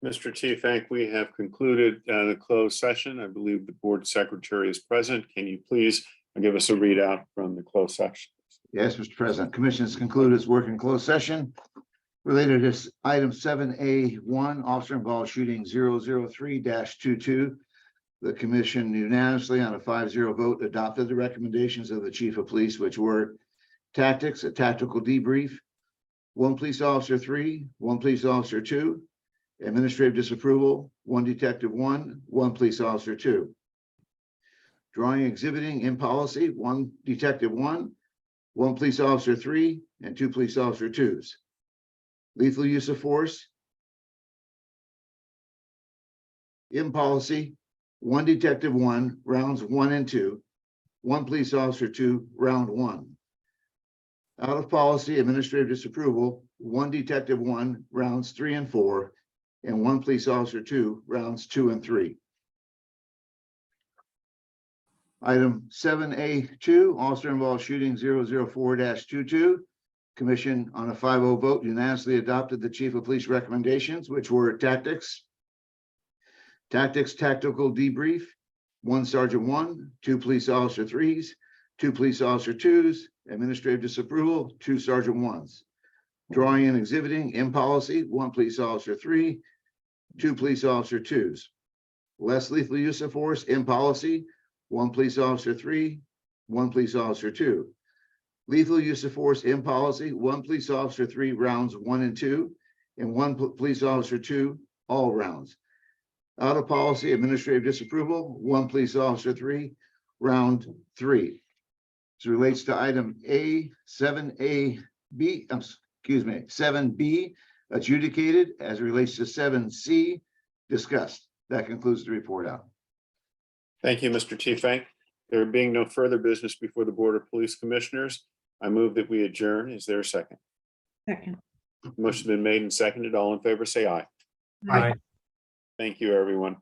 Mr. Chief Hank, we have concluded the closed session. I believe the board secretary is present. Can you please give us a readout from the closed session? Yes, Mr. President, Commission has concluded its work in closed session related to item 7A1, officer involved shooting 003-22. The commission unanimously on a 5-0 vote adopted the recommendations of the chief of police, which were tactics, a tactical debrief, 1 police officer 3, 1 police officer 2, administrative disapproval, 1 detective 1, 1 police officer 2. Drawing, exhibiting in policy, 1 detective 1, 1 police officer 3, and 2 police officer 2s. Lethal use of force in policy, 1 detective 1, rounds 1 and 2, 1 police officer 2, round 1. Out of policy, administrative disapproval, 1 detective 1, rounds 3 and 4, and 1 police officer 2, rounds 2 and 3. Item 7A2, officer involved shooting 004-22. Commission on a 5-0 vote unanimously adopted the chief of police recommendations, which were tactics, tactical debrief, 1 sergeant 1, 2 police officer 3s, 2 police officer 2s, administrative disapproval, 2 sergeant 1s. Drawing and exhibiting in policy, 1 police officer 3, 2 police officer 2s. Less lethal use of force in policy, 1 police officer 3, 1 police officer 2. Lethal use of force in policy, 1 police officer 3, rounds 1 and 2, and 1 police officer 2, all rounds. Out of policy, administrative disapproval, 1 police officer 3, round 3. As it relates to item A7B, 7B, adjudicated. As it relates to 7C, discussed. That concludes the report out. Thank you, Mr. Chief Hank. There being no further business before the Board of Police Commissioners, I move that we adjourn. Is there a second? Second. Motion been made and seconded. All in favor, say aye. Aye. Thank you, everyone.